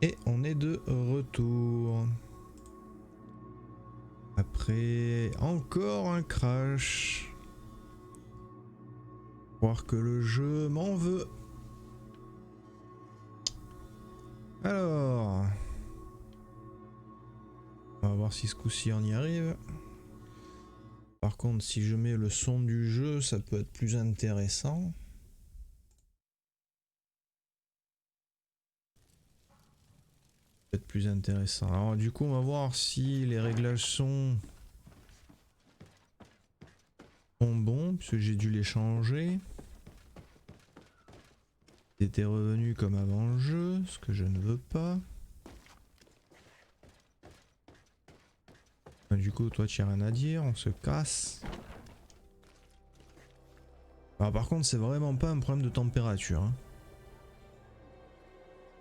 Et on est de retour. Après encore un crash. Croire que le jeu m'en veut. Alors, on va voir si ce coup-ci on y arrive. Par contre, si je mets le son du jeu, ça peut être plus intéressant. Peut-être plus intéressant. Alors du coup, on va voir si les réglages sont bons, puisque j'ai dû les changer. Ils étaient revenus comme avant le jeu, ce que je ne veux pas. Du coup, toi, tu n'as rien à dire, on se casse. Alors par contre, c'est vraiment pas un problème de température. Hein.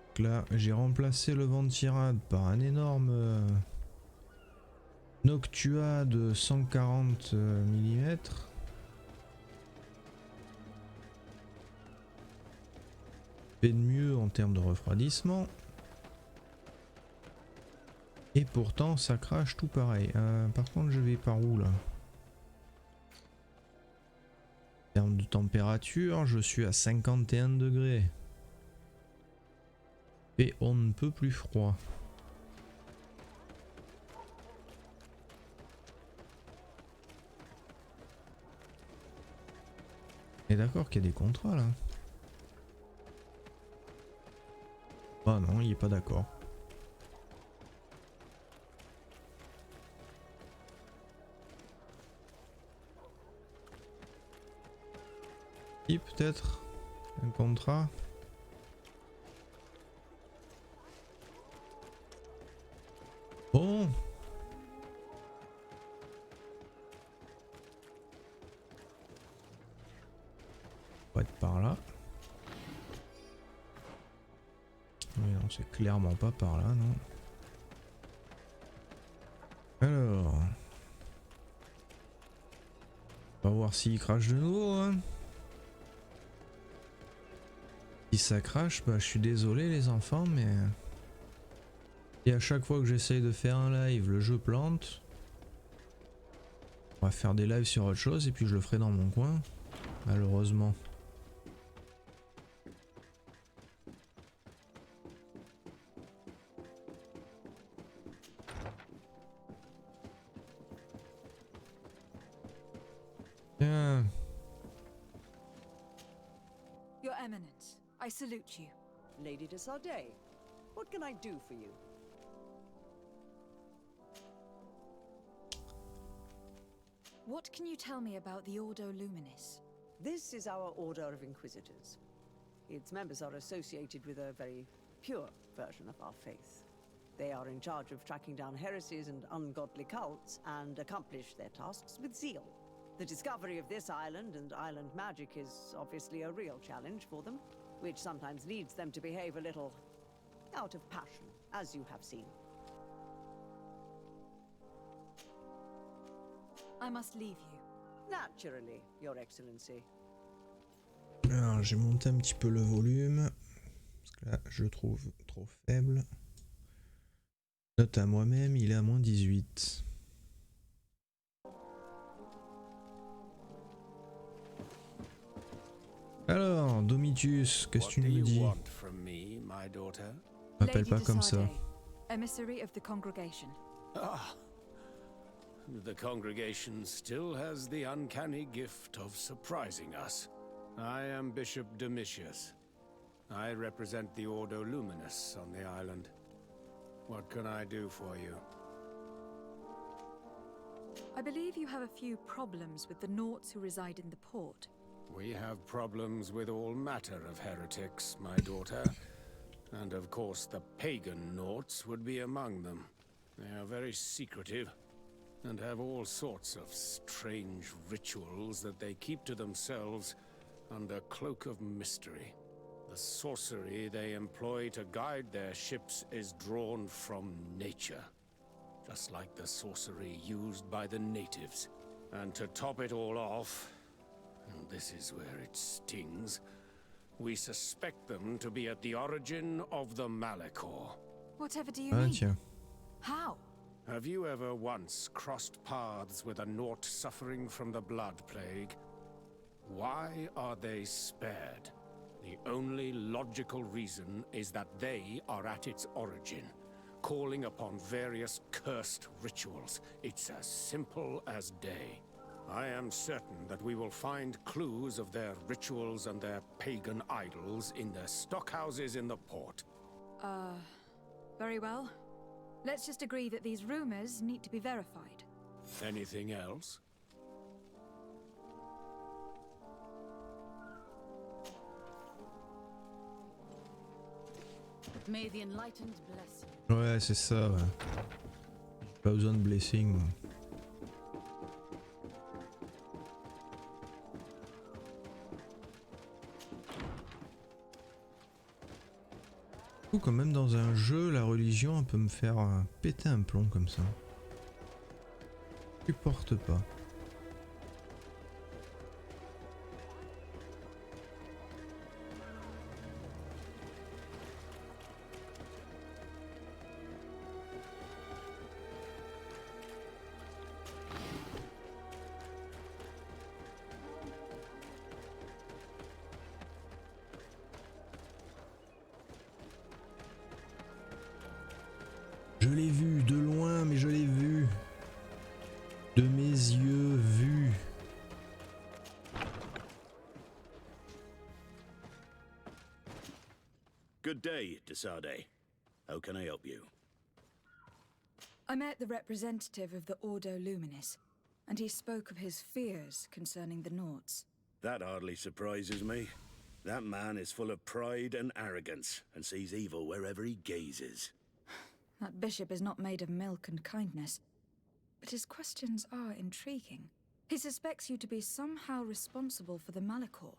Donc là, j'ai remplacé le ventirad par un énorme Noctua de 140 mm. Fait de mieux en termes de refroidissement. Et pourtant, ça crache tout pareil. Par contre, je vais par où là? En termes de température, je suis à 51 degrés. Et on ne peut plus froid. Et d'accord qu'il y a des contrats là. Ah non, il est pas d'accord. Si, peut-être un contrat. Bon. On va être par là. Oui, non, c'est clairement pas par là, non. Alors. On va voir s'il crache de nouveau, hein. Si ça crache, bah je suis désolé les enfants, mais... Et à chaque fois que j'essaye de faire un live, le jeu plante. On va faire des lives sur autre chose et puis je le ferai dans mon coin. Malheureusement. Tiens. Your Eminence, I salute you. Lady de Sardet, what can I do for you? What can you tell me about the Ordo Luminis? This is our Order of Inquisitors. Its members are associated with a very pure version of our faith. They are in charge of tracking down heresies and ungodly cults and accomplish their tasks with zeal. The discovery of this island and island magic is obviously a real challenge for them, which sometimes leads them to behave a little out of passion, as you have seen. I must leave you. Naturally, Your Excellency. Alors j'ai monté un petit peu le volume. Parce que là je le trouve trop faible. Note à moi-même, il est à moins 18. Alors, Domitius, qu'est-ce que tu nous dis? M'appelle pas comme ça. Emissary of the congregation. Ah, the congregation still has the uncanny gift of surprising us. I am Bishop Domitius. I represent the Ordo Luminis on the island. What can I do for you? I believe you have a few problems with the Nauts who reside in the port. We have problems with all matter of heretics, my daughter. And of course the pagan Nauts would be among them. They are very secretive, and have all sorts of strange rituals that they keep to themselves under cloak of mystery. The sorcery they employ to guide their ships is drawn from nature, just like the sorcery used by the natives. And to top it all off, and this is where it stings, we suspect them to be at the origin of the Malachor. Whatever do you Ah mean? tiens. How? Have you ever once crossed paths with a Nort suffering from the blood plague? Why are they spared? The only logical reason is that they are at its origin, calling upon various cursed rituals. It's as simple as day. I am certain that we will find clues of their rituals and their pagan idols in the stockhouses in the port. Very well. Let's just agree that these rumors need to be verified. Anything else? May the enlightened bless you. Ouais, c'est ça, ouais. J'ai pas besoin de blessing, moi. Du coup, quand même dans un jeu, la religion elle peut me faire péter un plomb comme ça. Je supporte pas. Je l'ai vu de loin, mais je l'ai vu. De mes yeux vus. Good day, Desade. How can I help you? I met the representative of the Ordo Luminis, and he spoke of his fears concerning the Norts. That hardly surprises me. That man is full of pride and arrogance, and sees evil wherever he gazes. That bishop is not made of milk and kindness, but his questions are intriguing. He suspects you to be somehow responsible for the Malachor,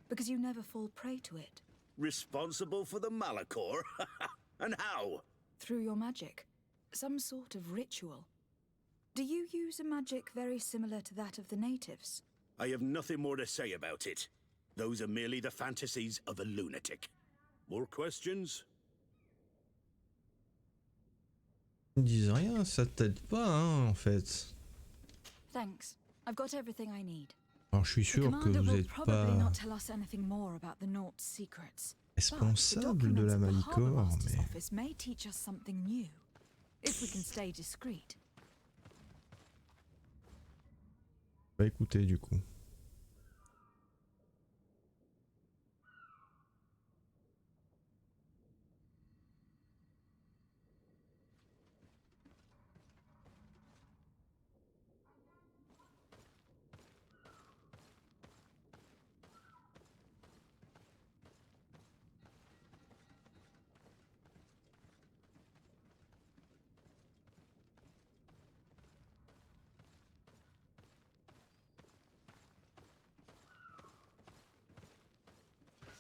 because you never fall prey to it. Responsible for the Malachor? And how? Through your magic. Some sort of ritual. Do you use a magic very similar to that of the natives? I have nothing more to say about it. Those are merely the fantasies of a lunatic. More questions? Ils disent rien, ça t'aide pas, hein, en fait. Thanks. I've got everything I need. Alors je suis The sûr que commander vous will n'êtes probably pas not tell us anything more about the Nort's secrets. responsable de la Malachor, mais... Office may teach us something new, if we can stay discreet. Bah écoutez du coup.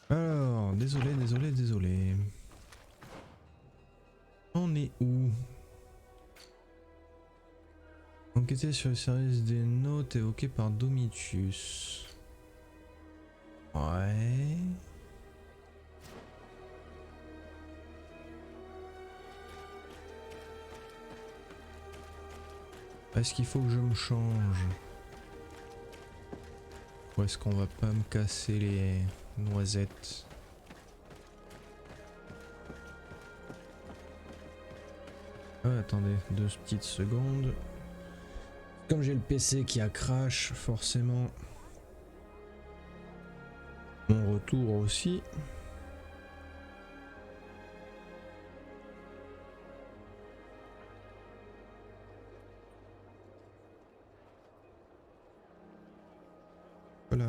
Alors, désolé. On est où? Enquêter sur le service des notes évoqué par Domitius. Ouais. Est-ce qu'il faut que je me change? Ou est-ce qu'on va pas me casser les noisettes? Ah, attendez, 2 petites secondes. Comme j'ai le PC qui a crash, forcément mon retour aussi. Voilà.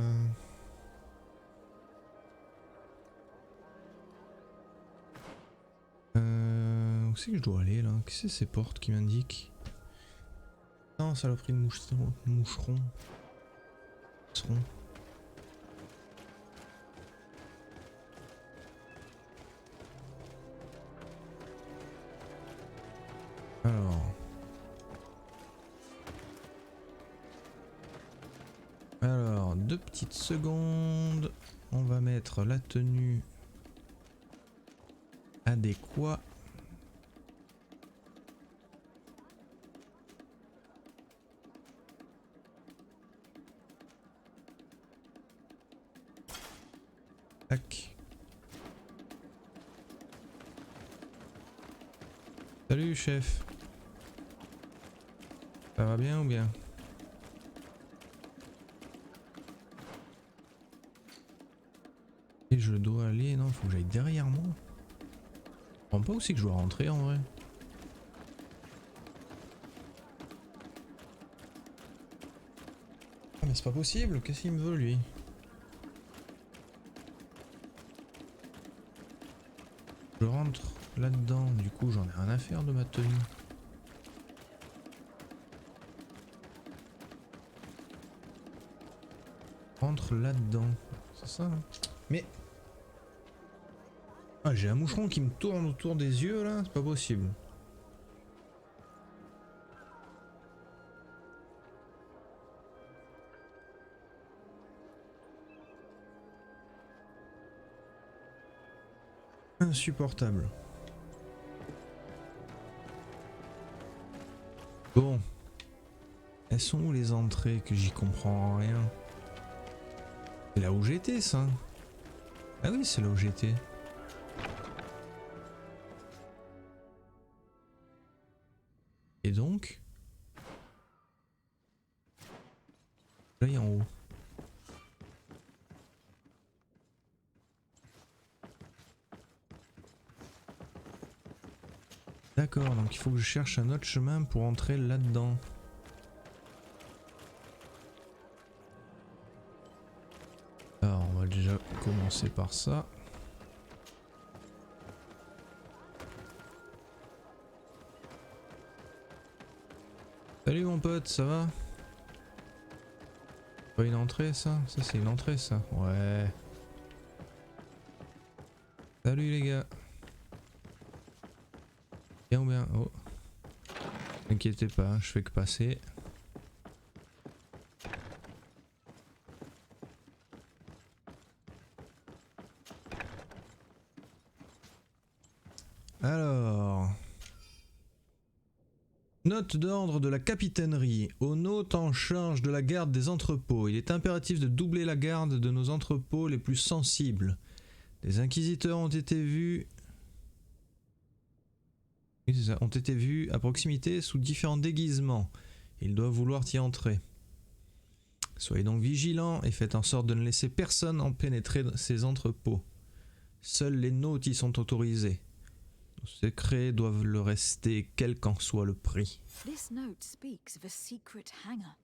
Où c'est que je dois aller là? Qu'est-ce que c'est ces portes qui m'indiquent? Non, saloperie de moucheron. Moucheron. Alors, 2 petites secondes. On va mettre la tenue adéquate. Tac. Salut chef. Ça va bien ou bien? Et je dois aller... Non, faut que j'aille derrière moi. Je comprends pas aussi que je dois rentrer en vrai. Ah mais c'est pas possible, qu'est-ce qu'il me veut lui? Je rentre là-dedans, du coup j'en ai rien à faire de ma tenue. Rentre là-dedans, c'est ça hein? Mais... Ah j'ai un moucheron qui me tourne autour des yeux là, c'est pas possible. Insupportable. Bon. Elles sont où les entrées que j'y comprends rien? C'est là où j'étais ça. Ah oui c'est là où j'étais. Et donc là il y a en haut. D'accord, donc il faut que je cherche un autre chemin pour entrer là-dedans. Alors on va déjà commencer par ça. Salut mon pote, ça va? Pas une entrée ça? Ça c'est une entrée ça? Ouais. Salut les gars. Bien ou bien? Oh. N'inquiétez pas, je fais que passer. Alors... Note d'ordre de la capitainerie. Aux notes en charge de la garde des entrepôts. Il est impératif de doubler la garde de nos entrepôts les plus sensibles. Des inquisiteurs ont été vus... Oui, c'est ça, ont été vus à proximité sous différents déguisements. Ils doivent vouloir y entrer. Soyez donc vigilants et faites en sorte de ne laisser personne en pénétrer dans ces entrepôts. Seuls les nôtres y sont autorisés. Nos secrets doivent le rester, quel qu'en soit le prix. This note speaks of a secret hangar.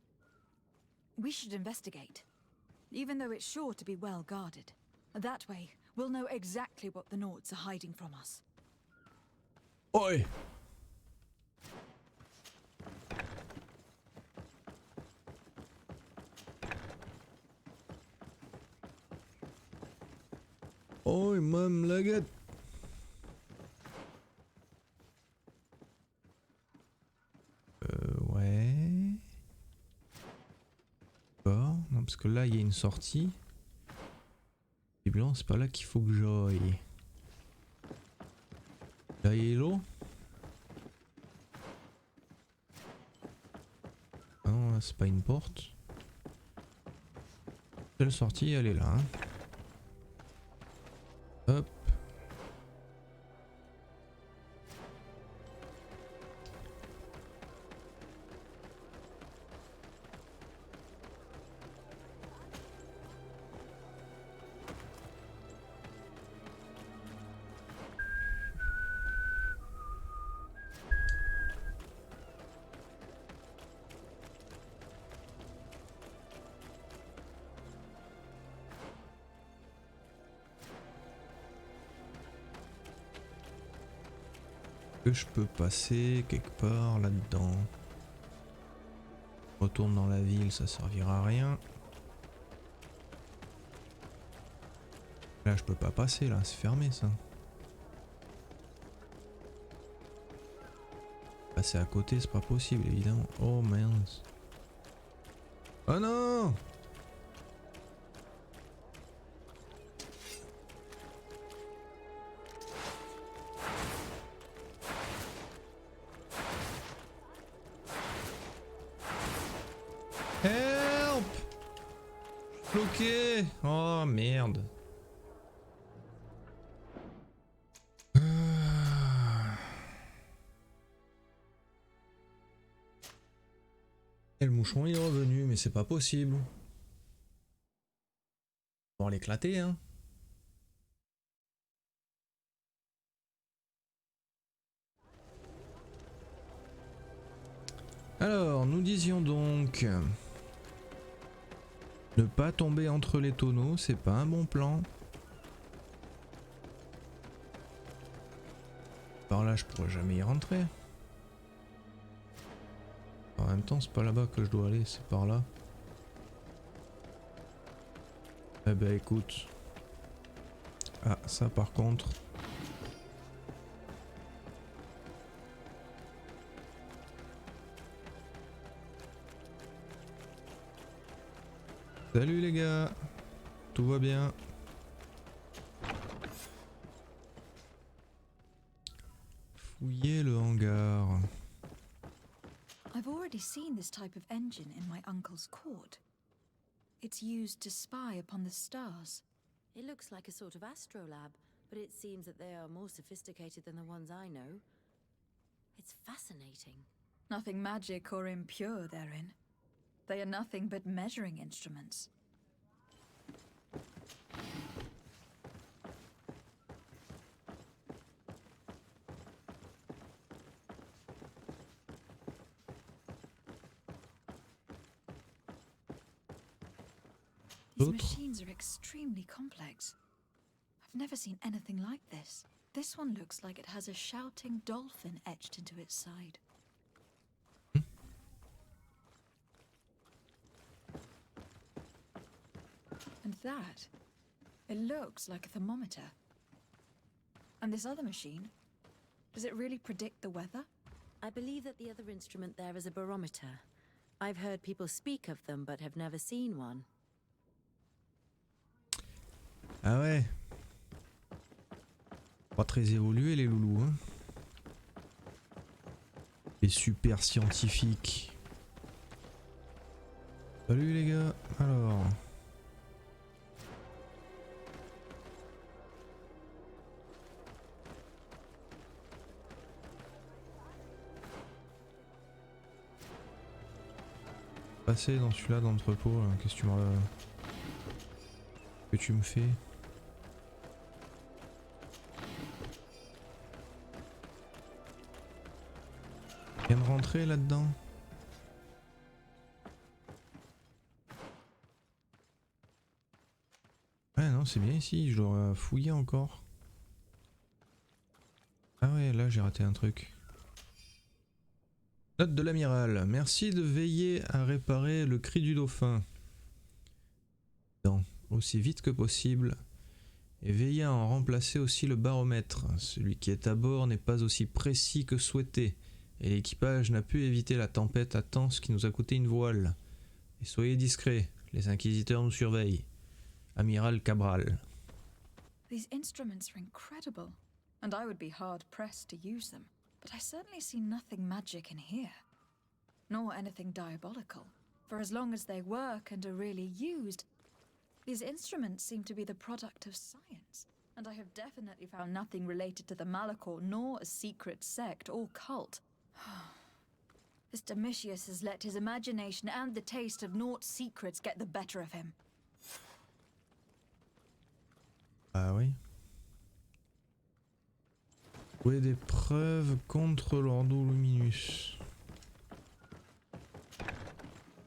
We should investigate, even though it's sure to be well guarded. That way, we'll know exactly what the Nords are hiding from us. Oi! Oi, même la guette! Ouais. D'accord. Non, parce que là, il y a une sortie. Et bien, c'est pas là qu'il faut que j'aille. Là, il y a l'eau. Ah non, là, c'est pas une porte. Seule sortie, elle est là. Hein. Hop. Que je peux passer quelque part là-dedans. Retourne dans la ville, ça servira à rien. Là je peux pas passer là, c'est fermé ça. Passer à côté c'est pas possible évidemment. Oh mince. Oh non! Help! Bloqué! Oh merde! Et le moucheron il est revenu, mais c'est pas possible. On va l'éclater, hein. Alors, nous disions donc... Ne pas tomber entre les tonneaux, c'est pas un bon plan. Par là, je pourrais jamais y rentrer. En même temps, c'est pas là-bas que je dois aller, c'est par là. Eh ben écoute. Ah, ça par contre... Salut les gars, tout va bien. Fouiller le hangar. I've already seen this type of engine in my uncle's court. It's used to spy upon the stars. It looks like a sort of astrolabe, but it seems that they are more sophisticated than the ones I know. It's fascinating. Nothing magic or impure therein. They are nothing but measuring instruments. These machines are extremely complex. I've never seen anything like this. This one looks like it has a shouting dolphin etched into its side. And that, it looks like a thermometer. And this other machine, does it really predict the weather? I believe that the other instrument there is a barometer. I've heard people speak of them, but have never seen one. Ah ouais. Pas très évolué les loulous, hein. Les super scientifiques. Salut les gars, alors... Passer dans celui-là d'entrepôt, qu'est-ce que tu me fais? Viens de rentrer là-dedans. Ah non, c'est bien ici, je dois fouiller encore. Ah ouais, là j'ai raté un truc. Note de l'amiral. Merci de veiller à réparer le cri du dauphin. Non, aussi vite que possible. Et veillez à en remplacer aussi le baromètre. Celui qui est à bord n'est pas aussi précis que souhaité. Et l'équipage n'a pu éviter la tempête à temps, ce qui nous a coûté une voile. Et soyez discrets, les inquisiteurs nous surveillent. Amiral Cabral. These instruments are incredible, and I would be hard-pressed to use them. But I certainly see nothing magic in here. Nor anything diabolical. For as long as they work and are really used, these instruments seem to be the product of science. And I have definitely found nothing related to the Malachor, nor a secret sect or cult. This Domitius has let his imagination and the taste of Naught's secrets get the better of him. Ah oui. Trouver des preuves contre l'Ordo Luminus.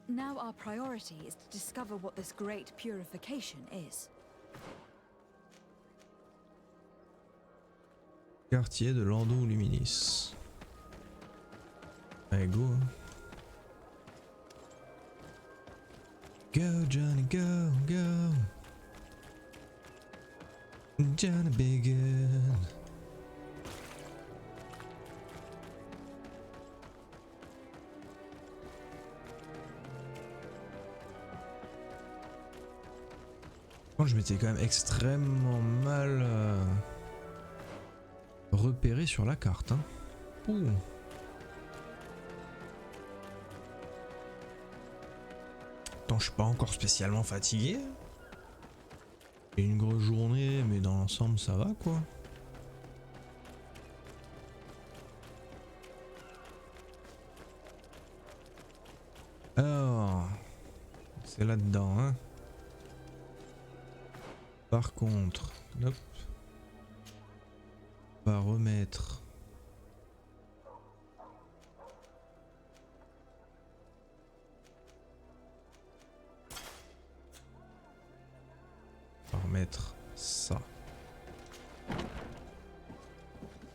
Now our priority is to discover what this great purification is. Quartier de l'Ordo Luminis. Allez, go. Go, Johnny, go, go. Johnny be good. Je m'étais quand même extrêmement mal repéré sur la carte. Hein. Ouh. Attends, je suis pas encore spécialement fatigué. J'ai une grosse journée, mais dans l'ensemble ça va quoi. Alors, c'est là-dedans, hein. Par contre, hop, on va remettre. On va remettre ça.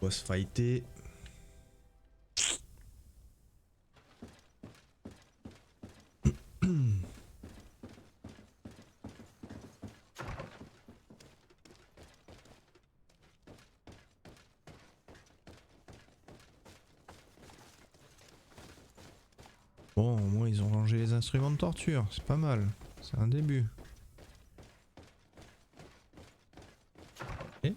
On va se fighter. Bon, au moins ils ont rangé les instruments de torture, c'est pas mal, c'est un début. Et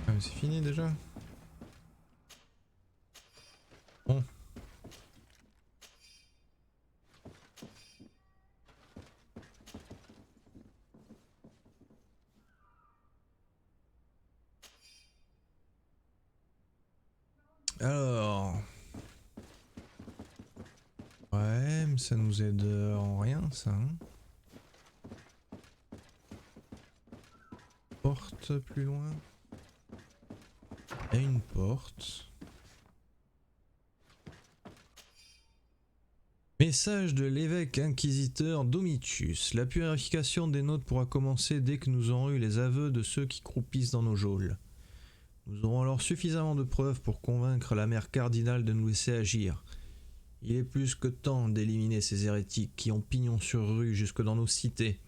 ah, mais c'est fini déjà. Bon. Alors. Ouais, mais ça nous aide en rien ça. Hein. Porte plus loin. Il y a une porte. Message de l'évêque inquisiteur Domitius. La purification des nôtres pourra commencer dès que nous aurons eu les aveux de ceux qui croupissent dans nos geôles. Nous aurons alors suffisamment de preuves pour convaincre la mère cardinale de nous laisser agir. Il est plus que temps d'éliminer ces hérétiques qui ont pignon sur rue jusque dans nos cités.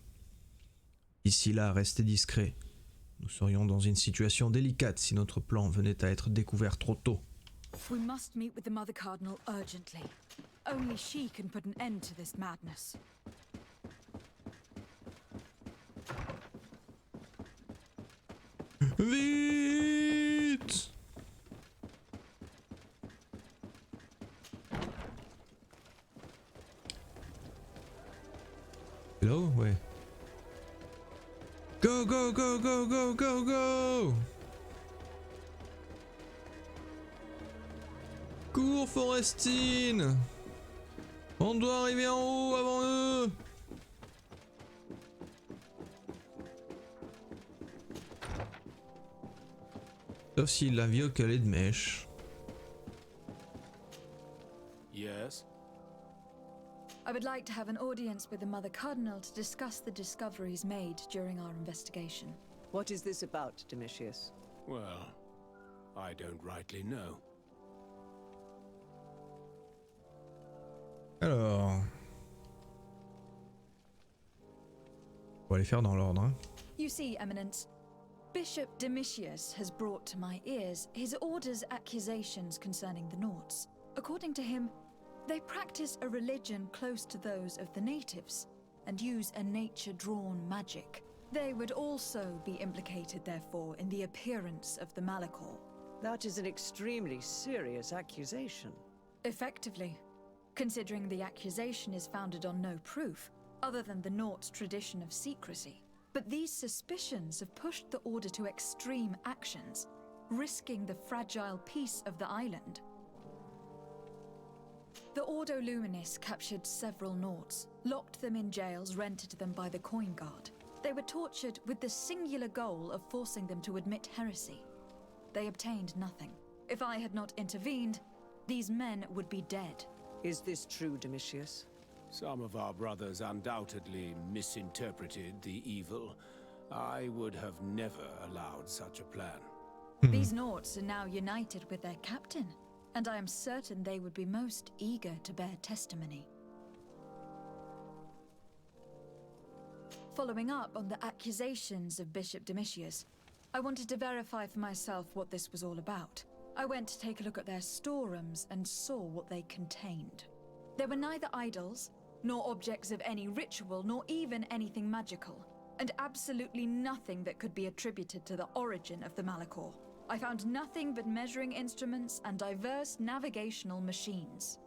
D'ici là, restez discrets. Nous serions dans une situation délicate si notre plan venait à être découvert trop tôt. We must meet with the Mother Cardinal urgently. Only she can put an end to this madness. Vite! C'est là-haut? Ouais. Go, go, go, go, go, go, go! Cours, Forestine! On doit arriver en haut avant eux! Sauf s'il la vieux qu'elle est de mèche. Yes? I would like to have an audience with the Mother Cardinal to discuss the discoveries made during our investigation. What is this about, Domitius? Well, I don't rightly know. Alors... On va les faire dans l'ordre. Hein. You see, Eminence, Bishop Domitius has brought to my ears his order's accusations concerning the Nords. According to him, they practice a religion close to those of the natives, and use a nature-drawn magic. They would also be implicated, therefore, in the appearance of the Malachor. That is an extremely serious accusation. Effectively, considering the accusation is founded on no proof, other than the Nort's tradition of secrecy. But these suspicions have pushed the Order to extreme actions, risking the fragile peace of the island. The Ordo Luminis captured several Nords, locked them in jails rented to them by the Coin Guard. They were tortured with the singular goal of forcing them to admit heresy. They obtained nothing. If I had not intervened, these men would be dead. Is this true, Domitius? Some of our brothers undoubtedly misinterpreted the evil. I would have never allowed such a plan. These Nords are now united with their captain, and I am certain they would be most eager to bear testimony. Following up on the accusations of Bishop Domitius, I wanted to verify for myself what this was all about. I went to take a look at their storerooms and saw what they contained. There were neither idols, nor objects of any ritual, nor even anything magical, and absolutely nothing that could be attributed to the origin of the Malachor. I found nothing but measuring instruments and diverse navigational machines.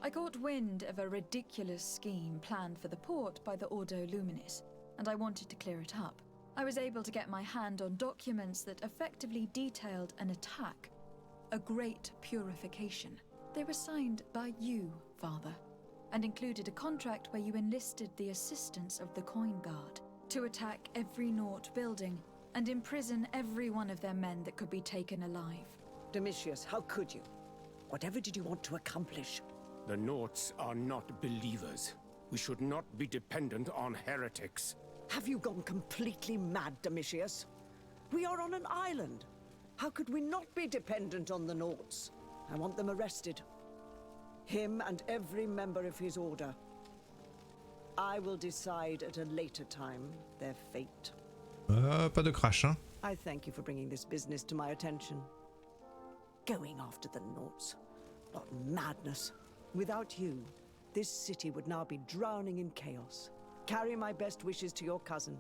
I caught wind of a ridiculous scheme planned for the port by the Ordo Luminis, and I wanted to clear it up. I was able to get my hand on documents that effectively detailed an attack, a great purification. They were signed by you, Father, and included a contract where you enlisted the assistance of the Coin Guard to attack every Naut building and imprison every one of their men that could be taken alive. Domitius, how could you? Whatever did you want to accomplish? The Nauts are not believers. We should not be dependent on heretics. Have you gone completely mad, Domitius? We are on an island. How could we not be dependent on the Nauts? I want them arrested. Him and every member of his order. I will decide at a later time their fate. Pas de crash, hein? I thank you for bringing this business to my attention. Going after the Nauts. Not madness. Without you, this city would now be drowning in chaos. Carry my best wishes to your cousin.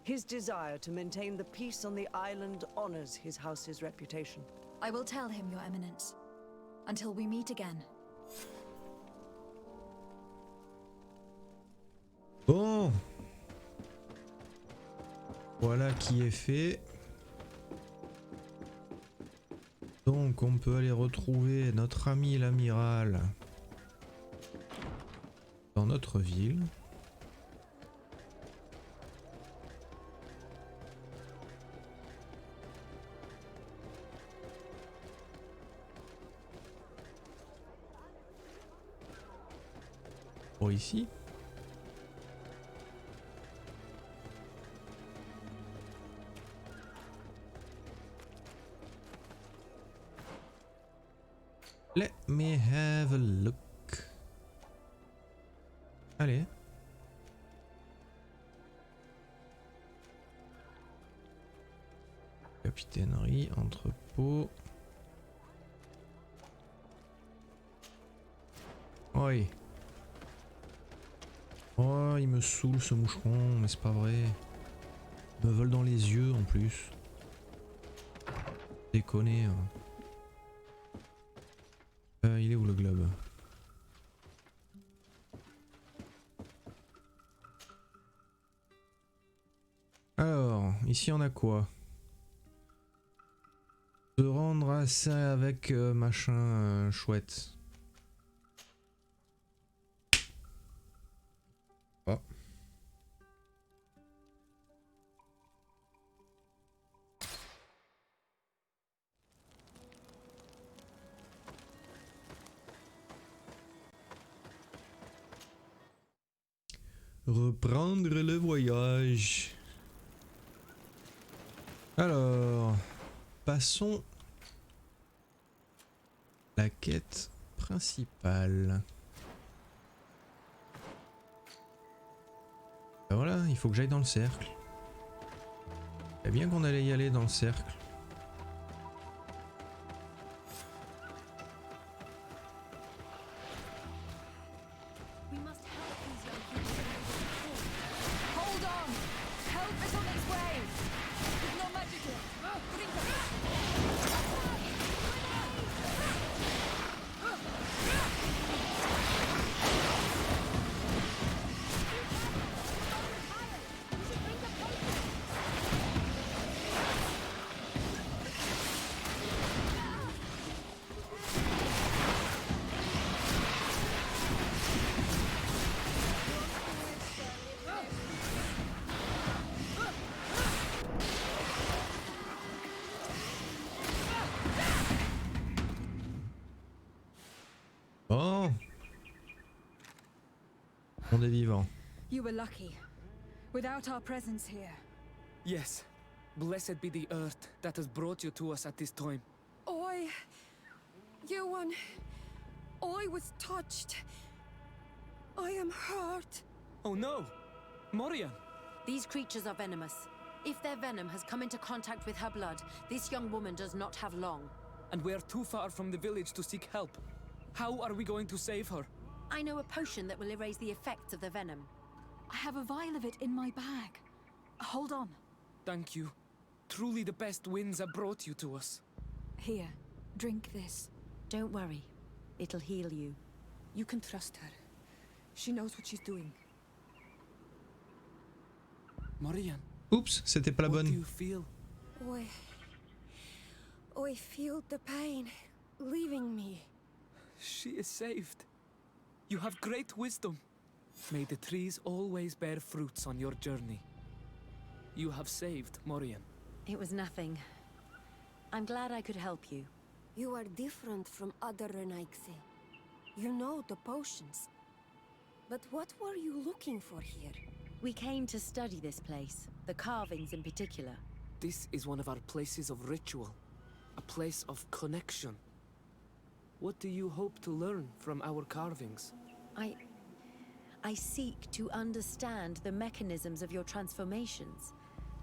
His desire to maintain the peace on the island honors his house's reputation. I will tell him, Your Eminence. Until we meet again. Bon. Voilà qui est fait. Donc on peut aller retrouver notre ami l'amiral dans notre ville. Pour ici. Let me have a look. Allez. Capitainerie, entrepôt. Oui. Oh, il me saoule ce moucheron, mais c'est pas vrai. Il me vole dans les yeux en plus. Déconner. Hein. Il est où le globe? Alors, ici on a quoi? Se rendre à ça avec machin chouette. Oh. Reprendre le voyage. Alors, passons à la quête principale. Ben voilà, il faut que j'aille dans le cercle. C'est bien qu'on allait y aller dans le cercle. Oh, on est vivant. You were lucky. Without our presence here. Yes. Blessed be the earth that has brought you to us at this time. Ewan, I was touched. I am hurt. Oh no! Morian! These creatures are venomous. If their venom has come into contact with her blood, this young woman does not have long. And we're too far from the village to seek help. How are we going to save her? I know a potion that will erase the effects of the venom. I have a vial of it in my bag. Hold on. Thank you. Truly the best winds have brought you to us. Here, drink this. Don't worry. It'll heal you. You can trust her. She knows what she's doing. Morian, Oups, c'était pas la what do bonne. you feel? I feel the pain leaving me. She is saved. You have great wisdom. May the trees always bear fruits on your journey. You have saved Morian. It was nothing. I'm glad I could help you. You are different from other Renaigse. You know the potions. But what were you looking for here? We came to study this place, the carvings in particular. This is one of our places of ritual. A place of connection. What do you hope to learn from our carvings? I seek to understand the mechanisms of your transformations.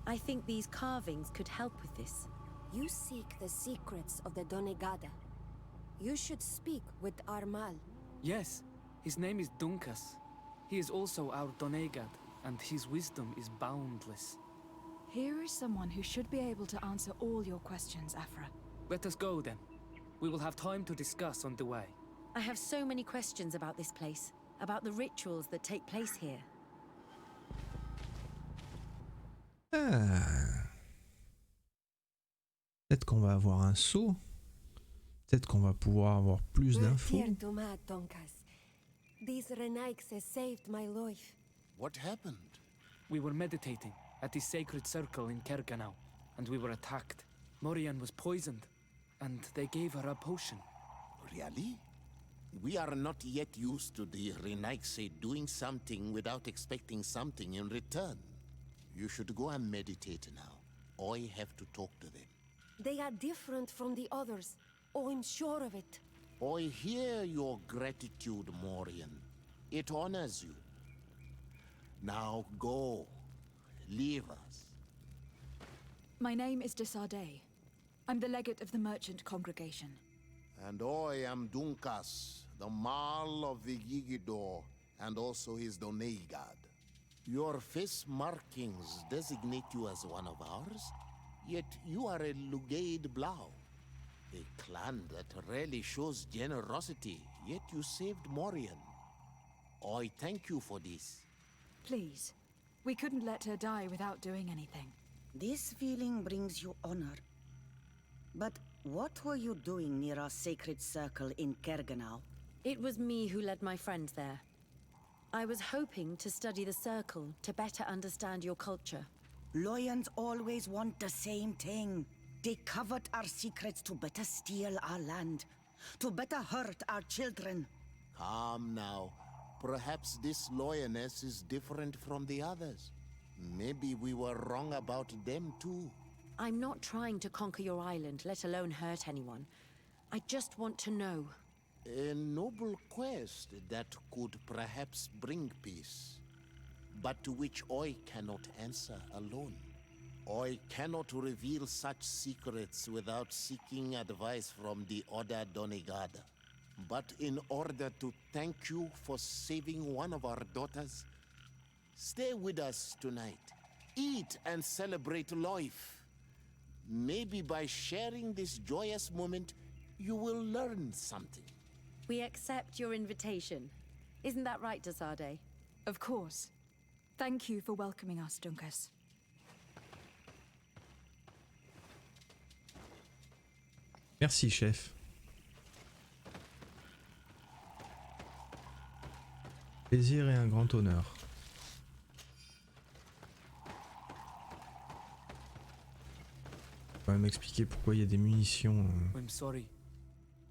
I think these carvings could help with this. You seek the secrets of the Donegada. You should speak with Armal. Yes, his name is Dunkas. He is also our Donegad, and his wisdom is boundless. Here is someone who should be able to answer all your questions, Afra. Let us go then. We will have time to discuss on the way. I have so many questions about this place, about the rituals that take place here. Ah. Peut-être qu'on va avoir un saut. Peut-être qu'on va pouvoir avoir plus d'infos. Dear Duma Donkas, these Renaigse saved my life. What happened? We were meditating at the sacred circle in Kerganau, and we were attacked. Morian was poisoned, and they gave her a potion. Really? We are not yet used to the Renaigse doing something without expecting something in return. You should go and meditate now. I have to talk to them. They are different from the others. Oh, I'm sure of it. I hear your gratitude, Morian. It honors you. Now go. Leave us. My name is Desardet. I'm the legate of the merchant congregation. And I am Dunkas, the Marl of the Yigidor, and also his Donegad. Your face markings designate you as one of ours, yet you are a Lugaid Blau. A clan that rarely shows generosity, yet you saved Morian. I thank you for this. Please, we couldn't let her die without doing anything. This feeling brings you honor. But what were you doing near our sacred circle in Kerganau? It was me who led my friends there. I was hoping to study the circle to better understand your culture. Lions always want the same thing. They covet our secrets to better steal our land, to better hurt our children. Calm now. Perhaps this lioness is different from the others. Maybe we were wrong about them too. I'm not trying to conquer your island, let alone hurt anyone. I just want to know. A noble quest that could perhaps bring peace, but to which I cannot answer alone. I cannot reveal such secrets without seeking advice from the Order Donegada. But in order to thank you for saving one of our daughters, stay with us tonight. Eat and celebrate life. Maybe by sharing this joyous moment, you will learn something. We accept your invitation. Isn't that right, Desardet? Of course. Thank you for welcoming us, Dunkas. Merci, chef. Plaisir et un grand honneur. On va m'expliquer pourquoi il y a des munitions. I'm sorry.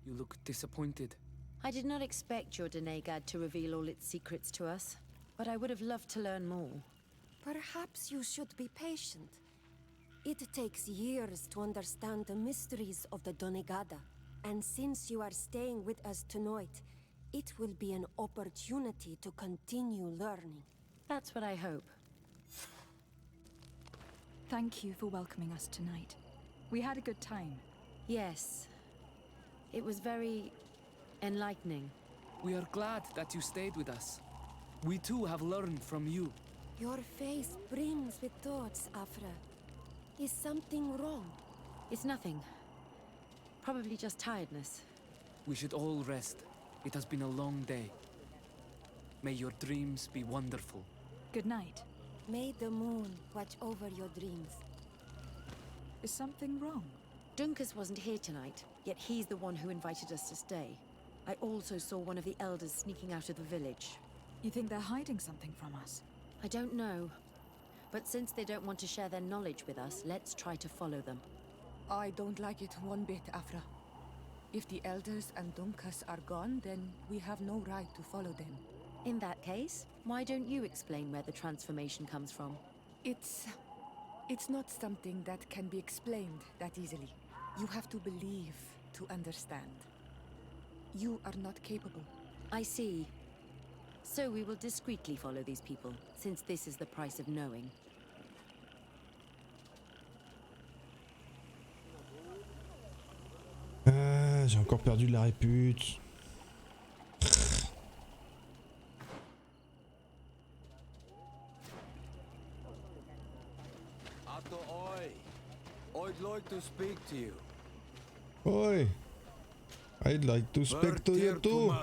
You look disappointed. I did not expect your Donegad to reveal all its secrets to us, but I would have loved to learn more. Perhaps you should be patient. It takes years to understand the mysteries of the Donegada, and since you are staying with us tonight, it will be an opportunity to continue learning. That's what I hope. Thank you for welcoming us tonight. We had a good time. Yes. It was very enlightening. We are glad that you stayed with us. We too have learned from you. Your face brims with thoughts, Afra. Is something wrong? It's nothing. Probably just tiredness. We should all rest. It has been a long day. May your dreams be wonderful. Good night. May the moon watch over your dreams. Is something wrong? Dunkus wasn't here tonight, yet he's the one who invited us to stay. I also saw one of the elders sneaking out of the village. You think they're hiding something from us? I don't know. But since they don't want to share their knowledge with us, let's try to follow them. I don't like it one bit, Afra. If the elders and Dunkas are gone, then we have no right to follow them. In that case, why don't you explain where the transformation comes from? It's not something that can be explained that easily. You have to believe to understand. You are not capable. I see. So we will discreetly follow these people, since this is the price of knowing. J'ai encore perdu de la répute. I'd like to speak to you. Oi! I'd like to speak to you too.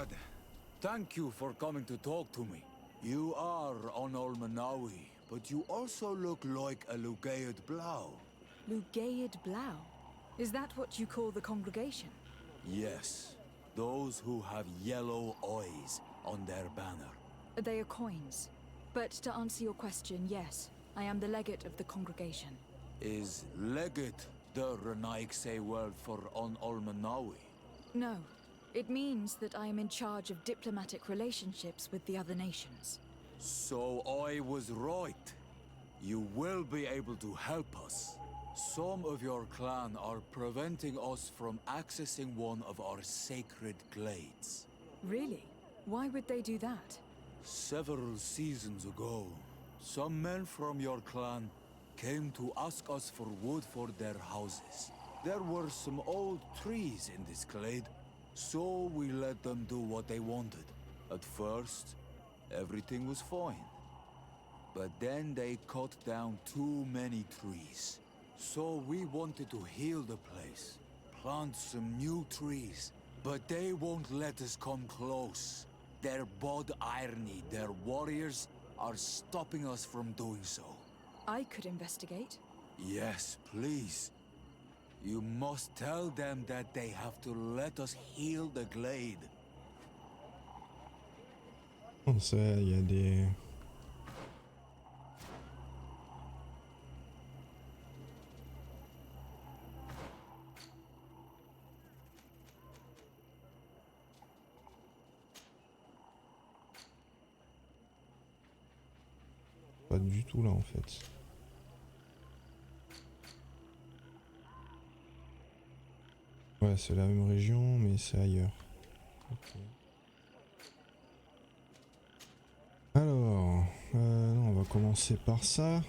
Thank you for coming to talk to me. You are on Olmanawi, but you also look like a Lugaid Blau. Lugaid Blau? Is that what you call the congregation? Yes, those who have yellow eyes on their banner. They are coins. But to answer your question, yes, I am the legate of the congregation. Is legate the Renaigse word for on Olmanawi? No. It means that I am in charge of diplomatic relationships with the other nations. So I was right. You will be able to help us. Some of your clan are preventing us from accessing one of our sacred glades. Really? Why would they do that? Several seasons ago, some men from your clan came to ask us for wood for their houses. There were some old trees in this glade, so we let them do what they wanted. At first, everything was fine. But then they cut down too many trees. So we wanted to heal the place, plant some new trees, but they won't let us come close. Their bod irony, their warriors, are stopping us from doing so. I could investigate. Yes, please. You must tell them that they have to let us heal the glade. On sait, il y a des... Pas du tout là en fait. Ouais, c'est la même région, mais c'est ailleurs. Okay. Alors, non, on va commencer par ça.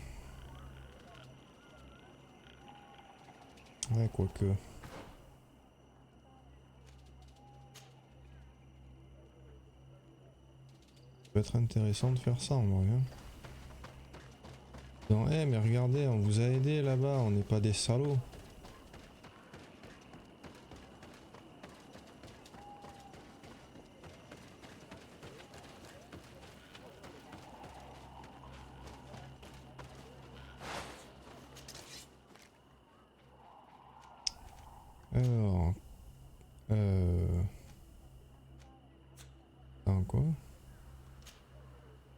Ouais, quoique. Ça peut être intéressant de faire ça en vrai. Hein. Non, hey, mais regardez, on vous a aidé là-bas, on n'est pas des salauds. Alors... Attends, quoi?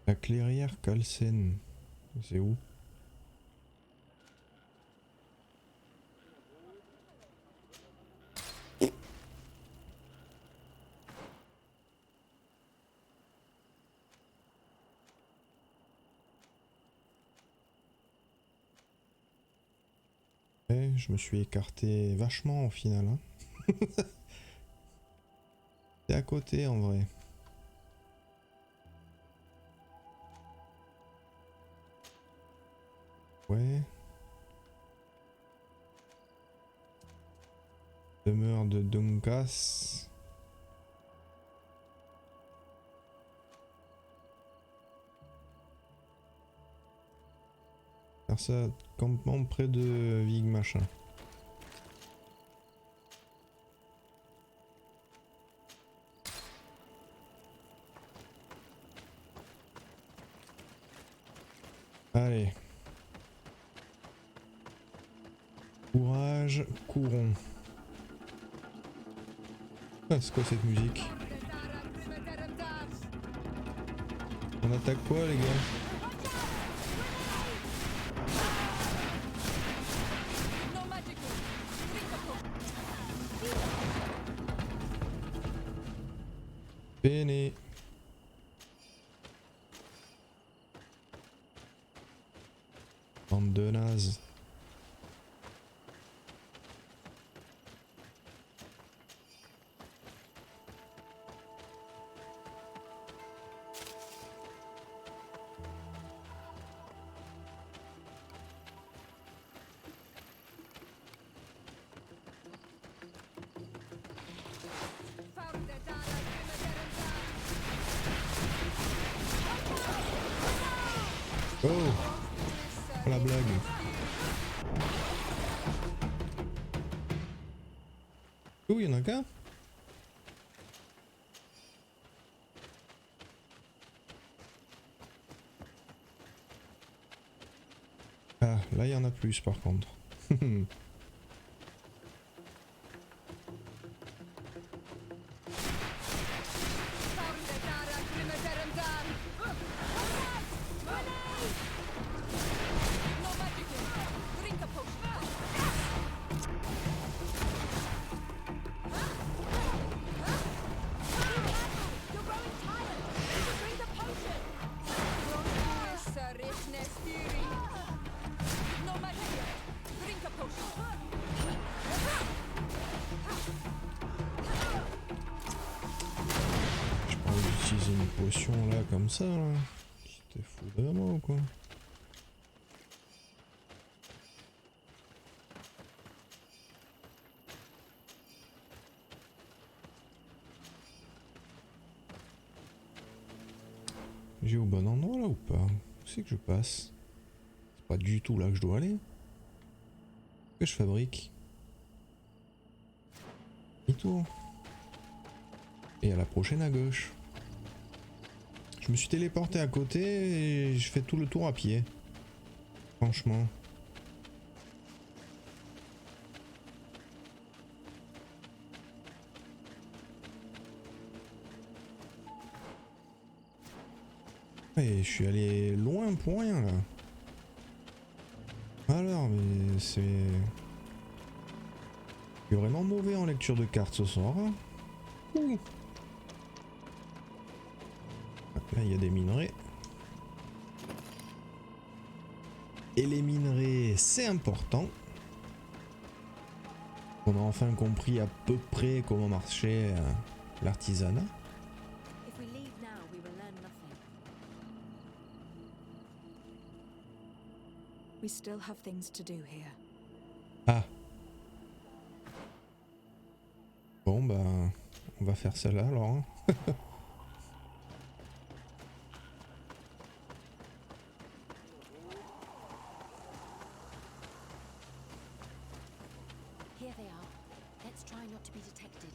La clairière Calcène. C'est où? Je me suis écarté vachement au final. Hein. C'est à côté en vrai. Ouais. Demeure de Dunkas. faire ça, campement près de Vig machin. Allez. Courage, courons. Ah, c'est quoi cette musique? On attaque quoi les gars? Péné. Bande de nazes. Oh, la blague. Oh, il y en a qu'un. Ah, là il y en a plus par contre. Utiliser une potion là comme ça là. C'était fou de moi ou quoi? J'ai au bon endroit là ou pas? Où c'est que je passe? C'est pas du tout là que je dois aller. Que je fabrique? Demi-tour. Et à la prochaine à gauche. Je me suis téléporté à côté et je fais tout le tour à pied. Franchement. Et je suis allé loin pour rien là. Alors, mais c'est... Je suis vraiment mauvais en lecture de cartes ce soir. Hein. Ouh. Là, il y a des minerais. Et les minerais, c'est important. On a enfin compris à peu près comment marchait l'artisanat. We still have things to do here. Ah. Bon bah, on va faire celle-là alors. Hein. Here they are. Let's try not to be detected.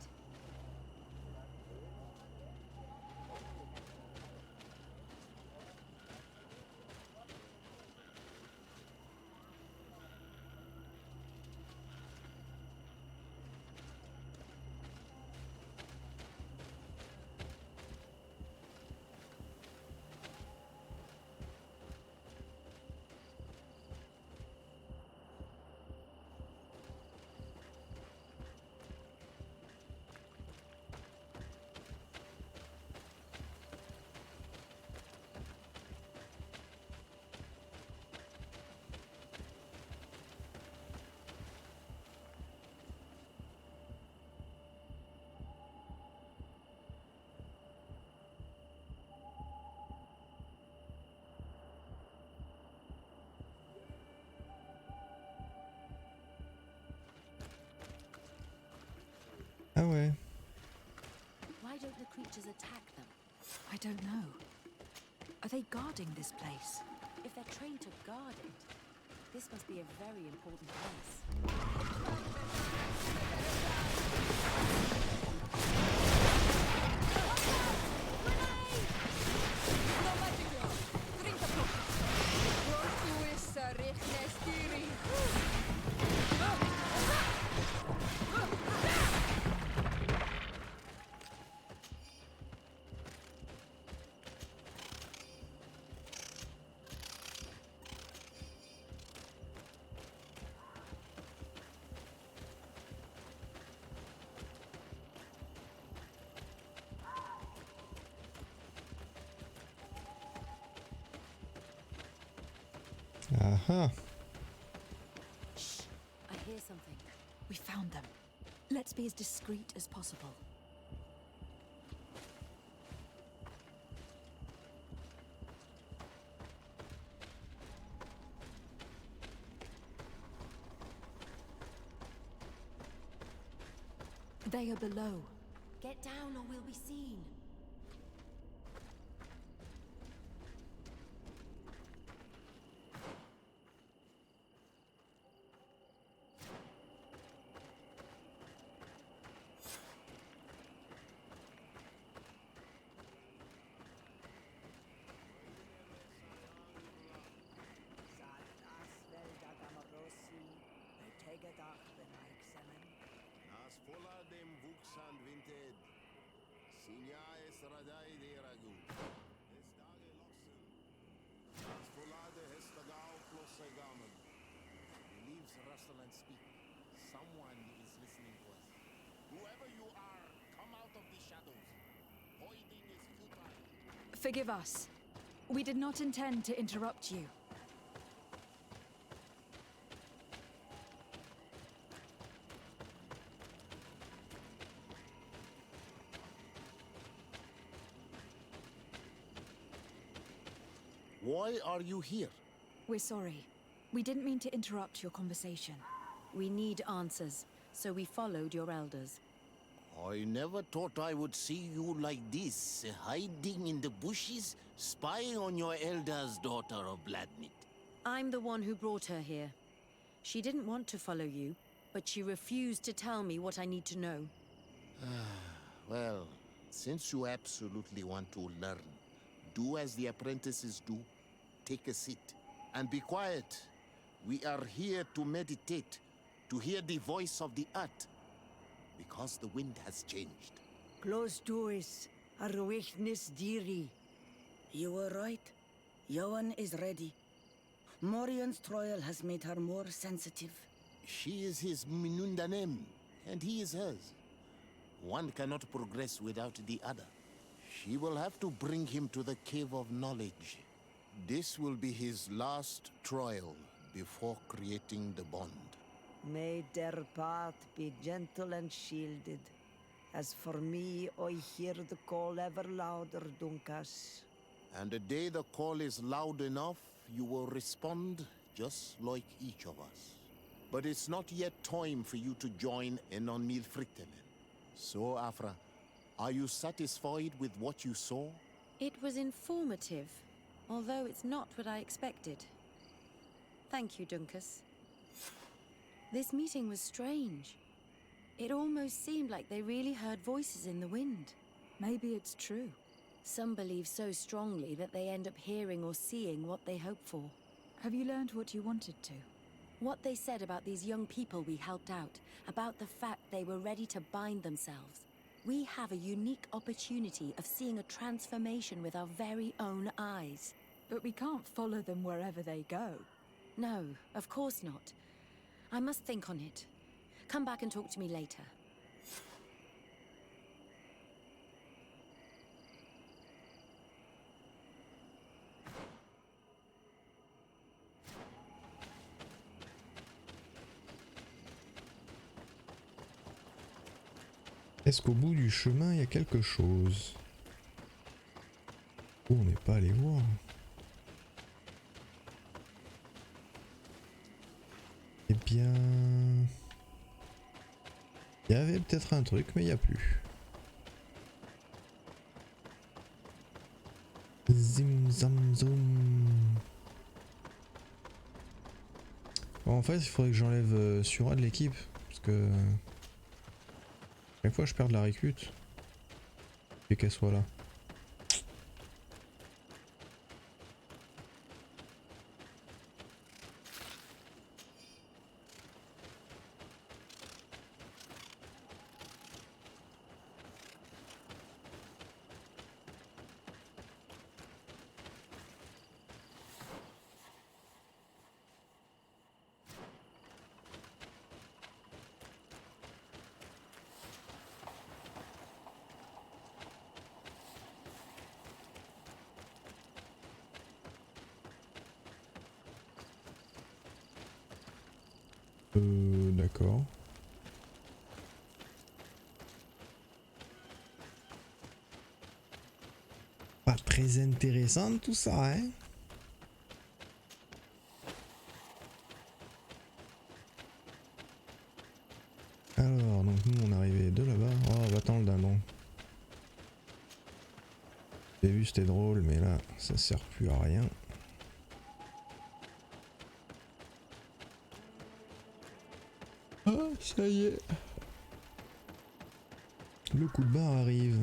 Ah ouais. Why don't the creatures attack them? I don't know. Are they guarding this place? If they're trained to guard it, This must be a very important place. Aha. Shh! I hear something. We found them. Let's be as discreet as possible. They are below. Get down or we'll be seen. Someone is listening to us. Whoever you are, come out of the shadows. Hiding is futile. Forgive us. We did not intend to interrupt you. Why are you here? We're sorry. We didn't mean to interrupt your conversation. We need answers, so we followed your elders. I never thought I would see you like this, hiding in the bushes, spying on your elders, daughter of Bladnit. I'm the one who brought her here. She didn't want to follow you, but she refused to tell me what I need to know. Well, since you absolutely want to learn, do as the apprentices do. Take a seat and be quiet. We are here to meditate, to hear the voice of the earth, because the wind has changed. Close doors, Arwechnis Diri. You were right. Johan is ready. Morian's trial has made her more sensitive. She is his Minundanem, and he is hers. One cannot progress without the other. She will have to bring him to the Cave of Knowledge. This will be his last trial before creating the bond. May their path be gentle and shielded. As for me, I hear the call ever louder, Dunkas. And the day the call is loud enough, you will respond just like each of us. But it's not yet time for you to join in on Milfriktelen. So, Afra, are you satisfied with what you saw? It was informative, although it's not what I expected. Thank you, Dunkas. This meeting was strange. It almost seemed like they really heard voices in the wind. Maybe it's true. Some believe so strongly that they end up hearing or seeing what they hope for. Have you learned what you wanted to? What they said about these young people we helped out, about the fact they were ready to bind themselves. We have a unique opportunity of seeing a transformation with our very own eyes. But we can't follow them wherever they go. No, of course not. I must think on it. Come back and talk to me later. Est-ce qu'au bout du chemin, il y a quelque chose? Oh, on n'est pas allé voir. Eh bien... Il y avait peut-être un truc, mais il n'y a plus. Zim zam zoom. Bon, en fait, il faudrait que j'enlève Sura de l'équipe. Parce que... chaque fois, je perds de la récute. Et qu'elle soit là. D'accord. Pas très intéressant tout ça, hein. Alors, donc nous on est arrivé de là-bas. Oh, va-t'en le dindon. J'ai vu, c'était drôle, mais là, ça sert plus à rien. Ah, ça y est. Le coup de barre arrive.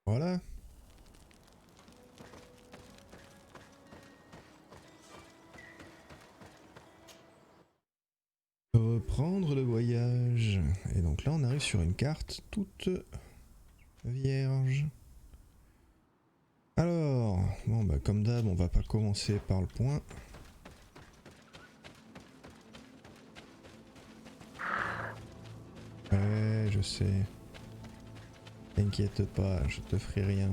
Voilà. Reprendre le voyage. Et donc là on arrive sur une carte toute vierge. Alors, bon bah comme d'hab on va pas commencer par le point. Ouais, je sais. T'inquiète pas, je te ferai rien.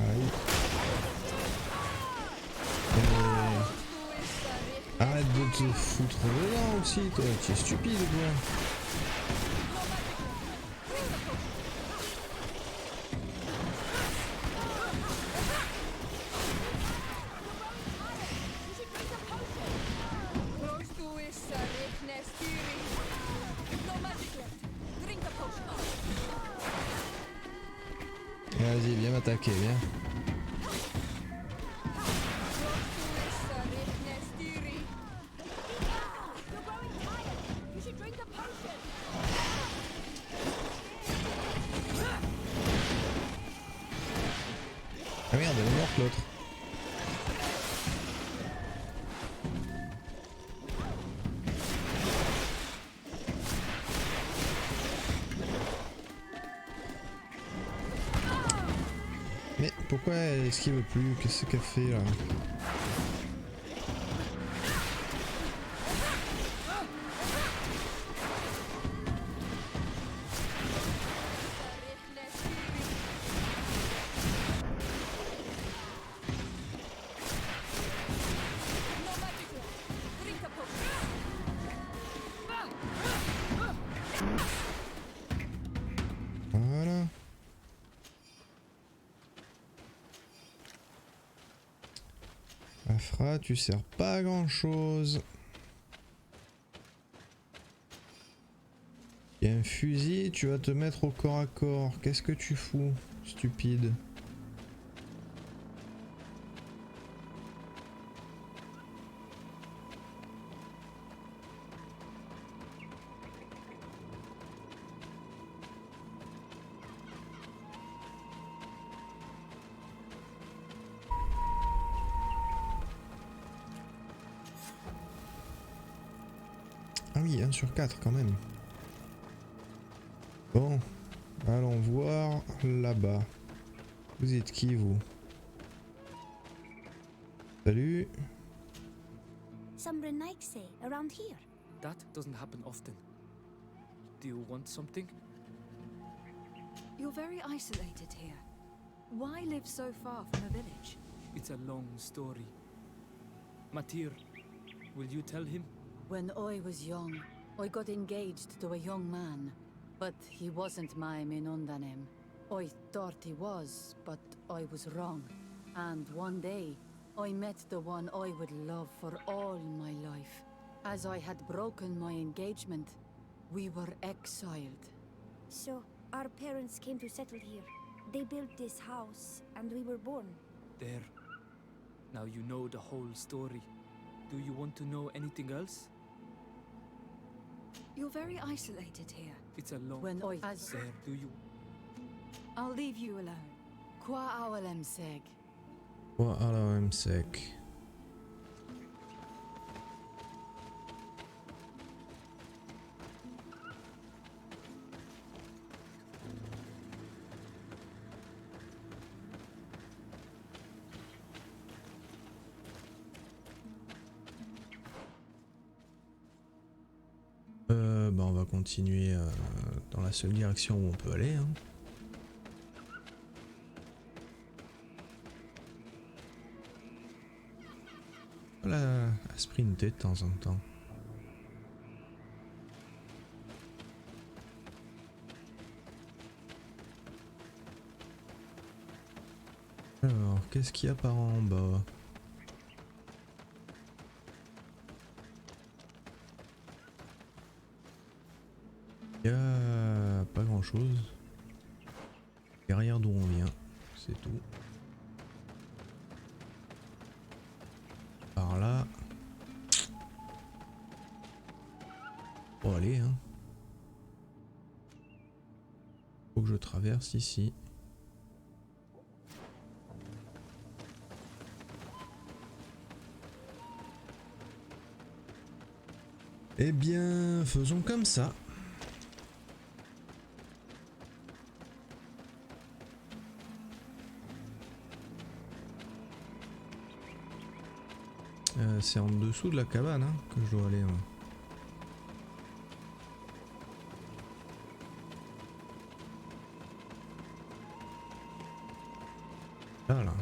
Aïe. Arrête de te foutre dedans aussi, toi, tu es stupide quoi. Vas-y, viens m'attaquer, viens. Ah merde, elle est morte l'autre. Mais pourquoi elle esquive plus? Qu'est-ce qu'elle fait là? Voilà. Afra, tu sers pas à grand chose. Il y a un fusil, tu vas te mettre au corps à corps. Qu'est-ce que tu fous, stupide? Ah oui, 1 sur 4 quand même. Bon, allons voir là-bas. Vous êtes qui, vous? Salut. Some Renaigse around here. That doesn't happen often. Do you want something? You're very isolated here. Why live so far from a village? It's a long story. Matir, will you tell him? When I was young, I got engaged to a young man. But he wasn't my Minundanem. I thought he was, but I was wrong. And one day, I met the one I would love for all my life. As I had broken my engagement, we were exiled. So, our parents came to settle here. They built this house, and we were born. There. Now you know the whole story. Do you want to know anything else? You're very isolated here. It's a long... When I... There, do you... I'll leave you alone. Qua awalem seg. Quoi alors sec. Bah on va continuer dans la seule direction où on peut aller. Hein. Voilà, à sprinter de temps en temps. Alors, qu'est-ce qu'il y a par en bas? Il y a pas grand chose. Derrière d'où on vient, c'est tout. Par là. Bon allez hein. Faut que je traverse ici. Eh bien, faisons comme ça. C'est en dessous de la cabane hein, que je dois aller. Ouais. Là.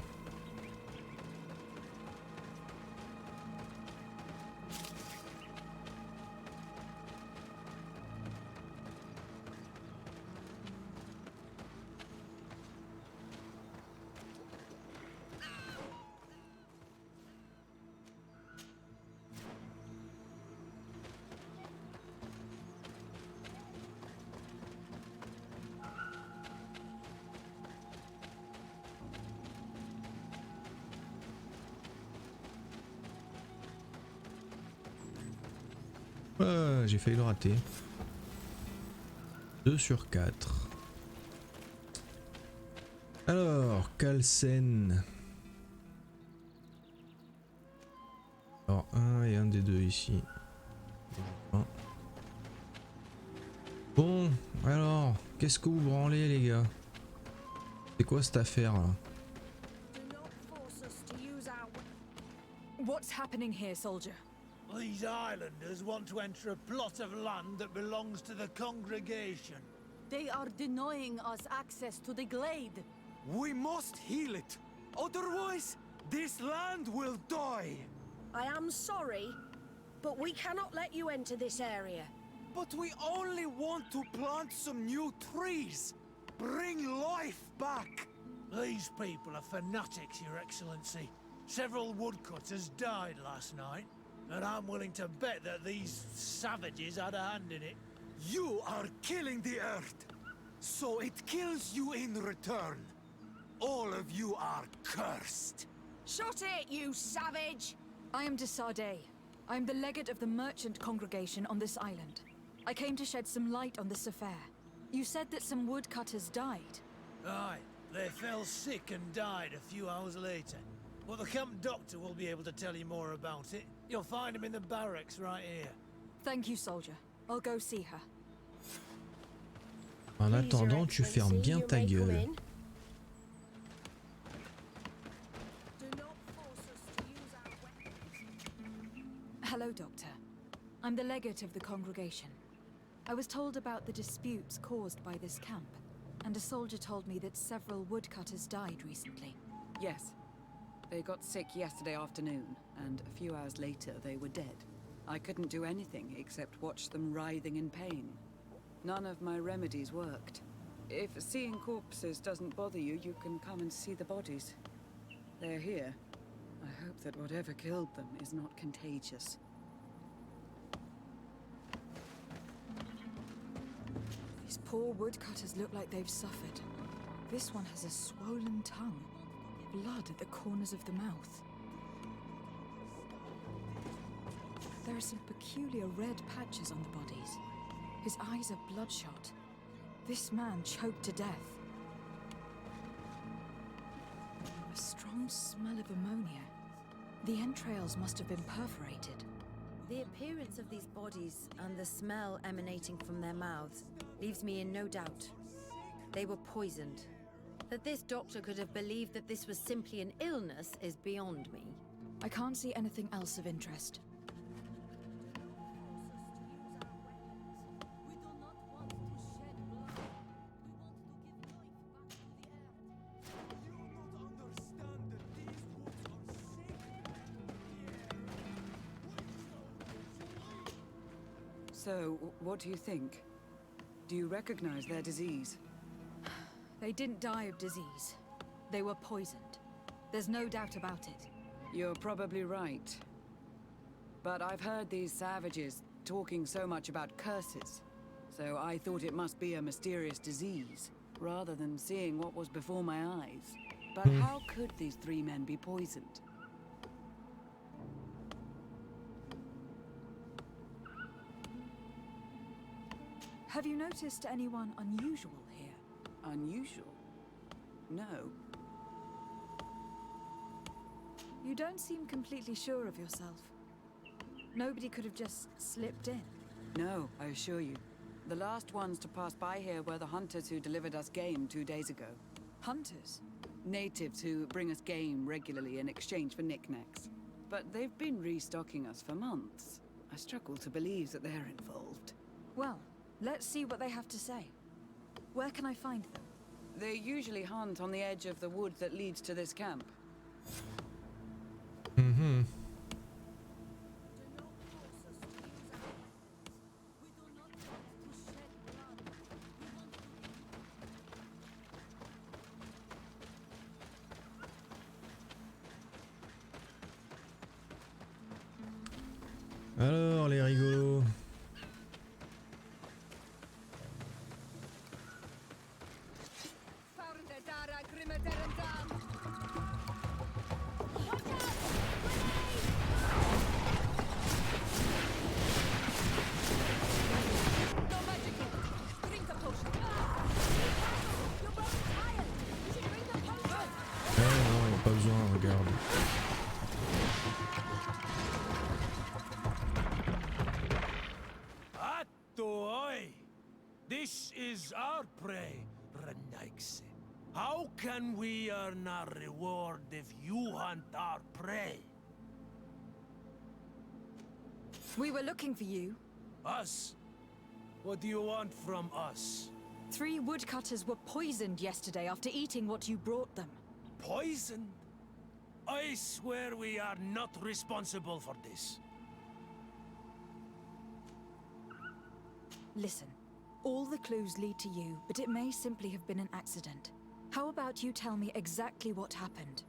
J'ai failli le rater. 2 sur 4. Alors, Kalsen. Alors, un et un des deux ici. Bon, alors, qu'est-ce que vous branlez les gars? C'est quoi cette affaire là? What's happening here, soldier? These islanders want to enter a plot of land that belongs to the congregation. They are denying us access to the glade. We must heal it. Otherwise, this land will die. I am sorry, but we cannot let you enter this area. But we only want to plant some new trees. Bring life back. These people are fanatics, Your Excellency. Several woodcutters died last night. And I'm willing to bet that these savages had a hand in it. You are killing the earth, so it kills you in return. All of you are cursed. Shut it, you savage! I am de Sardet. I am the legate of the merchant congregation on this island. I came to shed some light on this affair. You said that some woodcutters died. Aye, they fell sick and died a few hours later. Well, the camp doctor will be able to tell you more about it. You'll find him in the barracks right here. Thank you, soldier. I'll go see her. En attendant, tu fermes bien ta gueule. Hello, Doctor. I'm the legate of the congregation. I was told about the disputes caused by this camp, and a soldier told me that several woodcutters died recently. Yes. They got sick yesterday afternoon, and a few hours later they were dead. I couldn't do anything except watch them writhing in pain. None of my remedies worked. If seeing corpses doesn't bother you, you can come and see the bodies. They're here. I hope that whatever killed them is not contagious. These poor woodcutters look like they've suffered. This one has a swollen tongue, blood at the corners of the mouth. There are some peculiar red patches on the bodies. His eyes are bloodshot. This man choked to death. A strong smell of ammonia. The entrails must have been perforated. The appearance of these bodies and the smell emanating from their mouths leaves me in no doubt. They were poisoned. That this doctor could have believed that this was simply an illness is beyond me. I can't see anything else of interest. So, what do you think? Do you recognize their disease? They didn't die of disease. They were poisoned. There's no doubt about it. You're probably right. But I've heard these savages talking so much about curses, so I thought it must be a mysterious disease, rather than seeing what was before my eyes. But how could these three men be poisoned? Have you noticed anyone unusual here? Unusual? No. You don't seem completely sure of yourself. Nobody could have just slipped in. No, I assure you. The last ones to pass by here were the hunters who delivered us game 2 days ago. Hunters? Natives who bring us game regularly in exchange for knickknacks. But they've been restocking us for months. I struggle to believe that they're involved. Well, let's see what they have to say. Where can I find them? They usually hunt on the edge of the wood that leads to this camp. Mm-hmm. Alors les rigolos. Non, y a pas besoin, regarde. This is our prey, Renaigse. How can we earn our reward if you hunt our prey? We were looking for you. Us? What do you want from us? 3 woodcutters were poisoned yesterday after eating what you brought them. Poisoned? I swear we are not responsible for this. Listen, all the clues lead to you, but it may simply have been an accident. How about you tell me exactly what happened?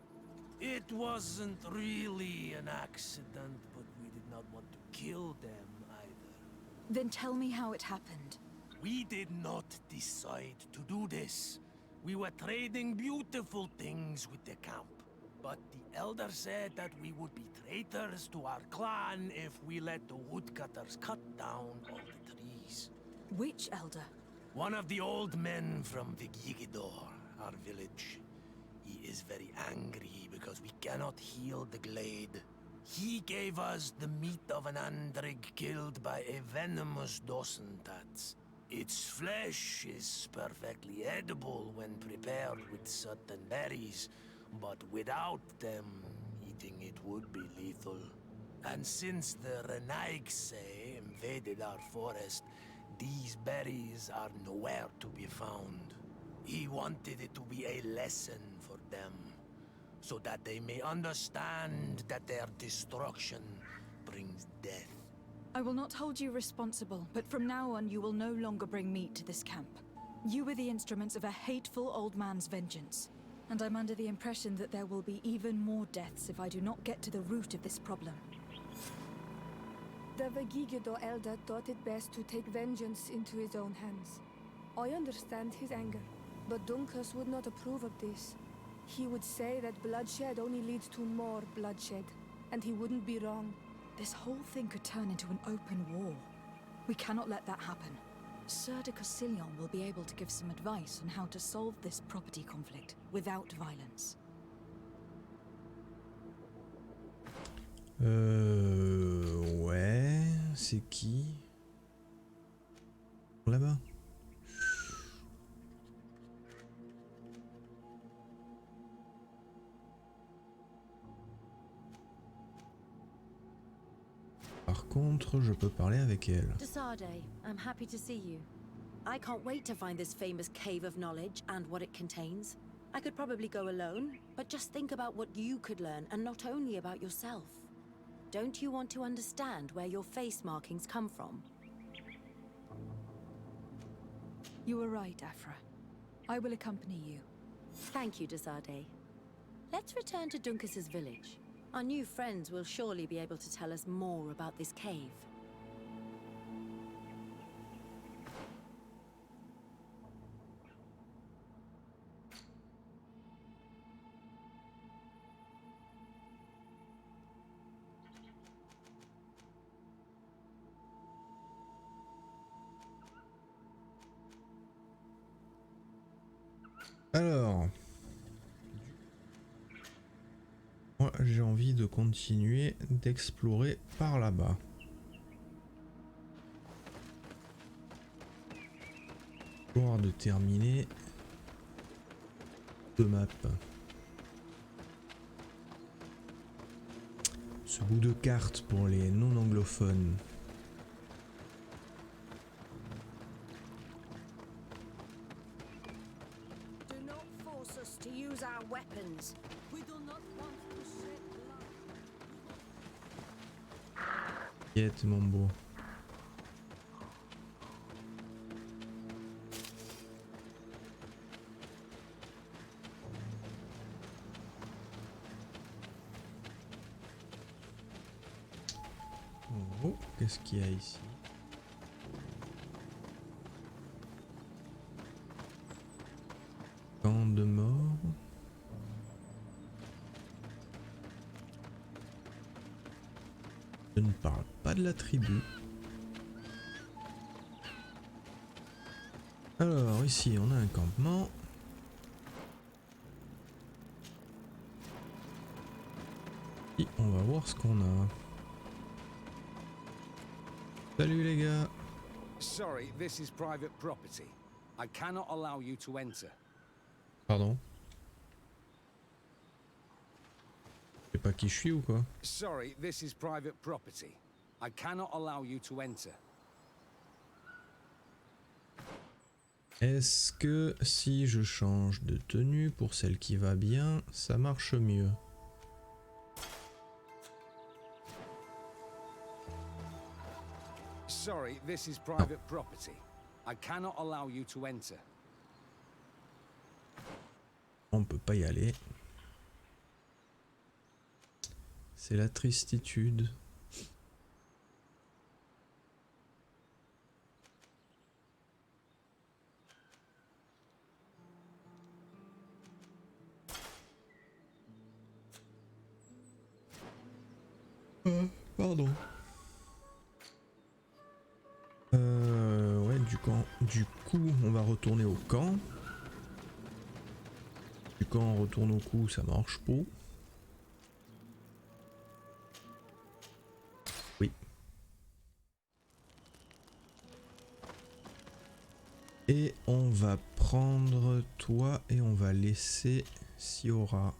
It wasn't really an accident, but we did not want to kill them either. Then tell me how it happened. We did not decide to do this. We were trading beautiful things with the camp. But the elder said that we would be traitors to our clan if we let the woodcutters cut down all the trees. Which elder? One of the old men from Vigigidor, our village. He is very angry because we cannot heal the glade. He gave us the meat of an andrig killed by a venomous Dosentats. Its flesh is perfectly edible when prepared with certain berries, but without them, eating it would be lethal. And since the Renaigse invaded our forest, these berries are nowhere to be found. He wanted it to be a lesson for them, so that they may understand that their destruction brings death. I will not hold you responsible, but from now on you will no longer bring meat to this camp. You were the instruments of a hateful old man's vengeance, and I'm under the impression that there will be even more deaths if I do not get to the root of this problem. The Vegigido elder thought it best to take vengeance into his own hands. I understand his anger, but Duncas would not approve of this. He would say that bloodshed only leads to more bloodshed, and he wouldn't be wrong. This whole thing could turn into an open war. We cannot let that happen. Sir de Castillon will be able to give some advice on how to solve this property conflict without violence. Ouais, c'est qui? Là-bas. Par contre, je peux parler avec elle. Desade, I'm happy to see you. I can't wait to find this famous cave of knowledge and what it contains. I could probably go alone, but just think about what you could learn, and not only about yourself. Don't you want to understand where your face markings come from? You were right, Afra. I will accompany you. Thank you, Desade. Let's return to Duncas's village. Our new friends will surely be able to tell us more about this cave. Alors, moi j'ai envie de continuer d'explorer par là-bas. Histoire de terminer 2 maps. Ce bout de carte pour les non-anglophones. T'inquiète mon beau. Oh, qu'est-ce qu'il y a ici? Camp de mort. Je ne parle pas de la tribu. Alors ici on a un campement. Et on va voir ce qu'on a. Salut les gars. Sorry, this is private property. I cannot allow you to enter. Pardon. Je sais pas qui je suis ou quoi? Sorry, this is private property. I cannot allow you to enter. Est-ce que si je change de tenue pour celle qui va bien, ça marche mieux? Sorry, this is private property. I cannot allow you to enter. On peut pas y aller. C'est la tristitude. Pardon. Ouais, du coup, on va retourner au camp. Du camp, on retourne au coup, ça marche pas. Oui. Et on va prendre toi et on va laisser Siora.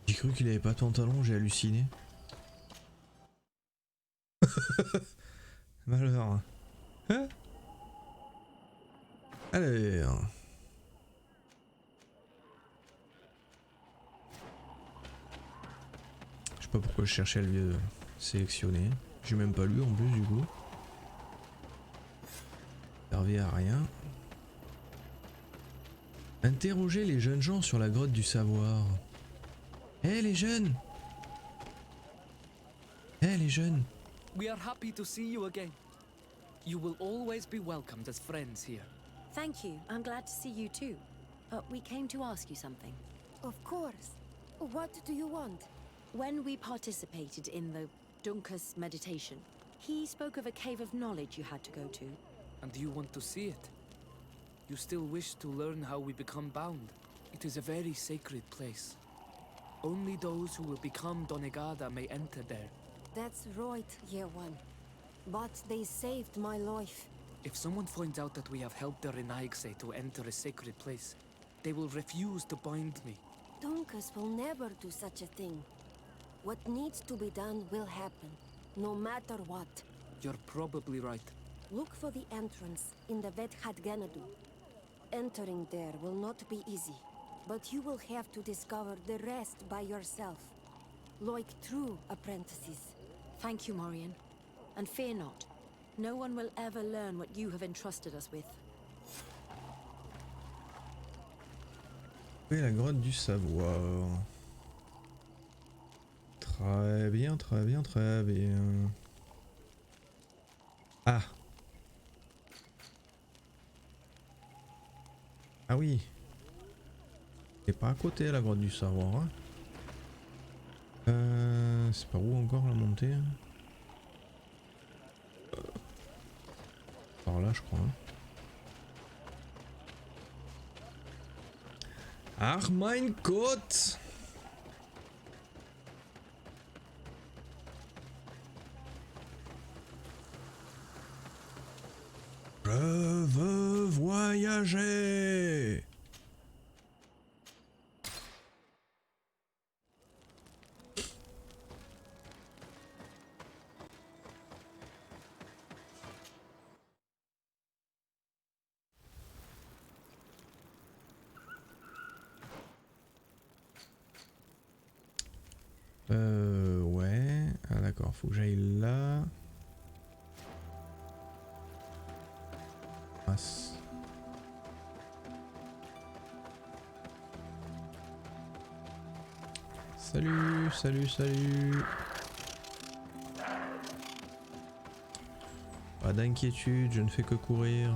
J'ai cru qu'il avait pas de pantalon, j'ai halluciné. Malheur. Hein? Alors. Je sais pas pourquoi je cherchais le vieux sélectionné. J'ai même pas lu en plus du coup. Servait à rien. Interroger les jeunes gens sur la grotte du savoir. Eh les jeunes! Eh les jeunes! We are happy to see you again. You will always be welcomed as friends here. Thank you. I'm glad to see you too. We came to ask you something. Of course. What do you want? When we participated in the Dunkus meditation, he spoke of a cave of knowledge you had to go to. And you want to see it? You still wish to learn how we become bound? It is a very sacred place. Only those who will become Donegada may enter there. That's right, Year One. But they saved my life. If someone finds out that we have helped the Renaigse to enter a sacred place, they will refuse to bind me. Dunkus will never do such a thing. What needs to be done will happen, no matter what. You're probably right. Look for the entrance in the Vedhat Ganadu. Entering there will not be easy, but you will have to discover the rest by yourself, like true apprentices. Thank you, Morian. And fear not. No one will ever learn what you have entrusted us with. Oui, la grotte du savoir. Très bien, très bien, très bien. Ah. Ah oui. C'est pas à côté la grotte du savoir. Hein. C'est par où encore la montée? Par là je crois. Hein. Ach mein Gott! Je veux voyager! Ouais. Ah d'accord, faut que j'aille là. Salut, salut, salut. Pas d'inquiétude, je ne fais que courir.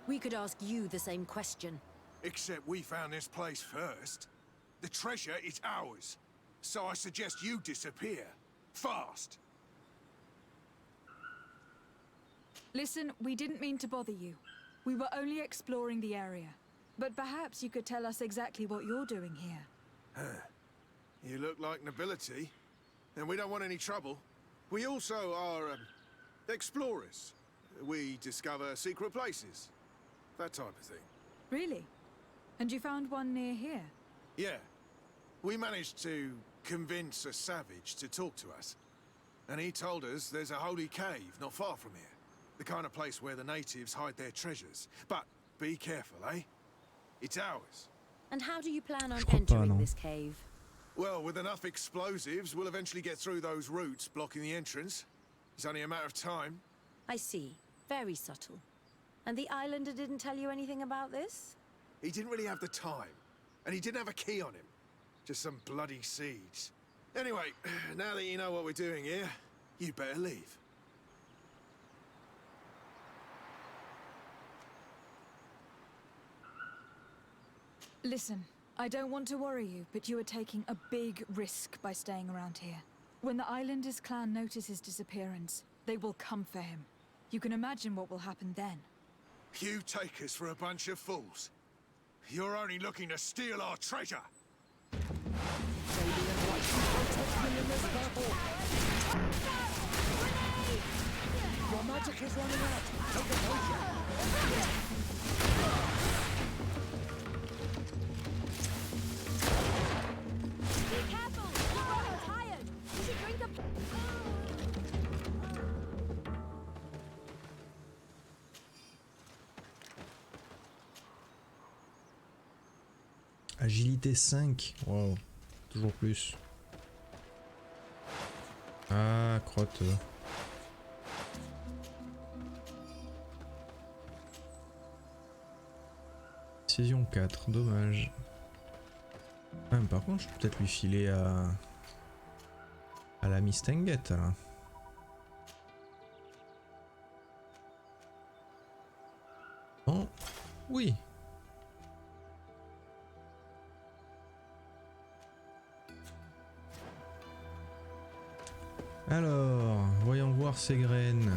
We could ask you the same question. Except we found this place first. The treasure is ours. So I suggest you disappear. Fast. Listen, we didn't mean to bother you. We were only exploring the area. But perhaps you could tell us exactly what you're doing here. Huh. You look like nobility. And we don't want any trouble. We also are, explorers. We discover secret places. That type of thing. Really? And you found one near here? Yeah. We managed to convince a savage to talk to us. And he told us there's a holy cave not far from here. The kind of place where the natives hide their treasures. But be careful, eh? It's ours. And how do you plan on entering this cave? Well, with enough explosives, we'll eventually get through those roots blocking the entrance. It's only a matter of time. I see. Very subtle. And the islander didn't tell you anything about this? He didn't really have the time. And he didn't have a key on him. Just some bloody seeds. Anyway, now that you know what we're doing here, You better leave. Listen, I don't want to worry you, but you are taking a big risk by staying around here. When the Islanders clan notice his disappearance, they will come for him. You can imagine what will happen then. You take us for a bunch of fools. You're only looking to steal our treasure. Your magic is running out. Take a potion. Be careful! You're tired! You should drink a... Agilité 5. Wow. Toujours plus. Ah, crotte. Saison 4, dommage. Ah, mais par contre, je peux peut-être lui filer à la Miss Tanguette, là. Oh, oui. Alors, voyons voir ces graines.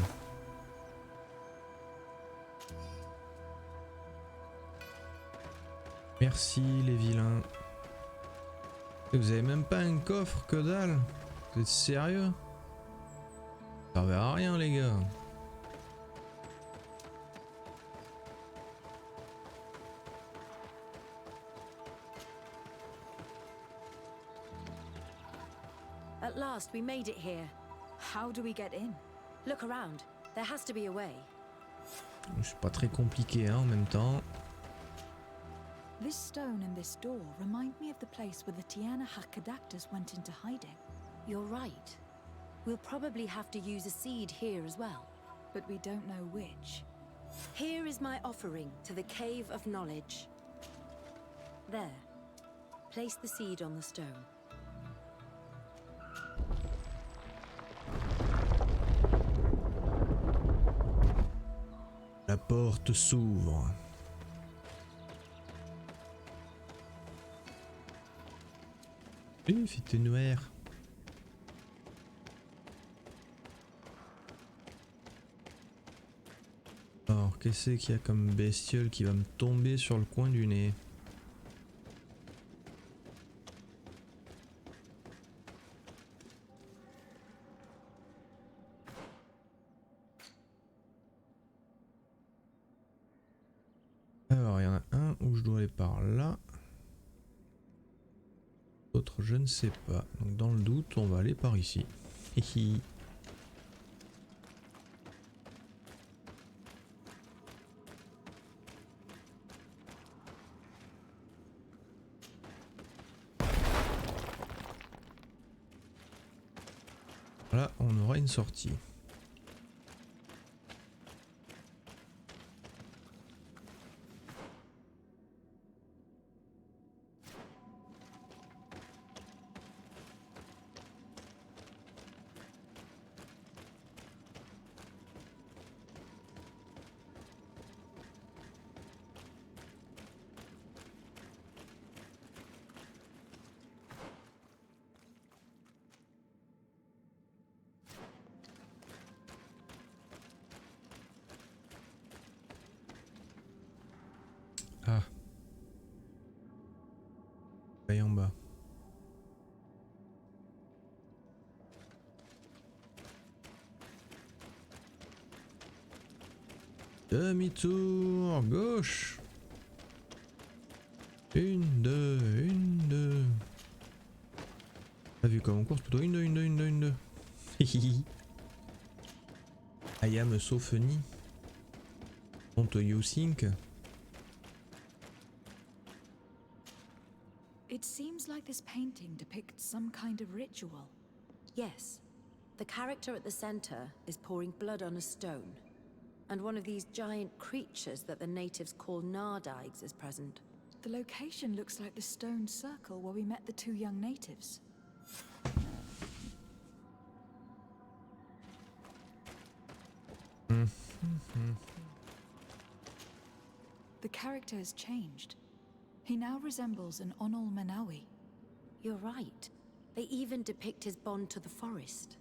Merci les vilains. Et vous avez même pas un coffre, que dalle? Vous êtes sérieux? Ça servait à rien les gars. At last, we made it here. How do we get in? Look around. There has to be a way. C'est pas très compliqué hein, en même temps. This stone and this door remind me of the place where the Tiana Hakkadactors went into hiding. You're right. We'll probably have to use a seed here as well. But we don't know which. Here is my offering to the Cave of Knowledge. There. Place the seed on the stone. La porte s'ouvre. C'était noir. Alors, qu'est-ce qu'il y a comme bestiole qui va me tomber sur le coin du nez? Alors, il y en a un où je dois aller par là. L'autre, je ne sais pas. Donc, dans le doute, on va aller par ici. Hihi. Là, on aura une sortie. Ah. Là en bas. Demi-tour, gauche. Une, deux. T'as vu comme on course plutôt une, deux. Hihihi. I am so funny. Don't you think? It seems like this painting depicts some kind of ritual. Yes. The character at the center is pouring blood on a stone. And one of these giant creatures that the natives call Nardigs is present. The location looks like the stone circle where we met the two young natives. The character has changed. He now resembles an Onol Menawi. You're right. They even depict his bond to the forest.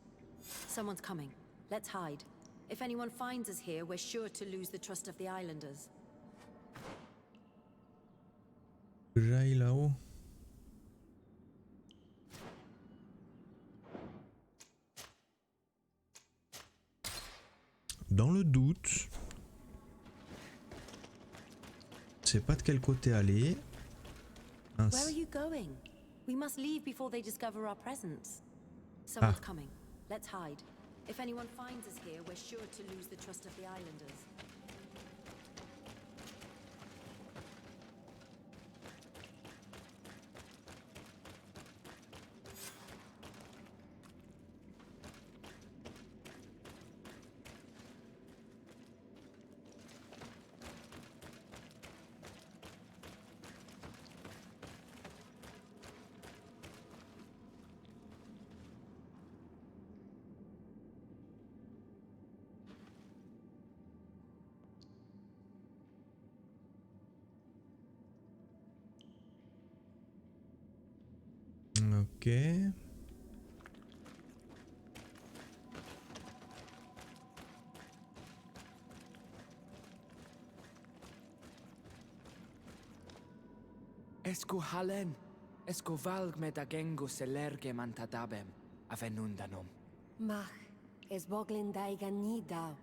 Someone's coming. Let's hide. If anyone finds us here, we're sure to lose the trust of the islanders. J'aille là-haut. Dans le doute, je sais pas de quel côté aller. Where are you going? We must leave before they discover our presence. Someone's coming. Let's hide. If anyone finds us here, we're sure to lose the trust of the islanders. Ok. Esco halen, esco valg med agengo selerge mantadabem, avenundanum. Mach, es boglin daigan ni dau.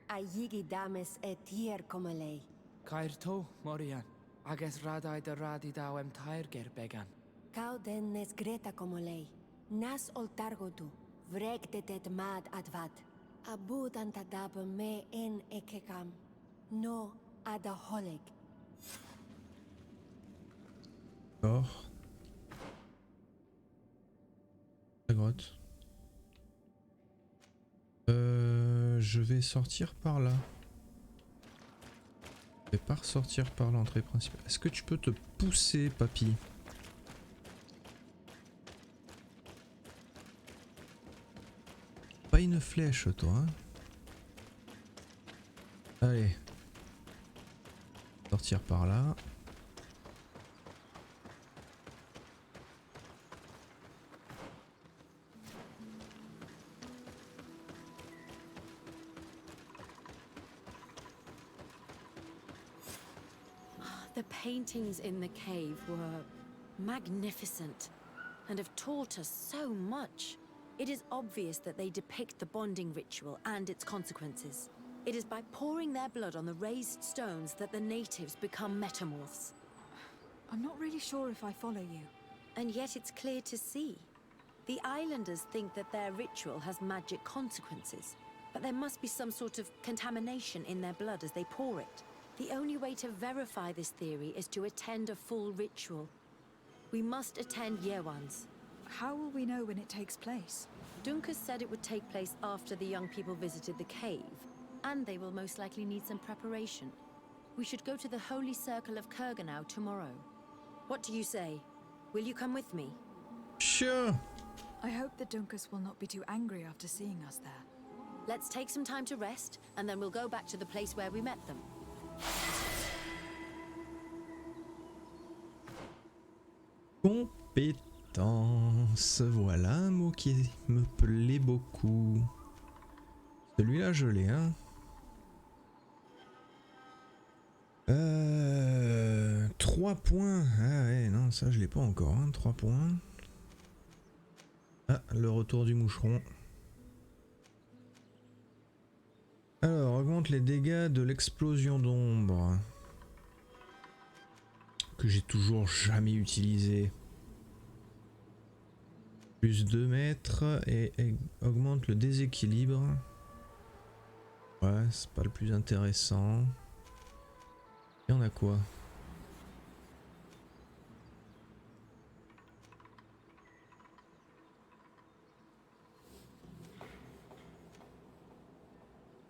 A yigi dames etier como lei. Cairto, Morian, ages radai de radi dauem tairger began. Cau den nes greta como lei. Nas oltargo tu, vreg de det mad advad. Abud antadab me en ekekam. No adaholeg. D'accord. La grotte. Je vais sortir par là. Je vais pas ressortir par l'entrée principale. Est-ce que tu peux te pousser, papy? Pas une flèche, toi. Hein? Allez. Sortir par là. The paintings in the cave were magnificent and have taught us so much. It is obvious that they depict the bonding ritual and its consequences. It is by pouring their blood on the raised stones that the natives become metamorphs. I'm not really sure if I follow you. And yet it's clear to see. The islanders think that their ritual has magic consequences, but there must be some sort of contamination in their blood as they pour it. The only way to verify this theory is to attend a full ritual. We must attend Yewan's. How will we know when it takes place? Dunkus said it would take place after the young people visited the cave, and they will most likely need some preparation. We should go to the Holy Circle of Kurganau tomorrow. What do you say? Will you come with me? Sure. I hope that Dunkus will not be too angry after seeing us there. Let's take some time to rest, and then we'll go back to the place where we met them. Compétence, voilà un mot qui me plaît beaucoup. Celui-là je l'ai, hein. 3 points. Ah ouais, non, ça je l'ai pas encore, hein. 3 points. Ah, le retour du moucheron. Alors, augmente les dégâts de l'explosion d'ombre. Que j'ai toujours jamais utilisé. Plus 2 mètres et augmente le déséquilibre. Ouais, c'est pas le plus intéressant. Et on a quoi?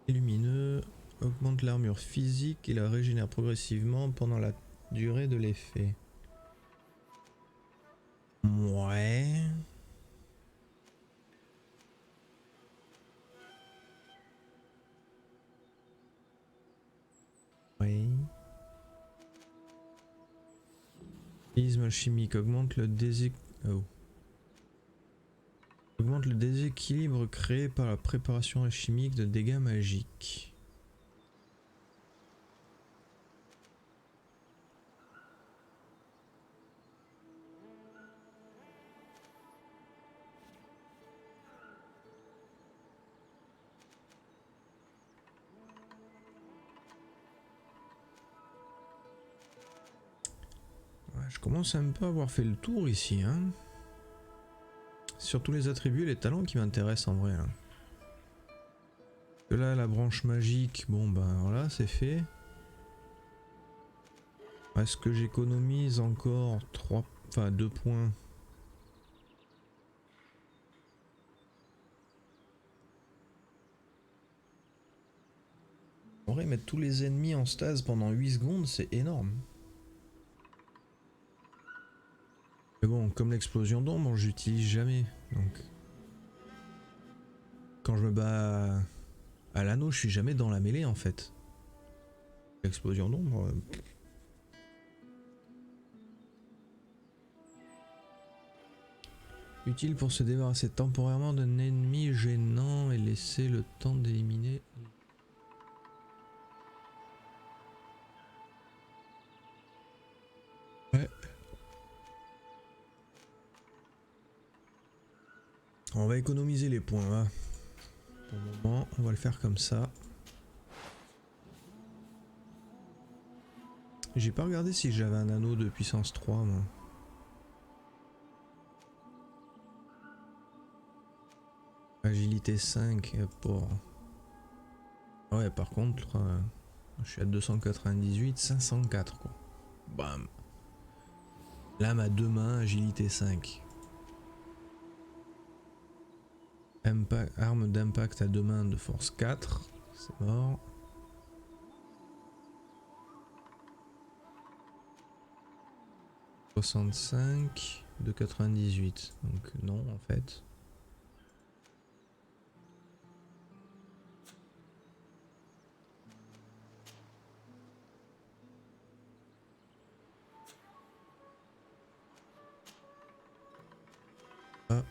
Lumineux, augmente l'armure physique et la régénère progressivement pendant la durée de l'effet. Ouais. Isme chimique augmente le augmente le déséquilibre créé par la préparation alchimique de dégâts magiques. Je commence un peu à avoir fait le tour ici, hein. Surtout les attributs et les talents qui m'intéressent en vrai. Hein. Là, la branche magique, bon ben voilà, c'est fait. Est-ce que j'économise encore 2 points? En vrai, mettre tous les ennemis en stase pendant 8 secondes, c'est énorme. Mais bon, comme l'explosion d'ombre, j'utilise jamais. Donc, quand je me bats à l'anneau, je suis jamais dans la mêlée en fait. L'explosion d'ombre. Utile pour se débarrasser temporairement d'un ennemi gênant et laisser le temps d'éliminer. Ouais. On va économiser les points là. Pour le moment, on va le faire comme ça. J'ai pas regardé si j'avais un anneau de puissance 3 moi. Agilité 5 pour... Ouais par contre, je suis à 298, 504 quoi. Bam. Lame à 2 mains, agilité 5. Arme d'impact à 2 mains de force 4. C'est mort. « 65 de 98. Donc non en fait. Ah.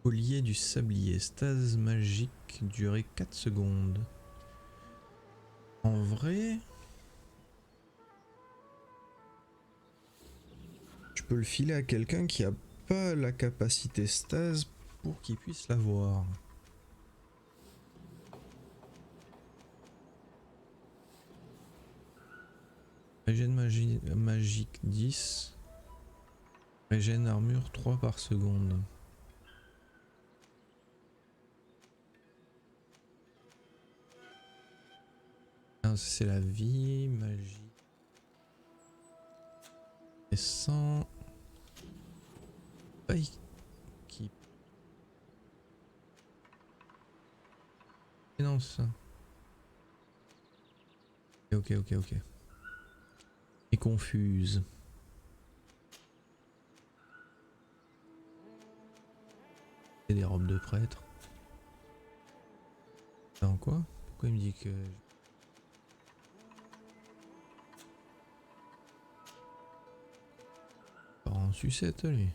Collier du sablier. Stase magique. Durée 4 secondes. En vrai... Je peux le filer à quelqu'un qui a pas la capacité stase pour qu'il puisse l'avoir. Régène magique 10. Régène armure 3 par seconde. C'est la vie, magie. Et 100. Aïe. Qui. Non, ça. Ok. Et confuse. Et des robes de prêtre. Dans quoi? Pourquoi il me dit que... En sucette lui.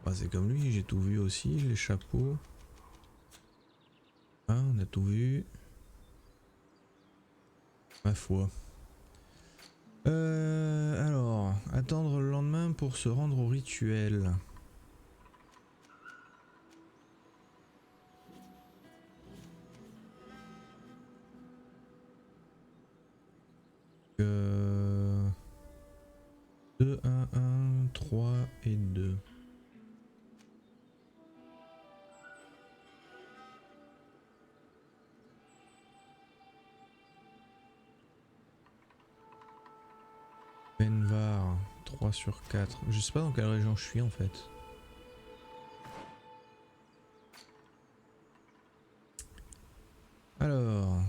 Bah, c'est comme lui, j'ai tout vu aussi, les chapeaux. Ah, on a tout vu. Ma foi. Alors, attendre le lendemain pour se rendre au rituel. Euh... 2, 1, 1, 3 et 2. Benvar, 3 sur 4. Je sais pas dans quelle région je suis en fait. Alors...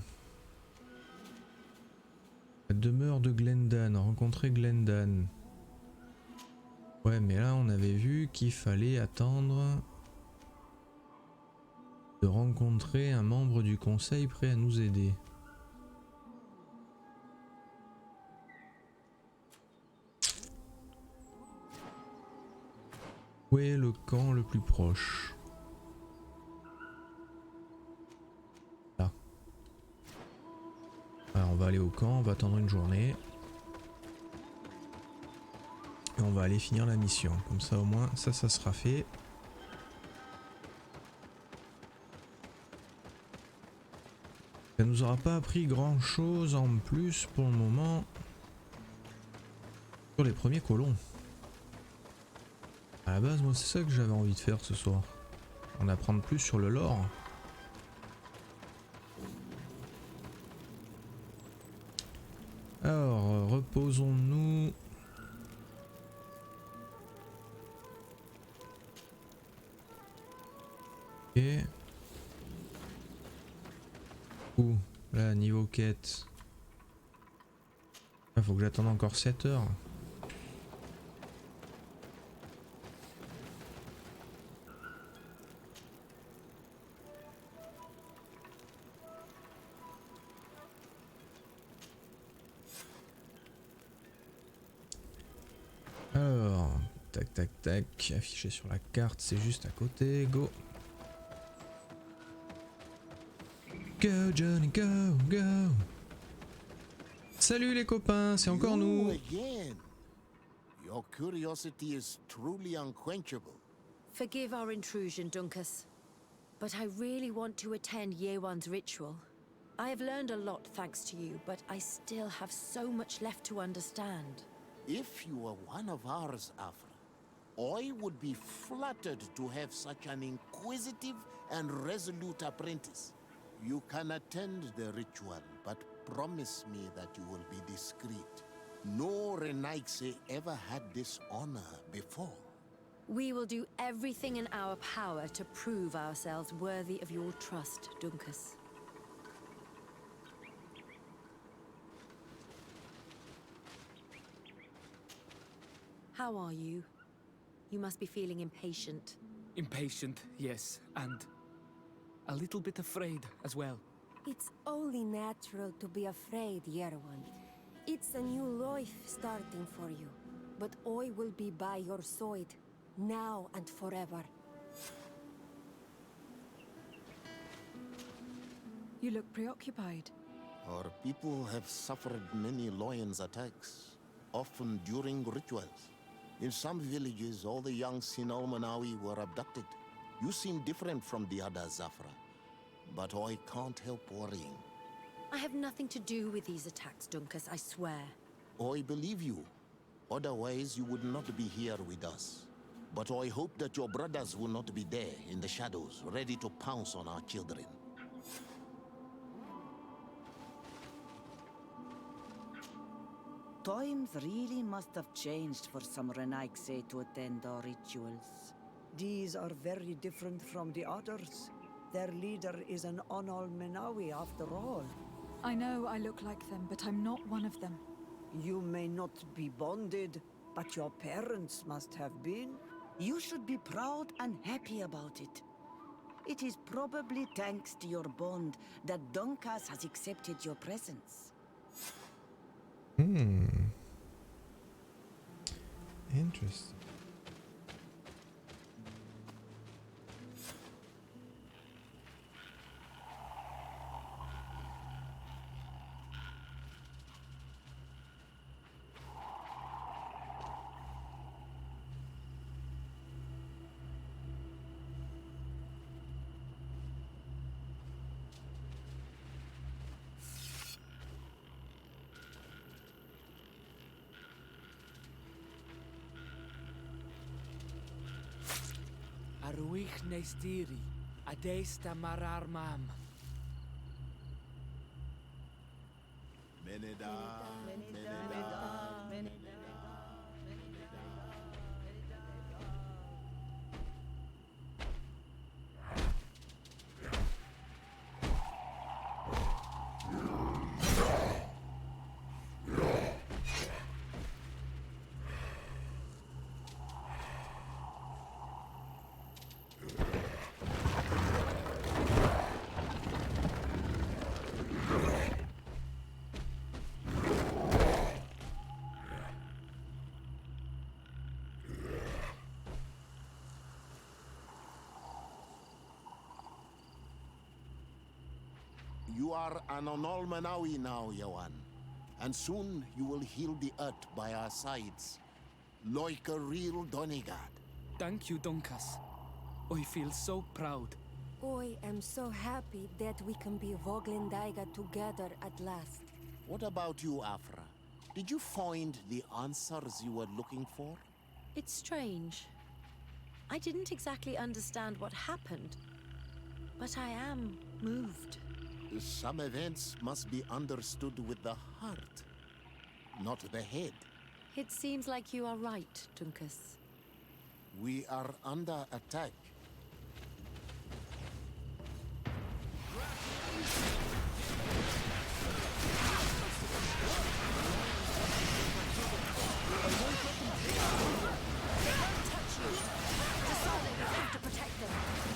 La demeure de Glendan. Rencontre rencontrer Glendan. Ouais, mais là on avait vu qu'il fallait attendre de rencontrer un membre du conseil prêt à nous aider. Où est le camp le plus proche? Là. Alors on va aller au camp, on va attendre une journée. Et on va aller finir la mission. Comme ça au moins, ça sera fait. Ça nous aura pas appris grand chose en plus pour le moment. Sur les premiers colons. À la base, moi c'est ça que j'avais envie de faire ce soir. En apprendre plus sur le lore. Alors, reposons-nous. Ok. Ouh, là, niveau quête. Il faut que j'attende encore 7 heures. Alors, tac tac tac, affiché sur la carte, c'est juste à côté, go. Go Johnny, go, go. Salut les copains, c'est encore nous. Again. Your curiosity is truly unquenchable. Forgive our intrusion, Dunkus, but I really want to attend Yewan's ritual. I have learned a lot thanks to you, but I still have so much left to understand. If you were one of ours, Afra, I would be flattered to have such an inquisitive and resolute apprentice. You can attend the ritual, but promise me that you will be discreet. No Renaigse ever had this honor before. We will do everything in our power to prove ourselves worthy of your trust, Dunkus. How are you? You must be feeling impatient. Impatient, yes, and a little bit afraid as well. It's only natural to be afraid, Yerwan. It's a new life starting for you. But I will be by your side, now and forever. You look preoccupied. Our people have suffered many lions attacks, often during rituals. In some villages, all the young Sinalmanawi were abducted. You seem different from the others, Zafra. But I can't help worrying. I have nothing to do with these attacks, Dunkus, I swear. I believe you. Otherwise, you would not be here with us. But I hope that your brothers will not be there in the shadows, ready to pounce on our children. Times really must have changed for some Renaigse to attend our rituals. These are very different from the others. Their leader is an Onal Menawi after all. I know I look like them, but I'm not one of them. You may not be bonded, but your parents must have been. You should be proud and happy about it. It is probably thanks to your bond that Dunkas has accepted your presence. Interesting. Aruich Nestiri, Adesta Marar Mam. Meneda, You are an Onolmanawi now, Yawan. And soon you will heal the earth by our sides. Like a real Donegad. Thank you, Dunkas. I feel so proud. I am so happy that we can be Voglendaiga together at last. What about you, Afra? Did you find the answers you were looking for? It's strange. I didn't exactly understand what happened, but I am moved. Some events must be understood with the heart, not the head. It seems like you are right, Dunkas. We are under attack.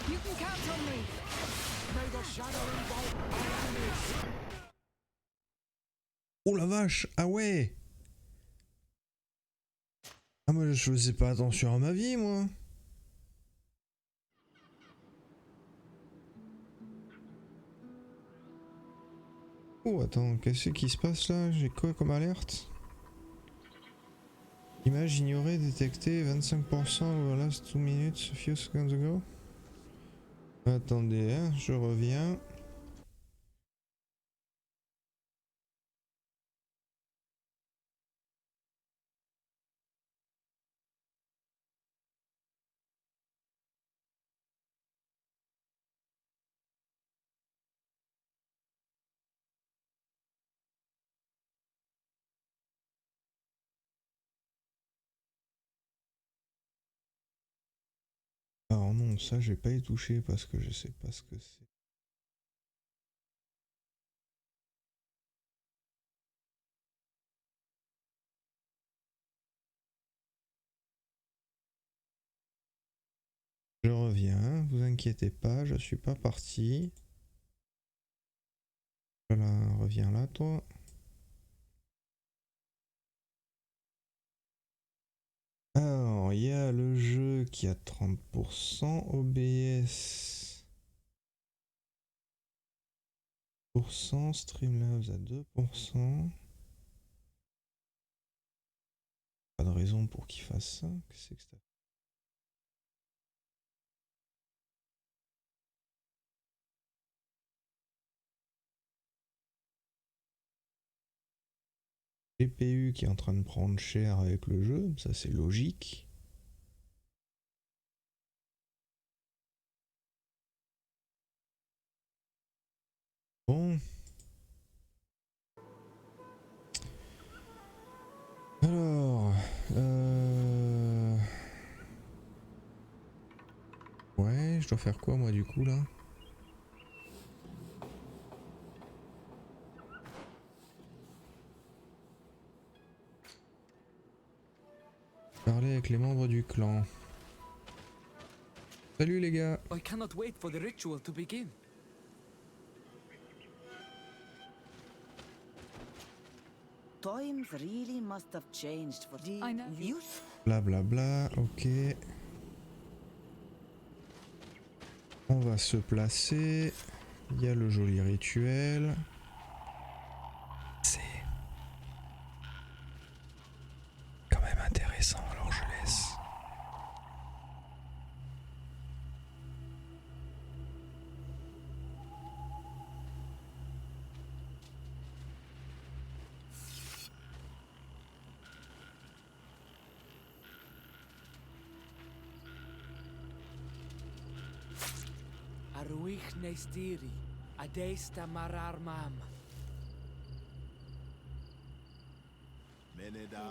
You can count on me. May the shadow involve our enemies. Oh la vache, ah ouais. Ah moi je faisais pas attention à ma vie moi. Oh attends, qu'est-ce qui se passe là? J'ai quoi comme alerte? Image ignorée, détectée, 25% over last 2 minutes, a few seconds ago. Attendez, hein, je reviens. Alors non, ça je vais pas y toucher parce que je sais pas ce que c'est. Je reviens, vous inquiétez pas, je suis pas parti. Voilà, reviens là toi. Alors, il y a le jeu qui a 30%, OBS 2%, Streamlabs à 2%. Pas de raison pour qu'il fasse ça. Qu'est-ce que c'est? GPU qui est en train de prendre cher avec le jeu, ça c'est logique. Bon. Alors, ouais, je dois faire quoi moi du coup là? Parler avec les membres du clan. Salut les gars. I cannot wait for the ritual to begin. Times really must have changed for the youth. Bla bla bla, ok. On va se placer. Il y a le joli rituel. C'est quand même intéressant, alors je laisse. Aruich neistiri, adesta marar mam. Meneda,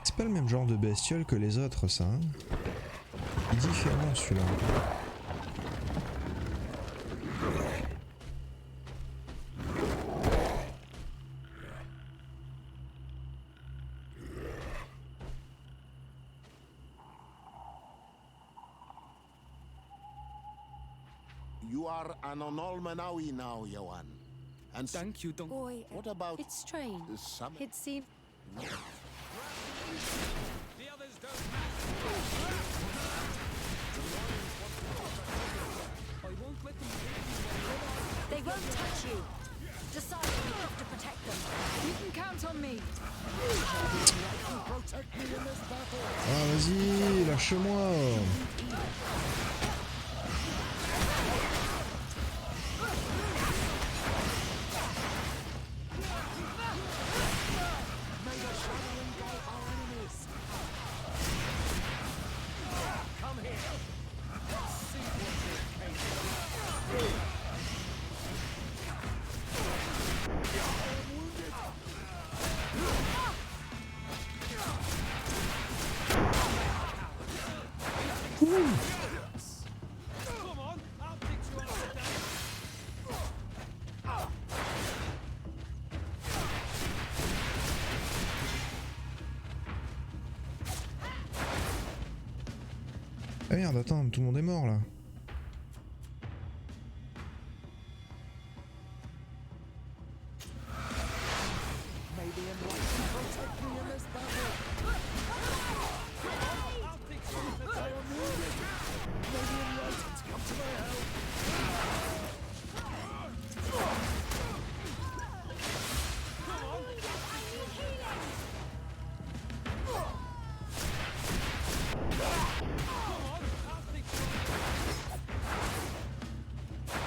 C'est pas le même genre de bestiole que les autres, ça. Hein, il est différent celui-là. You are an Onolmanawi now, Johan. And thank you, Dunk. Boy, what about It's strange. the summit? It seems... The others don't matter. I won't let them They won't touch you. Decide you have to protect them. You can count on me. Ah vas-y, lâche-moi. Ah merde, attends, tout le monde est mort là.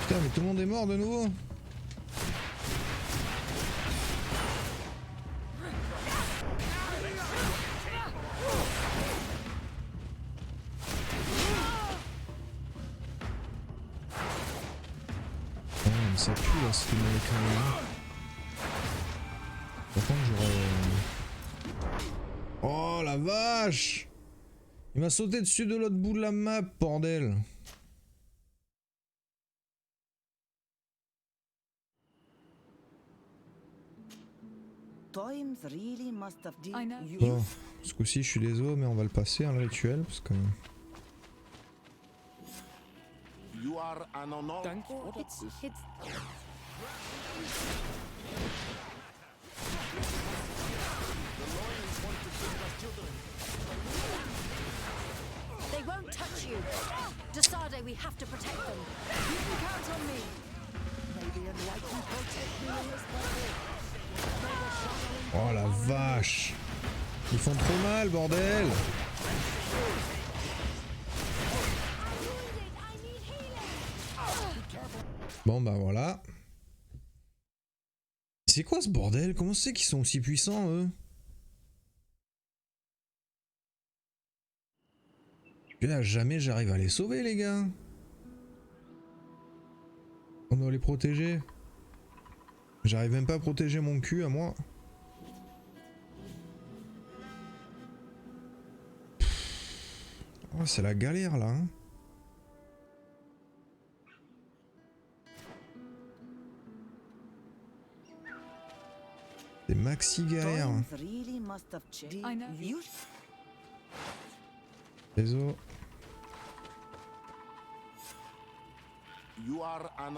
Putain, mais tout le monde est mort de nouveau. Oh, mais ça pue là, ce film avec un... Par contre, j'aurais... Oh la vache! Il m'a sauté dessus de l'autre bout de la map, bordel! Times really must have Bon, ce coup-ci je suis désolé, mais on va le passer, hein, le rituel, parce que... You are an Onol. It's... They won't touch you. Decide we have to protect them. You can count on me. Maybe and like you protect me in this battle. Oh la vache! Ils font trop mal, bordel! Bon bah voilà. C'est quoi ce bordel? Comment c'est qu'ils sont aussi puissants, eux? Et là, jamais j'arrive à les sauver, les gars. On doit les protéger. J'arrive même pas à protéger mon cul à moi. Oh, c'est la galère là. Hein. C'est maxi galère. Désolé. You are an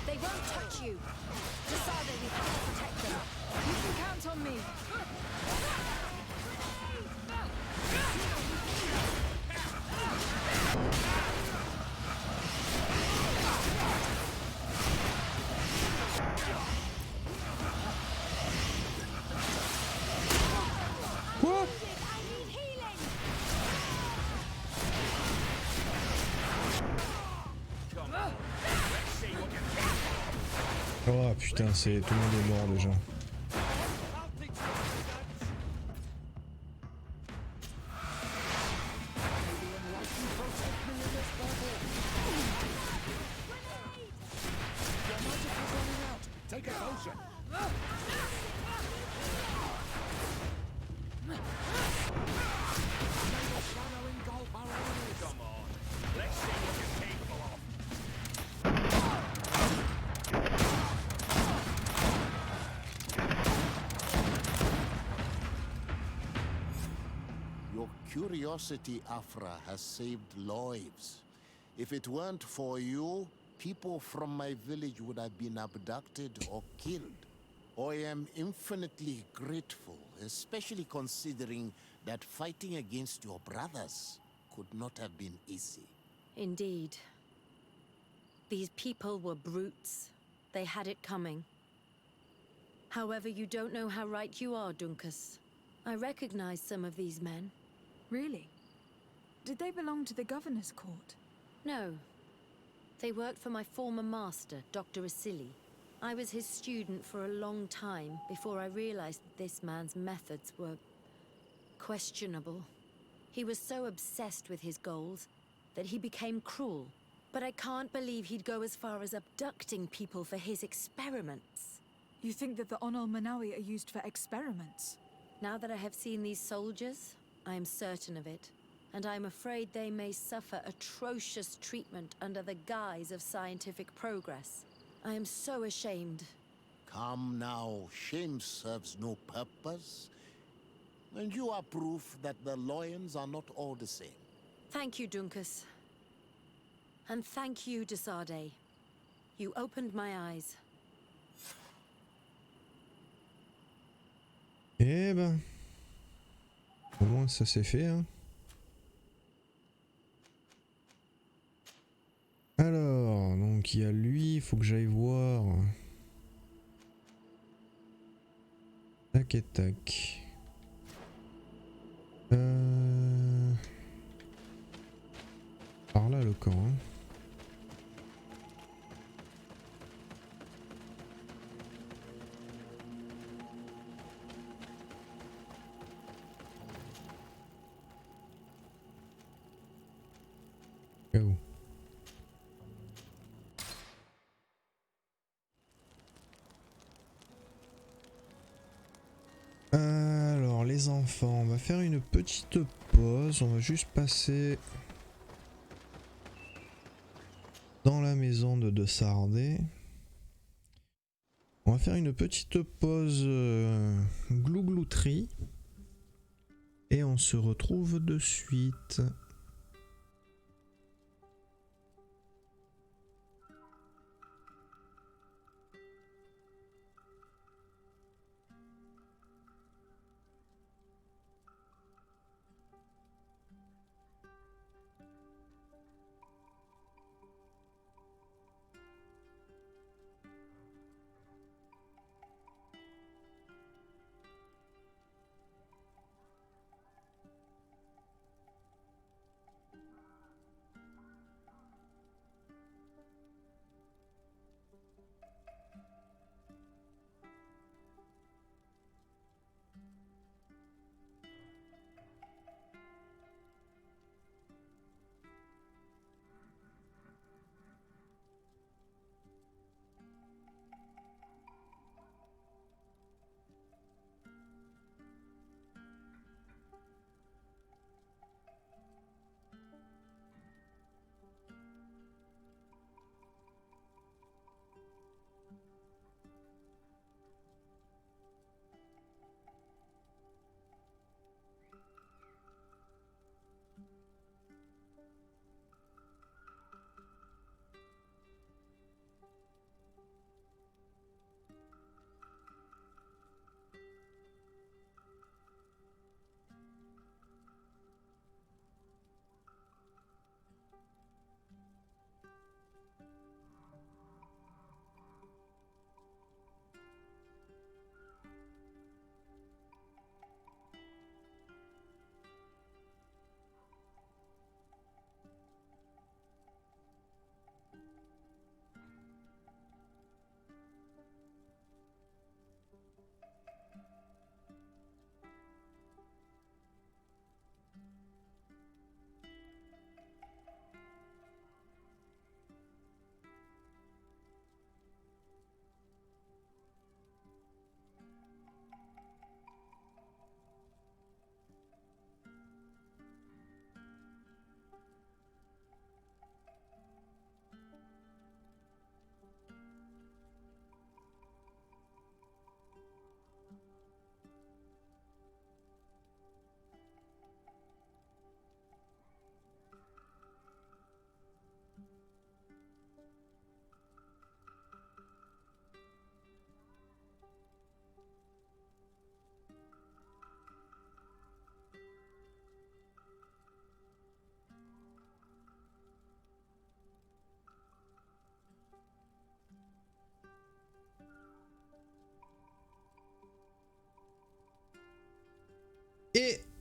They won't touch you. Decide we have to protect them. You can count on me. Quoi? Oh putain, c'est tout le monde est mort déjà. curiosity, Afra, has saved lives. If it weren't for you, people from my village would have been abducted or killed. I am infinitely grateful, especially considering that fighting against your brothers could not have been easy. Indeed. These people were brutes. They had it coming. However, you don't know how right you are, Dunkus. I recognize some of these men. Really? Did they belong to the governor's court? No. They worked for my former master, Dr. Asili. I was his student for a long time before I realized that this man's methods were questionable. He was so obsessed with his goals that he became cruel. But I can't believe he'd go as far as abducting people for his experiments. You think that the Onol Manawi are used for experiments? Now that I have seen these soldiers, I am certain of it. And I'm afraid they may suffer atrocious treatment under the guise of scientific progress. I am so ashamed. Come now, shame serves no purpose. And you are proof that the lions are not all the same. Thank you, Dunkus. And thank you, Desade. You opened my eyes. Eh ben, au moins ça c'est fait, hein. Alors, donc il y a lui, il faut que j'aille voir. Tac et tac. Par là le camp, hein. Oh. Alors les enfants, on va faire une petite pause, on va juste passer dans la maison de Sardé. On va faire une petite pause glouglouterie et on se retrouve de suite.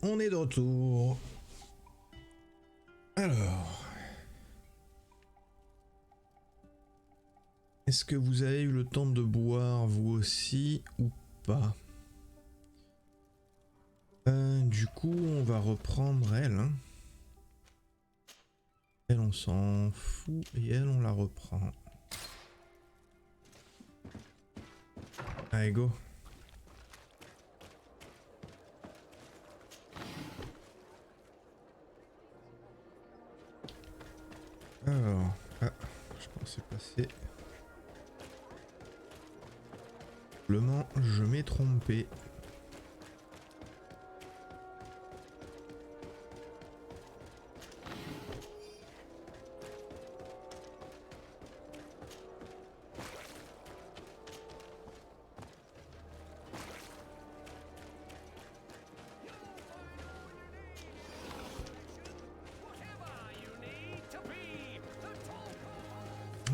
on est de retour. Alors, est-ce que vous avez eu le temps de boire vous aussi ou pas? Du coup, on va reprendre elle. Hein. Elle, on s'en fout et elle, on la reprend. Allez, go. Alors, je pensais passer. Simplement, je m'ai trompé.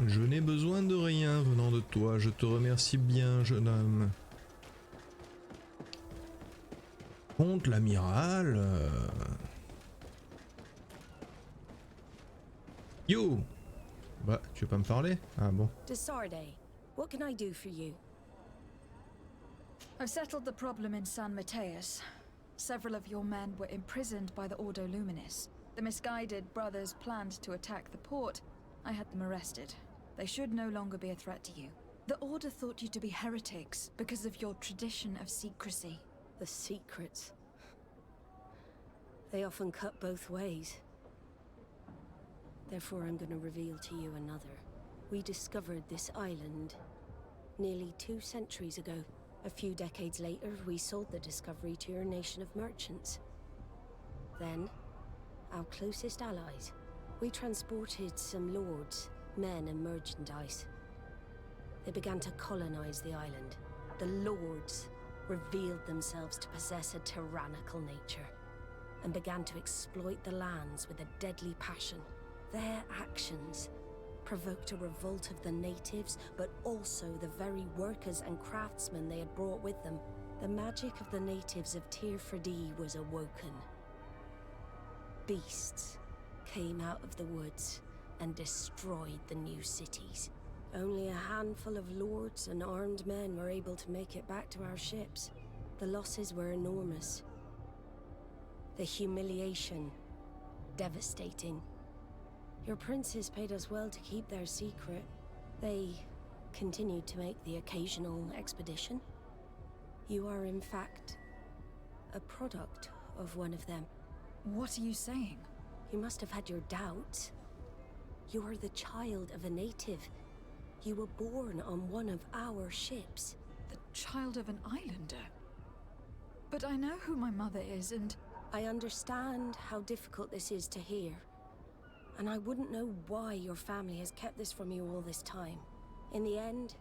Je n'ai besoin de rien venant de toi, je te remercie bien, jeune homme. Contre l'amiral... Yo! Bah, tu veux pas me parler? Ah bon. Desarde, what can I do for you? I've settled the problem in San Mateus. Several of your men were imprisoned by the Ordo Luminis. The misguided brothers planned to attack the port. I had them arrested. They should no longer be a threat to you. The Order thought you to be heretics because of your tradition of secrecy. The secrets. They often cut both ways. Therefore, I'm going to reveal to you another. We discovered this island nearly 2 centuries ago. A few decades later, we sold the discovery to your nation of merchants. Then, our closest allies. We transported some lords, men and merchandise. They began to colonize the island. The lords revealed themselves to possess a tyrannical nature and began to exploit the lands with a deadly passion. Their actions provoked a revolt of the natives, but also the very workers and craftsmen they had brought with them. The magic of the natives of Tir Fredee was awoken. Beasts came out of the woods and destroyed the new cities. Only a handful of lords and armed men were able to make it back to our ships. The losses were enormous. The humiliation, devastating. Your princes paid us well to keep their secret. They continued to make the occasional expedition. You are, in fact, a product of one of them. What are you saying? You must have had your doubts. You are the child of a native. You were born on one of our ships. The child of an islander? But I know who my mother is, and... I understand how difficult this is to hear. And I wouldn't know why your family has kept this from you all this time. In the end,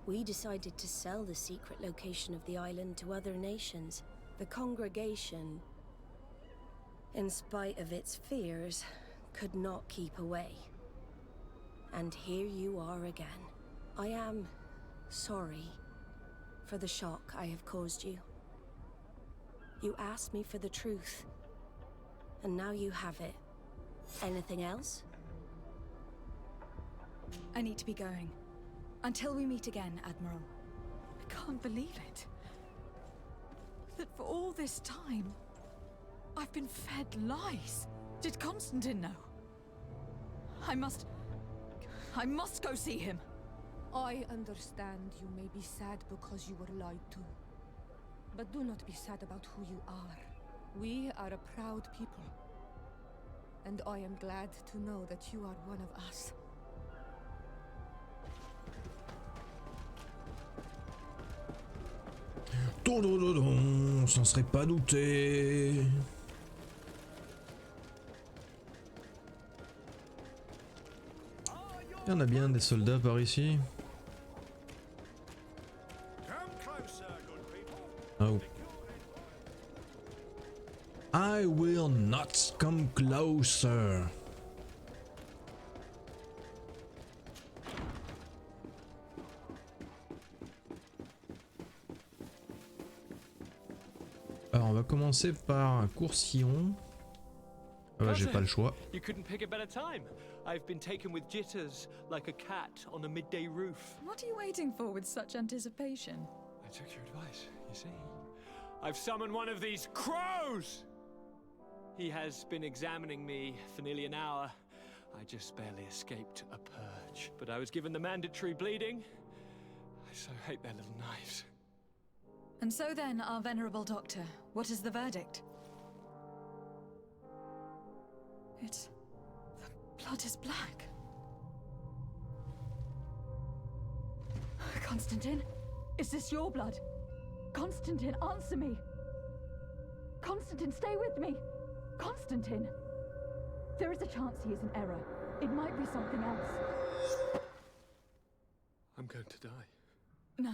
we decided to sell the secret location of the island to other nations. The congregation, in spite of its fears, could not keep away. And here you are again. I am sorry for the shock I have caused you. You asked me for the truth, and now you have it. Anything else? I need to be going. Until we meet again, Admiral. I can't believe it. That for all this time, I've been fed lies. Did Constantine know? I must go see him. I understand you may be sad because you were lied to. But do not be sad about who you are. We are a proud people. And I am glad to know that you are one of us. On s'en serait pas douté. Il y en a bien des soldats par ici. Oh. I will not come closer. Alors on va commencer par un coursillon. Ah bah j'ai pas le choix. You couldn't pick a better time. I've been taken with jitters like a cat on a midday roof. What are you waiting for with such anticipation? I took your advice, you see. I've summoned one of these crows! He has been examining me for nearly an hour. I just barely escaped a purge. But I was given the mandatory bleeding. I so hate their little knives. And so then, our venerable doctor, what is the verdict? The blood is black. Constantine, is this your blood? Constantine, answer me. Constantine, stay with me. Constantine. There is a chance he is in error. It might be something else. I'm going to die. No.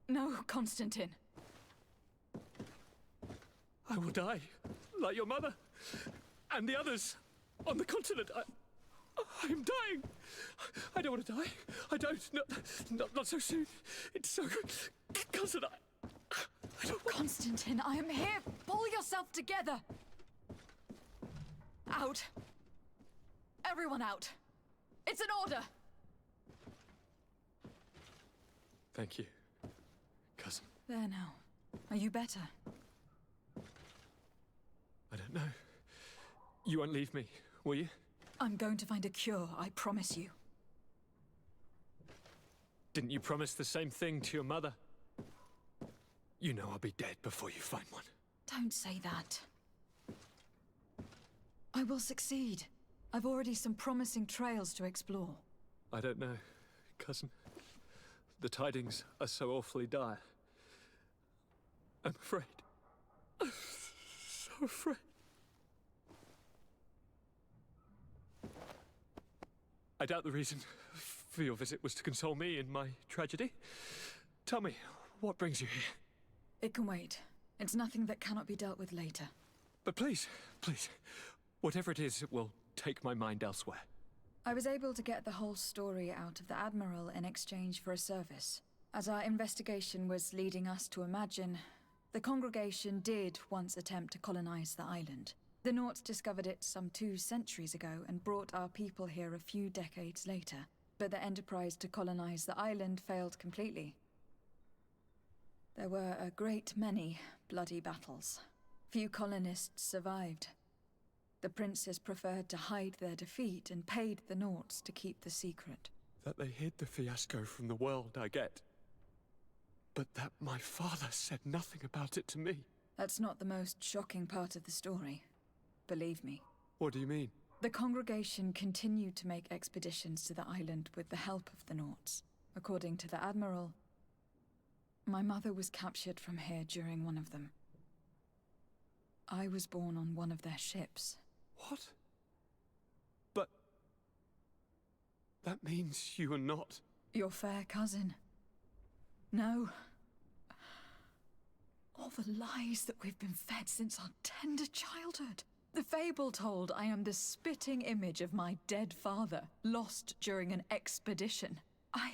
No, Constantine. I will die, like your mother, and the others on the continent. I'm dying. I don't want to die. I don't. Not so soon. It's so Constantine. I don't want... Constantine, I am here. Pull yourself together. Out. Everyone out. It's an order. Thank you, cousin. There now. Are you better? I don't know. You won't leave me, will you? I'm going to find a cure, I promise you. Didn't you promise the same thing to your mother? You know I'll be dead before you find one. Don't say that. I will succeed. I've already some promising trails to explore. I don't know, cousin. The tidings are so awfully dire. I'm afraid. I'm so afraid. I doubt the reason for your visit was to console me in my tragedy. Tell me, what brings you here? It can wait. It's nothing that cannot be dealt with later. But please, whatever it is, it will take my mind elsewhere. I was able to get the whole story out of the Admiral in exchange for a service. As our investigation was leading us to imagine, the congregation did once attempt to colonize the island. The Nauts discovered it some 2 centuries ago and brought our people here a few decades later. But the enterprise to colonize the island failed completely. There were a great many bloody battles. Few colonists survived. The princes preferred to hide their defeat and paid the Nauts to keep the secret. That they hid the fiasco from the world, I get. But that my father said nothing about it to me. That's not the most shocking part of the story. Believe me. What do you mean? The congregation continued to make expeditions to the island with the help of the Nauts. According to the Admiral, my mother was captured from here during one of them. I was born on one of their ships. What? But... that means you are not... your fair cousin. No. All the lies that we've been fed since our tender childhood. The fable told I am the spitting image of my dead father, lost during an expedition. I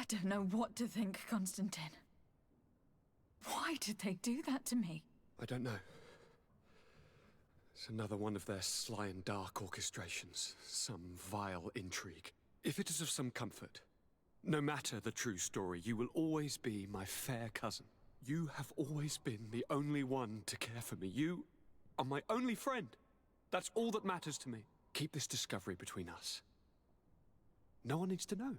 don't know what to think, Constantine. Why did they do that to me? I don't know. It's another one of their sly and dark orchestrations. Some vile intrigue. If it is of some comfort, no matter the true story, you will always be my fair cousin. You have always been the only one to care for me. You are my only friend. That's all that matters to me. Keep this discovery between us. No one needs to know.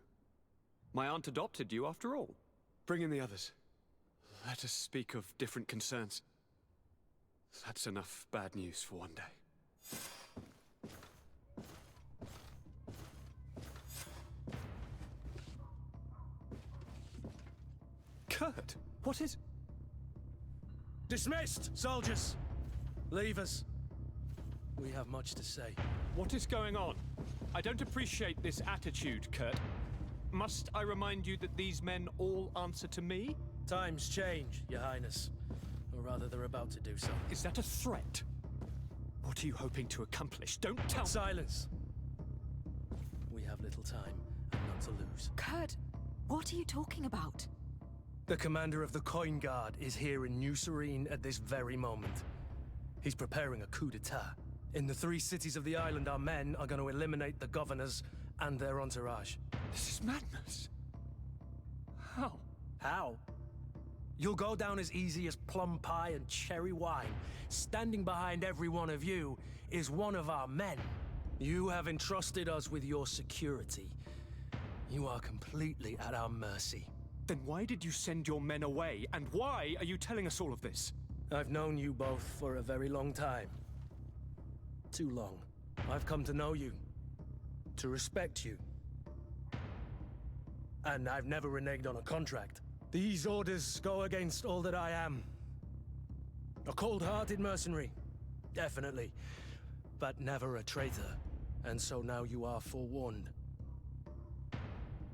My aunt adopted you after all. Bring in the others. Let us speak of different concerns. That's enough bad news for one day. Kurt, what is... Dismissed, soldiers! Leave us. We have much to say. What is going on? I don't appreciate this attitude, Kurt. Must I remind you that these men all answer to me? Times change, Your Highness. Or rather, they're about to do so. Is that a threat? What are you hoping to accomplish? Don't tell me. Silence! We have little time, and none to lose. Kurt, what are you talking about? The commander of the Coin Guard is here in New Serene at this very moment. He's preparing a coup d'etat. In the 3 cities of the island, our men are going to eliminate the governors and their entourage. This is madness. How? How? You'll go down as easy as plum pie and cherry wine. Standing behind every one of you is one of our men. You have entrusted us with your security. You are completely at our mercy. Then why did you send your men away? And why are you telling us all of this? I've known you both for a very long time. Too long. I've come to know you. To respect you. And I've never reneged on a contract. These orders go against all that I am. A cold-hearted mercenary. Definitely. But never a traitor. And so now you are forewarned.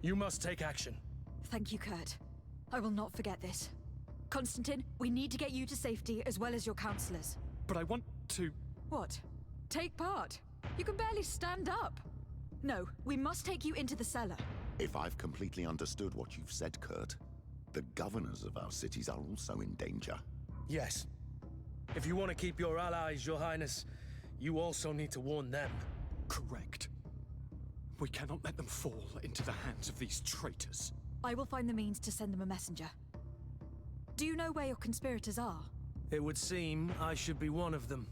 You must take action. Thank you, Kurt. I will not forget this. Constantine, we need to get you to safety as well as your counselors. But I want to... What? Take part? You can barely stand up. No, we must take you into the cellar. If I've completely understood what you've said, Kurt, the governors of our cities are also in danger. Yes. If you want to keep your allies, Your Highness, you also need to warn them. Correct. We cannot let them fall into the hands of these traitors. I will find the means to send them a messenger. Do you know where your conspirators are? It would seem I should be one of them.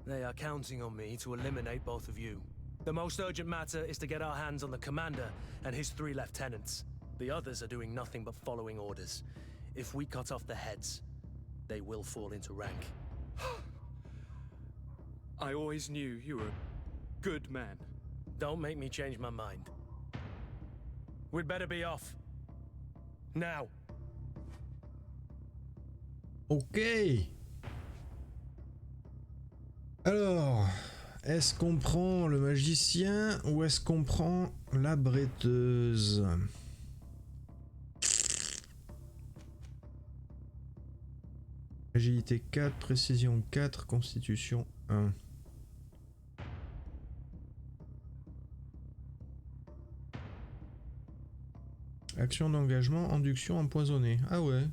They are counting on me to eliminate both of you. The most urgent matter is to get our hands on the commander and his 3 lieutenants. The others are doing nothing but following orders. If we cut off the heads, they will fall into rank. I always knew you were a good man. Don't make me change my mind. We'd better be off. Now. Ok. Alors, est-ce qu'on prend le magicien ou est-ce qu'on prend la bretteuse? Agilité 4, précision 4, constitution 1. Action d'engagement, induction empoisonnée. Ah ouais.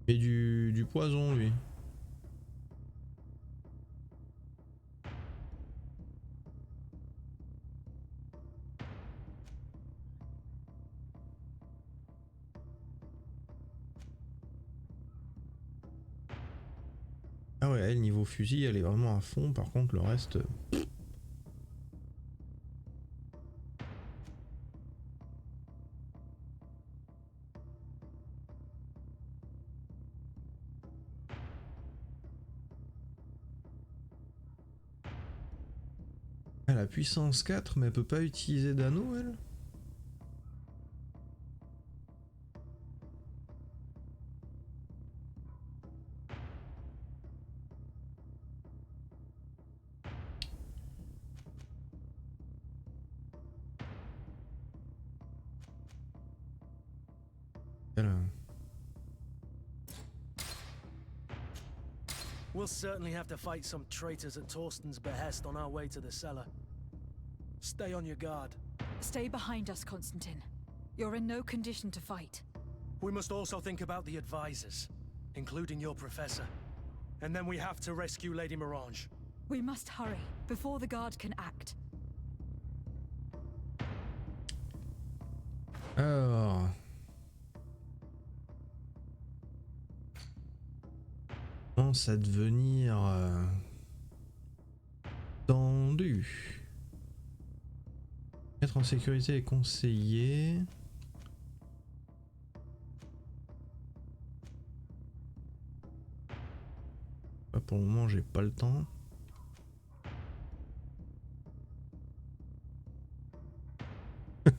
Et du poison, lui. Ah ouais, elle, niveau fusil, elle est vraiment à fond. Par contre, le reste... Elle a puissance 4, mais elle peut pas utiliser d'anneau, elle? We'll certainly have to fight some traitors at Torsten's behest on our way to the cellar. Stay on your guard. Stay behind us, Constantine. You're in no condition to fight. We must also think about the advisors, including your professor. And then we have to rescue Lady Mirange. We must hurry, before the guard can act. Alors... commence à devenir tendu. Être en sécurité est conseillé. Pour le moment, j'ai pas le temps. Je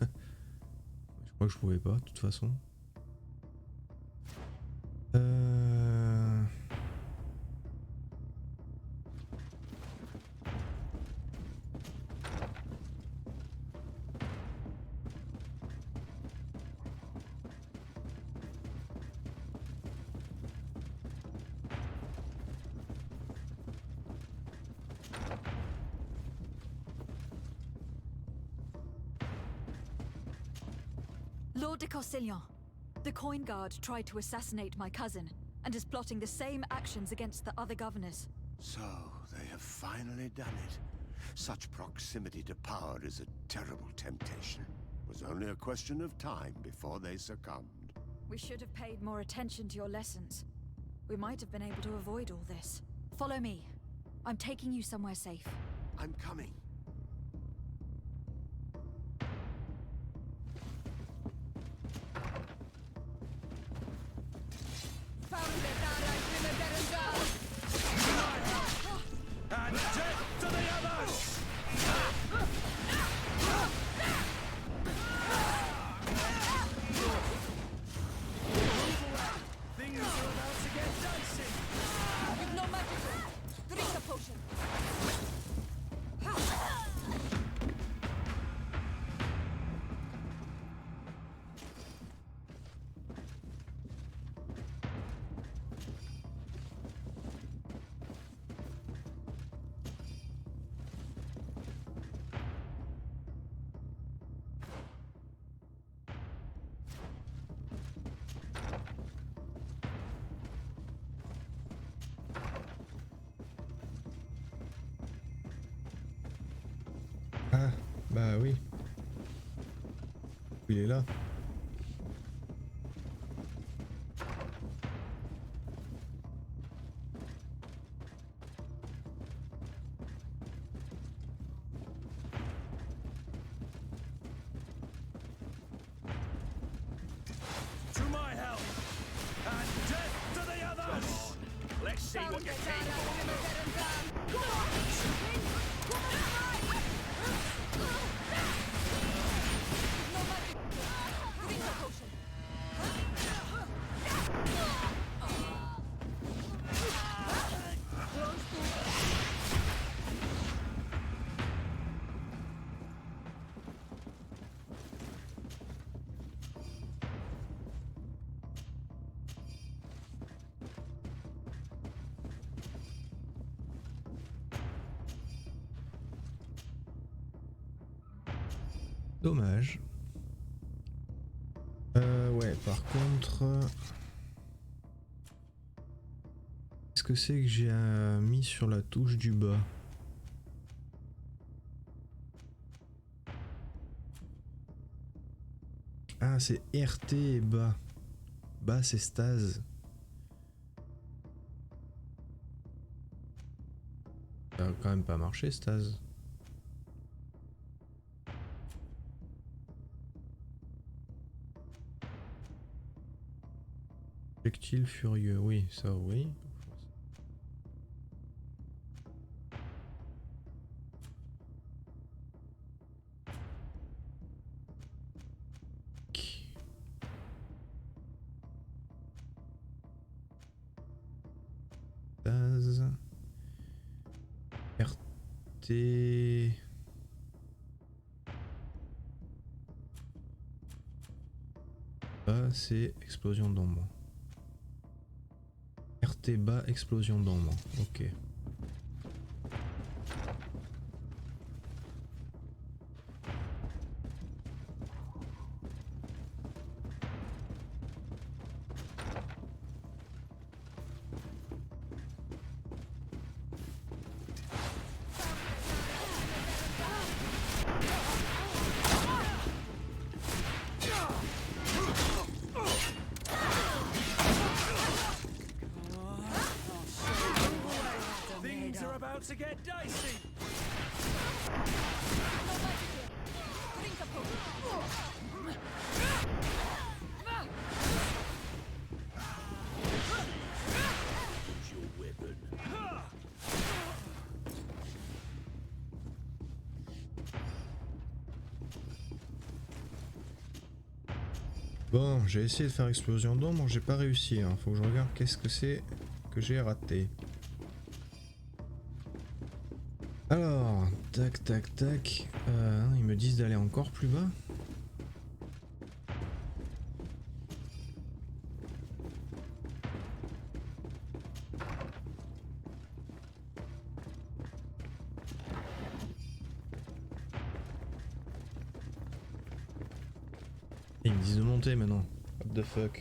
crois que je pouvais pas, de toute façon. Lord de Corsilion, The Coin Guard tried to assassinate my cousin, and is plotting the same actions against the other governors. So, they have finally done it. Such proximity to power is a terrible temptation. It was only a question of time before they succumbed. We should have paid more attention to your lessons. We might have been able to avoid all this. Follow me. I'm taking you somewhere safe. I'm coming. And death to the others! Things are about to get dicey! You've no magic! Drink a potion! Ah, bah oui. Il est là. To my help! And death to the others! Let's see what you came for! Dommage. Ouais, par contre... Qu'est-ce que c'est que j'ai mis sur la touche du bas? Ah, c'est RT et bas. Bas, c'est stase. Ça va quand même pas marcher, stase. Projectile furieux, oui, ça oui. Stase. RT. Bas, c'est explosion d'ombre. RT bas, explosion d'ombre. Ok. Things are about to get dicey! Use your weapon. Bon, j'ai essayé de faire explosion d'ombre, j'ai pas réussi. Hein. Faut que je regarde qu'est-ce que c'est que j'ai raté. Alors, tac, tac, tac. Ils me disent d'aller encore plus bas. Ils me disent de monter maintenant. What the fuck?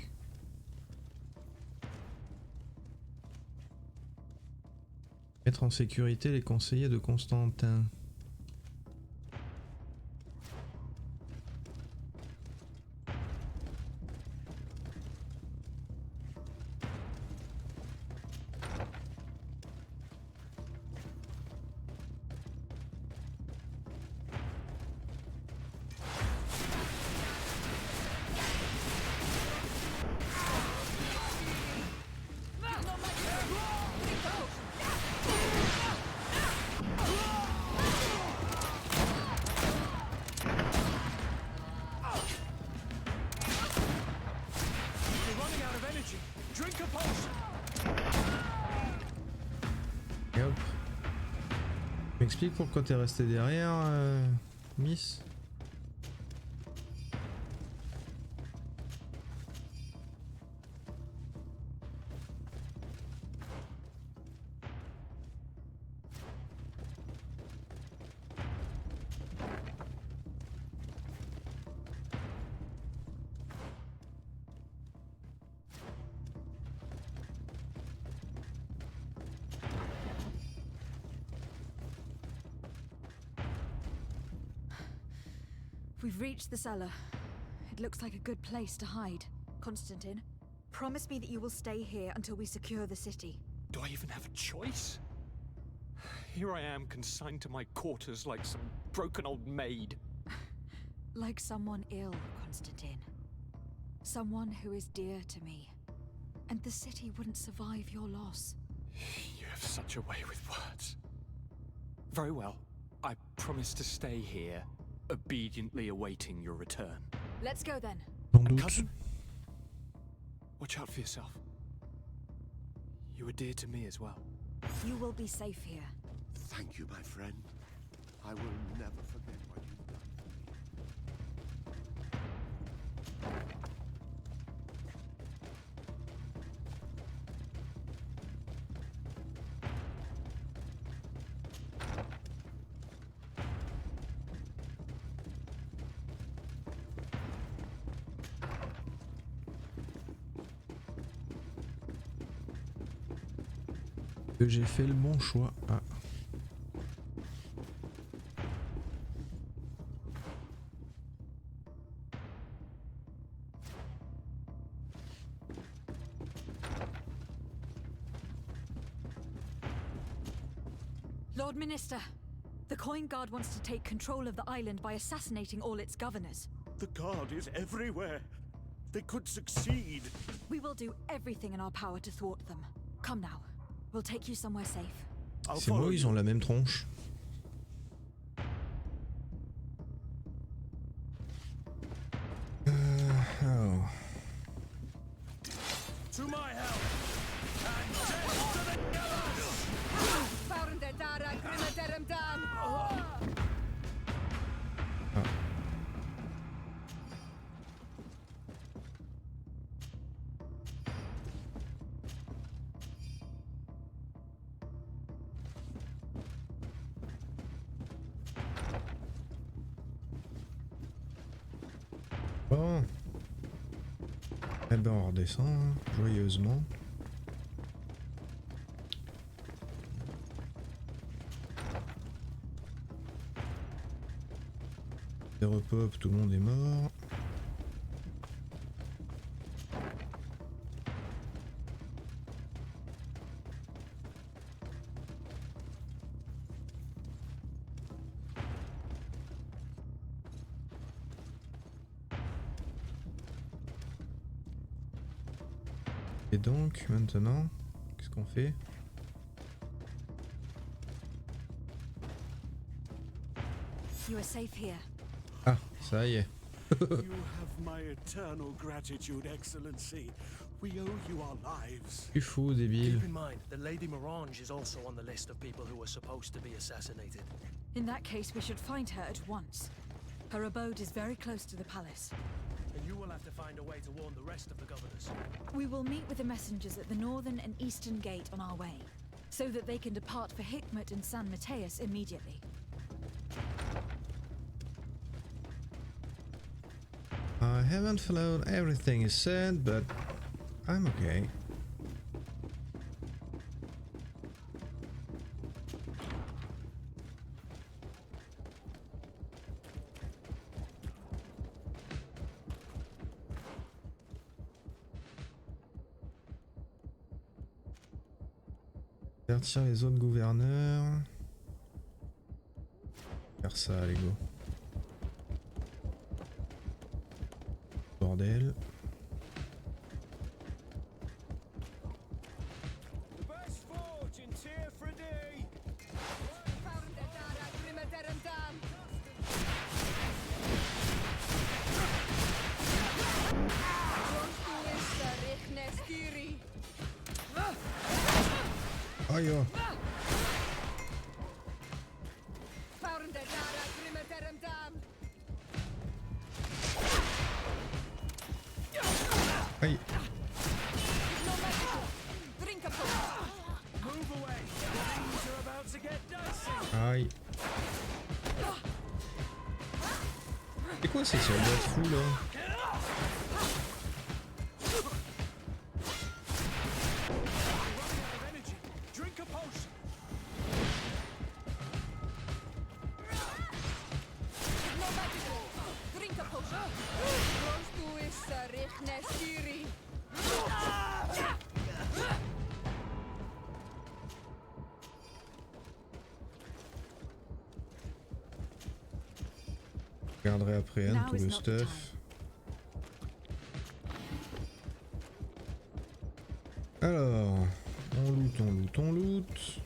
Mettre en sécurité les conseillers de Constantin. Et hop. Tu m'expliques pourquoi t'es resté derrière, Miss? We've reached the cellar. It looks like a good place to hide. Constantine, promise me that you will stay here until we secure the city. Do I even have a choice? Here I am, consigned to my quarters like some broken old maid. Like someone ill, Constantine. Someone who is dear to me. And the city wouldn't survive your loss. You have such a way with words. Very well. I promise to stay here, obediently awaiting your return. Let's go then. And cousin? Watch out for yourself. You are dear to me as well. You will be safe here. Thank you, my friend. I will never forget what you've done for me. Que j'ai fait le bon choix. Ah. Lord Minister, the Coin Guard wants to take control of the island by assassinating all its governors. The Guard is everywhere. They could succeed. We will do everything in our power to thwart them. Come now. We'll take you somewhere safe. C'est moi, ils ont la même tronche. Oh. To my help! And death to the Bon. Eh ben on redescend hein, joyeusement. Et repop, tout le monde est mort. Et donc, maintenant, qu'est-ce qu'on fait? You are safe here. Ah, ça y est. You have my eternal gratitude, Excellency. We owe you our lives. Tu fous, débile. Keep in mind, the Lady Morange is also on the list of people who were supposed to be assassinated. In that case, we should find her at once. Her abode is very close to the palace. And you will have to find a way to warn the rest of the governors. We will meet with the messengers at the northern and eastern gate on our way, so that they can depart for Hikmet and San Mateus immediately. haven't followed everything he said, but I'm okay. Avertir les autres gouverneurs. Faire ça, les go. Bordel. Aïe. Aïe. Aïe. C'est quoi ces soldats fous là? Je regarderai après tout le stuff. Alors, on loot, on loot, on loot.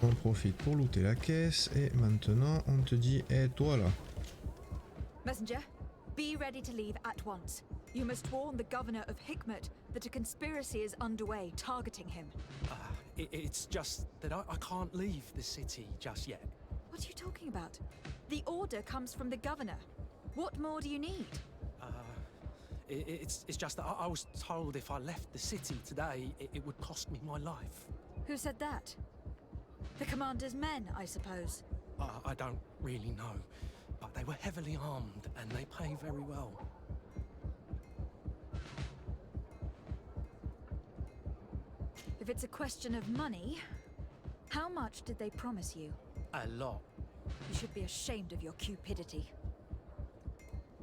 On profite pour looter la caisse et maintenant on te dit, hé toi là. Messenger, be ready to leave at once. You must warn the governor of Hikmet that a conspiracy is underway targeting him. It's just that I can't leave the city just yet. What are you talking about? The order comes from the governor. What more do you need? It's just that I was told if I left the city today, it would cost me my life. Who said that? The commander's men, I suppose. I don't really know, but they were heavily armed and they pay very well. If it's a question of money, how much did they promise you? A lot. You should be ashamed of your cupidity.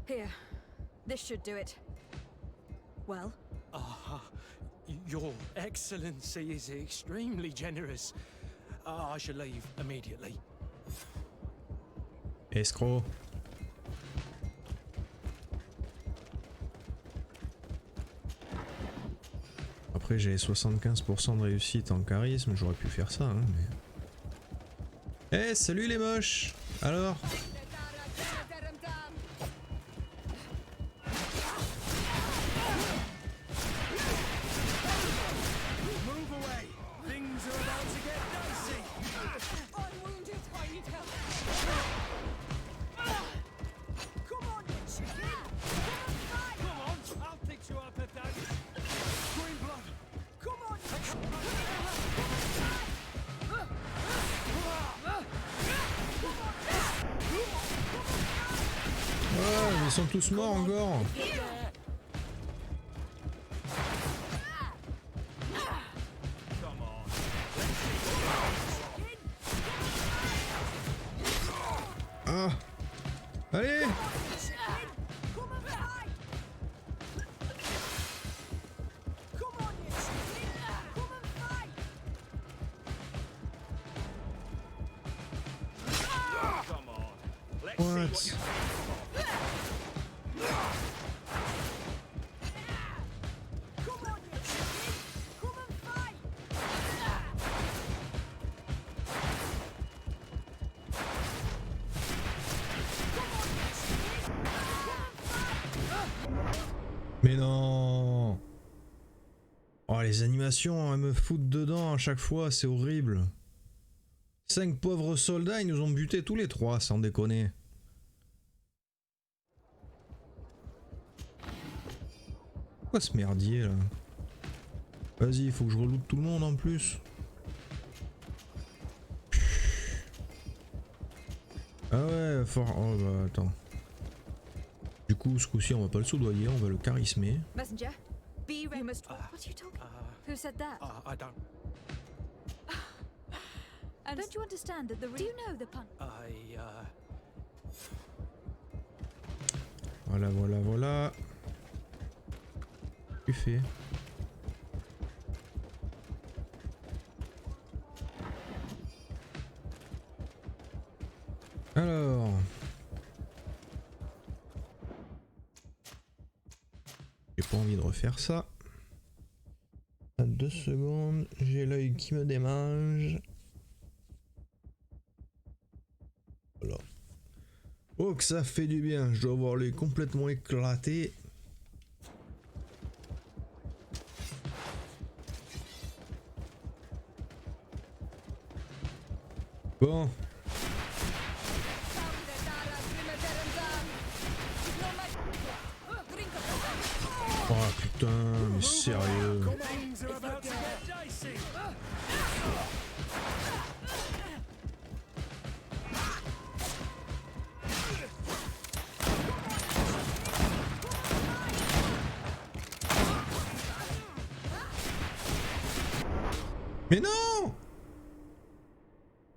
Here, this should do it. Well? Your Excellency is extremely generous. I should leave immediately. Escroc. Après j'ai 75% de réussite en charisme, j'aurais pu faire ça, hein, mais... Eh, salut les moches! Alors? Ils sont tous morts encore. Ah, allez. What? Mais non! Oh, les animations, elles me foutent dedans à chaque fois, c'est horrible. 5 pauvres soldats, ils nous ont butés tous les 3, sans déconner. Pourquoi ce merdier là? Vas-y, il faut que je reloute tout le monde en plus. Ah ouais, fort. Oh bah attends. Du coup, ce coup-ci, on va pas le soudoyer, on va le charismer. Messenger, be ready. You must. What are you talking? Who said that? I don't. And don't you understand that the? Do you know the pun? Voilà, voilà, voilà. Tu fais. Alors. J'ai pas envie de refaire ça. À 2 secondes, j'ai l'œil qui me démange. Voilà. Oh que ça fait du bien, je dois avoir l'œil complètement éclaté. Bon. Oh putain, mais sérieux. Mais non!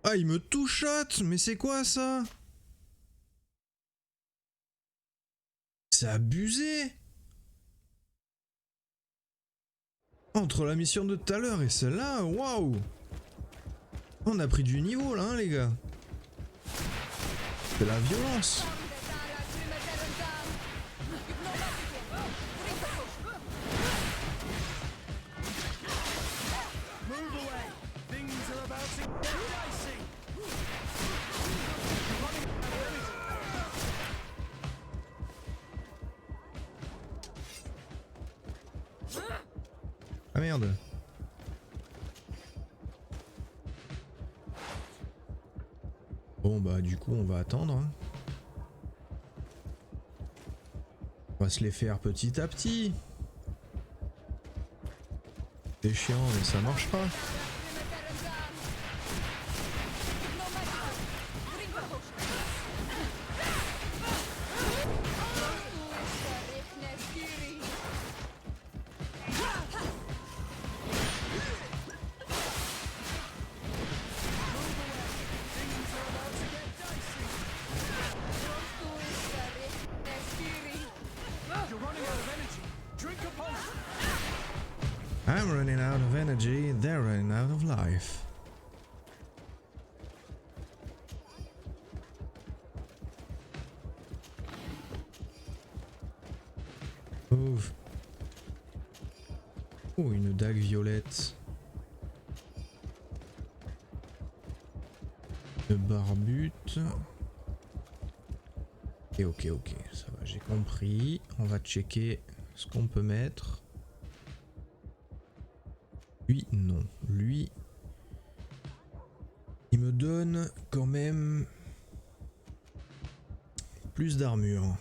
Ah, il me touchote! Mais c'est quoi ça? C'est abusé! Entre la mission de tout à l'heure et celle-là, waouh! On a pris du niveau là, hein, les gars. C'est la violence. Ah merde. Bon bah du coup on va attendre. Hein. On va se les faire petit à petit. C'est chiant mais ça marchera. I'm running out of energy, they're running out of life. Ouf. Oh, une dague violette. Une barbute. Et ok, ça va, j'ai compris. On va checker ce qu'on peut mettre. Lui, non. Lui, il me donne quand même plus d'armure.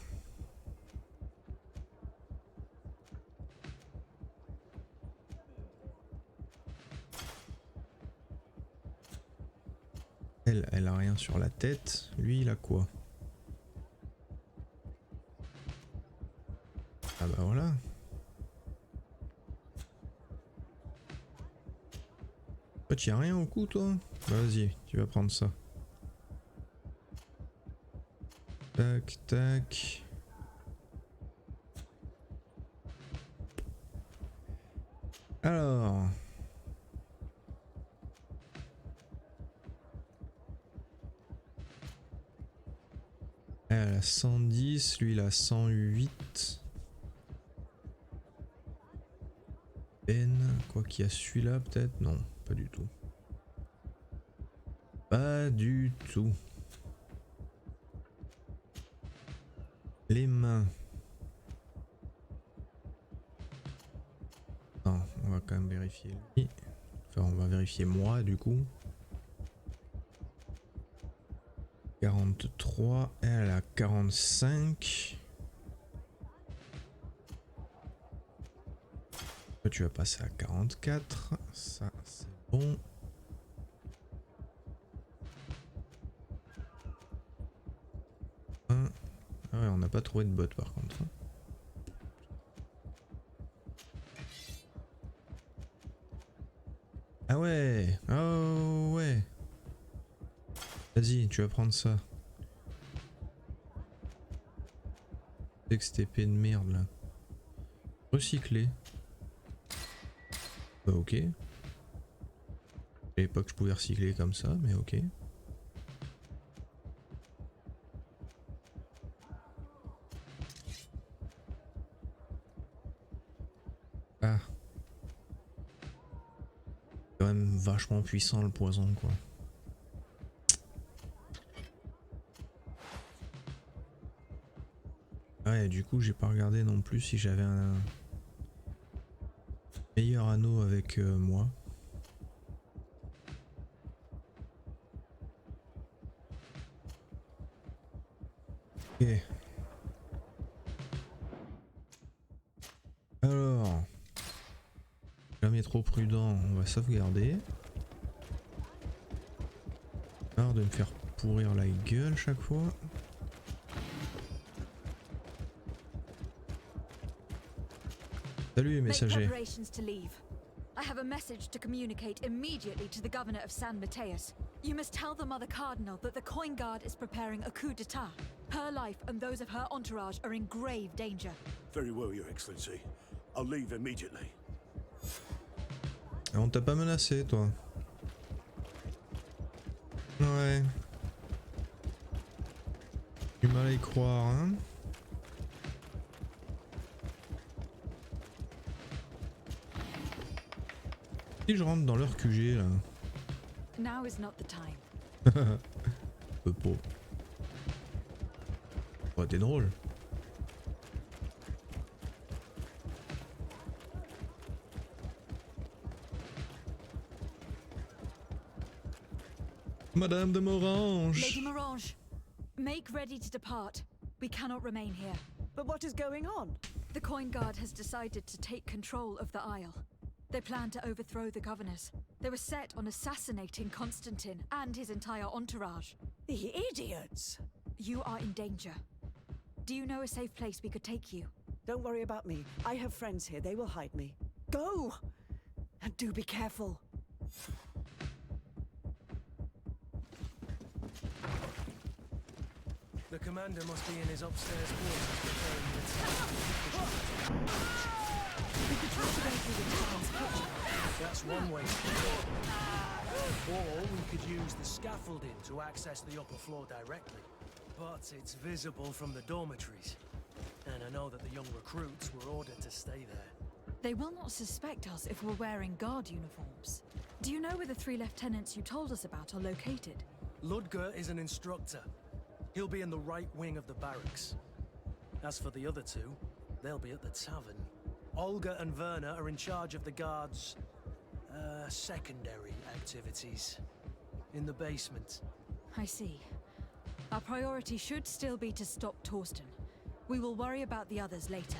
Elle a rien sur la tête. Lui, il a quoi? Ah bah voilà. Toi, tu as rien au cou, toi? Bah, vas-y, tu vas prendre ça. Tac, tac. Alors. Elle a 110, lui il a 108. Quoi qu'il y a celui-là peut-être? Non, pas du tout. Pas du tout. Les mains. Non, on va quand même vérifier lui. Enfin, on va vérifier moi du coup. 43, elle a 45. Toi, tu vas passer à 44. Ça, c'est bon. Ah ouais, on n'a pas trouvé de bot par contre. Ah ouais, oh ouais. Vas-y, tu vas prendre ça. C'est que cette épée de merde là. Recycler. Bah ok. Je savais pas que je pouvais recycler comme ça, mais ok. Ah. Quand même vachement puissant le poison quoi. Ouais, du coup j'ai pas regardé non plus si j'avais un meilleur anneau avec moi. Ok. Alors, jamais trop prudent, on va sauvegarder. Marre de me faire pourrir la gueule chaque fois. Salut messager. I have a message to communicate immediately to the governor of San Mateus. You must tell the Mother Cardinal that the Coin Guard is preparing a coup d'etat. Her life and those of her entourage are in grave danger. Very well, Your Excellency. I'll leave immediately. On t'a pas menacé toi. Ouais. Du mal à y croire hein. Si je rentre dans leur QG là. Now is not the time. Peu pas. Oh, t'es drôle. Madame de Morange. Lady Morange, make ready to depart. We cannot remain here. But what is going on? The Coin Guard has decided to take control of the Isle. They plan to overthrow the governors. They were set on assassinating Constantine and his entire entourage. The idiots! You are in danger. Do you know a safe place we could take you? Don't worry about me. I have friends here. They will hide me. Go! And do be careful. The commander must be in his upstairs quarters preparing the attack. We could try to go through the town's kitchen. That's one way to do it. Or we could use the scaffolding to access the upper floor directly. But it's visible from the dormitories. And I know that the young recruits were ordered to stay there. They will not suspect us if we're wearing guard uniforms. Do you know where the 3 lieutenants you told us about are located? Ludger is an instructor. He'll be in the right wing of the barracks. As for the other 2, they'll be at the tavern. Olga and Werner are in charge of the guards' secondary activities. In the basement. I see. Our priority should still be to stop Torsten. We will worry about the others later.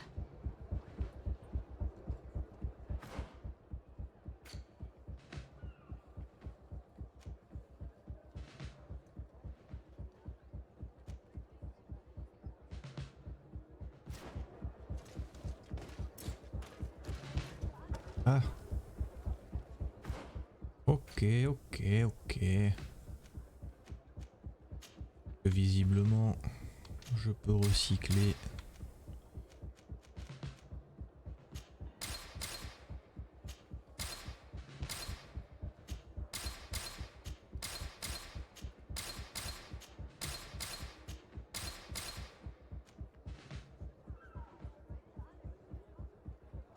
Ah. Ok. Visiblement, je peux recycler.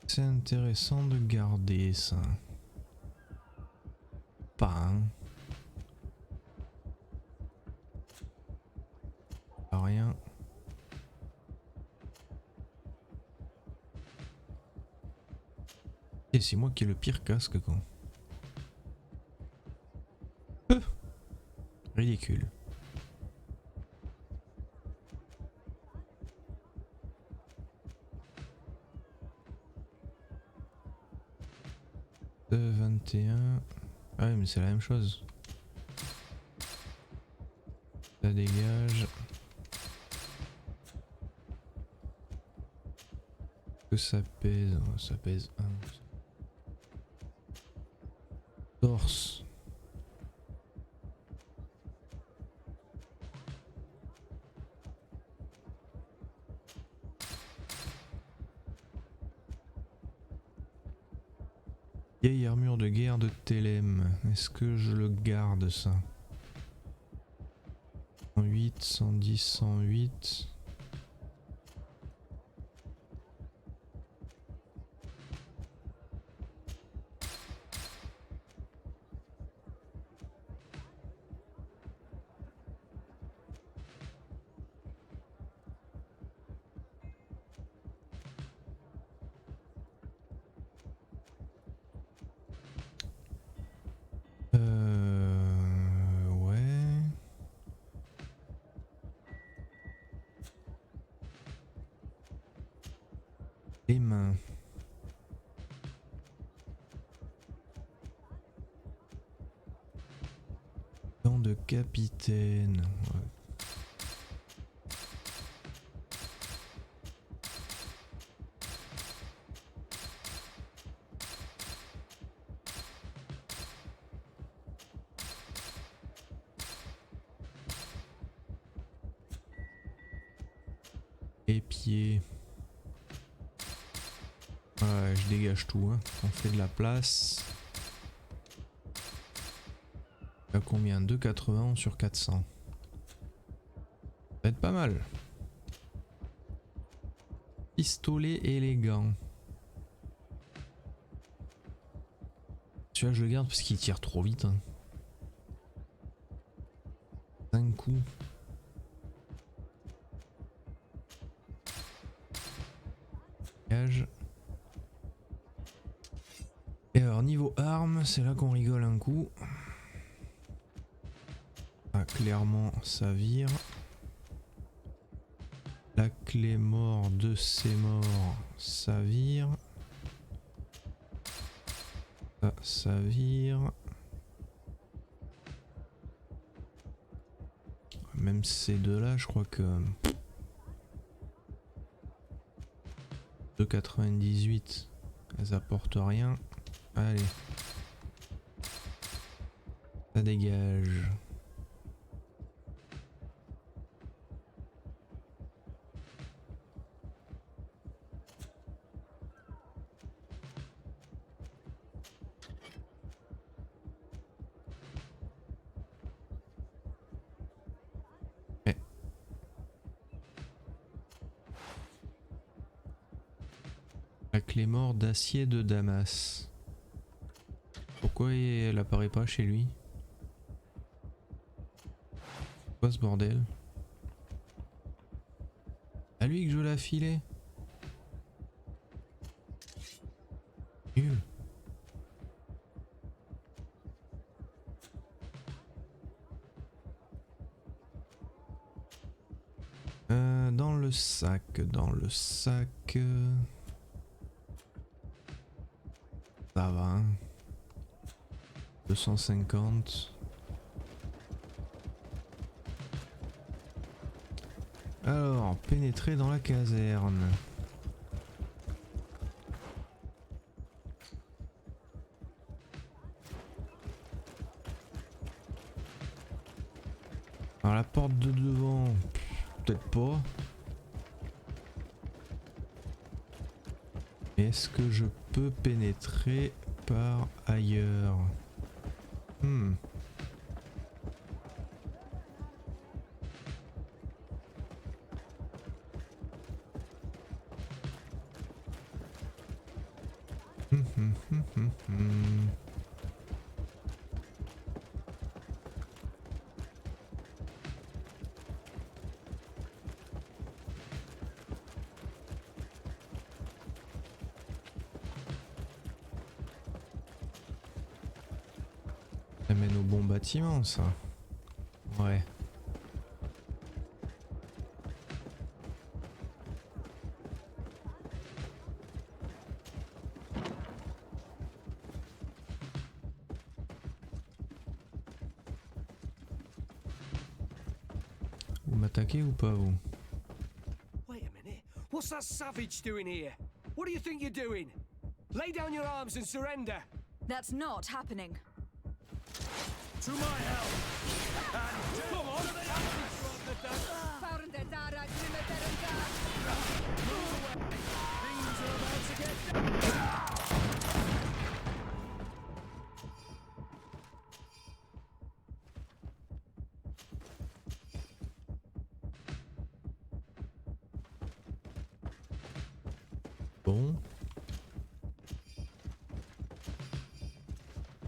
C'est intéressant de garder ça. Pas hein. Pas rien. Et c'est moi qui ai le pire casque quoi. Ridicule. De 21. Ah oui mais c'est la même chose. Ça dégage. Que ça pèse, ça pèse 1. Torse. Vieille armure de guerre de Télème. Est-ce que je le garde ça? 108, 110, 108. Ouais. Les mains. Gants de capitaine. Ouais. Et pieds. Ouais, je dégage tout, hein. On fait de la place. À combien? 2,80 sur 400. Ça va être pas mal. Pistolet élégant. Celui-là je le garde parce qu'il tire trop vite. Hein. 5 coups. Et alors niveau armes, c'est là qu'on rigole un coup. Ah, clairement ça vire. La clé mort de ces morts, ça vire. Ça vire. Même ces deux là, je crois que 2,98, elles apportent rien. Allez, ça dégage. La clé mort d'acier de Damas. Pourquoi elle apparaît pas chez lui? Quoi ce bordel? À lui que je l'ai filé. Nul. Dans le sac, ça va. Hein. 250. Alors, pénétrer dans la caserne. Alors la porte de devant, peut-être pas. Est-ce que je peux pénétrer par ailleurs? Ça mène au bon bâtiment, ça. Ouais. Vous m'attaquez ou pas, vous? Wait a minute. What's that savage doing here? What do you think you're doing? Lay down your arms and surrender. That's not happening. To my help! And come on! Things are about to get Bon.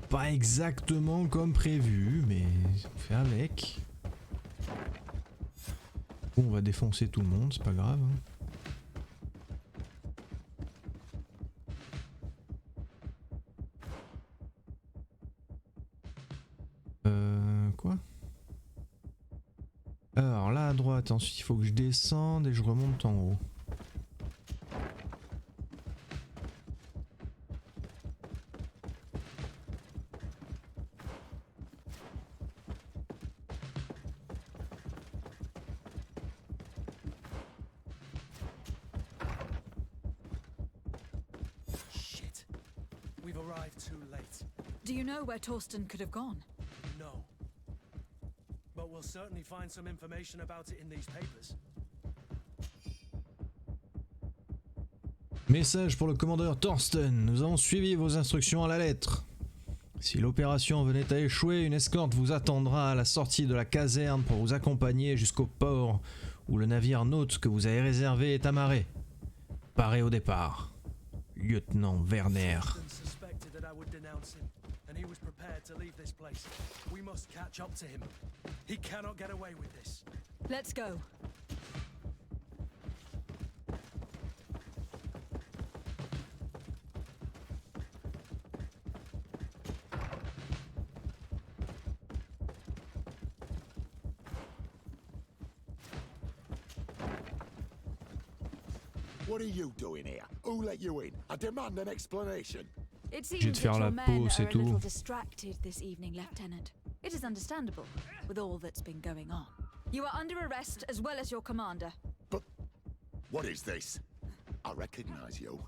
Pas exactement comme prévu, mais on fait avec. Bon, on va défoncer tout le monde, c'est pas grave. Hein. Quoi? Alors là à droite, ensuite il faut que je descende et je remonte en haut. Shit. We've arrived too late. Do you know where Torsten could have gone? No. But we'll certainly find some information about it in these papers. Message pour le commandeur Torsten. Nous avons suivi vos instructions à la lettre. Si l'opération venait à échouer, une escorte vous attendra à la sortie de la caserne pour vous accompagner jusqu'au port où le navire nôtre que vous avez réservé est amarré. Parez au départ. Lieutenant Werner. Suspected that I would denounce him, and he was prepared to leave this place. We must catch up to him. He cannot get away with this. Let's go. What are you doing here? Who let you in? I demand an explanation. It J'ai seems de faire that la your men pause are et a little tout. distracted this evening, Lieutenant. It is understandable, with all that's been going on. You are under arrest as well as your commander. But what is this? I recognize you.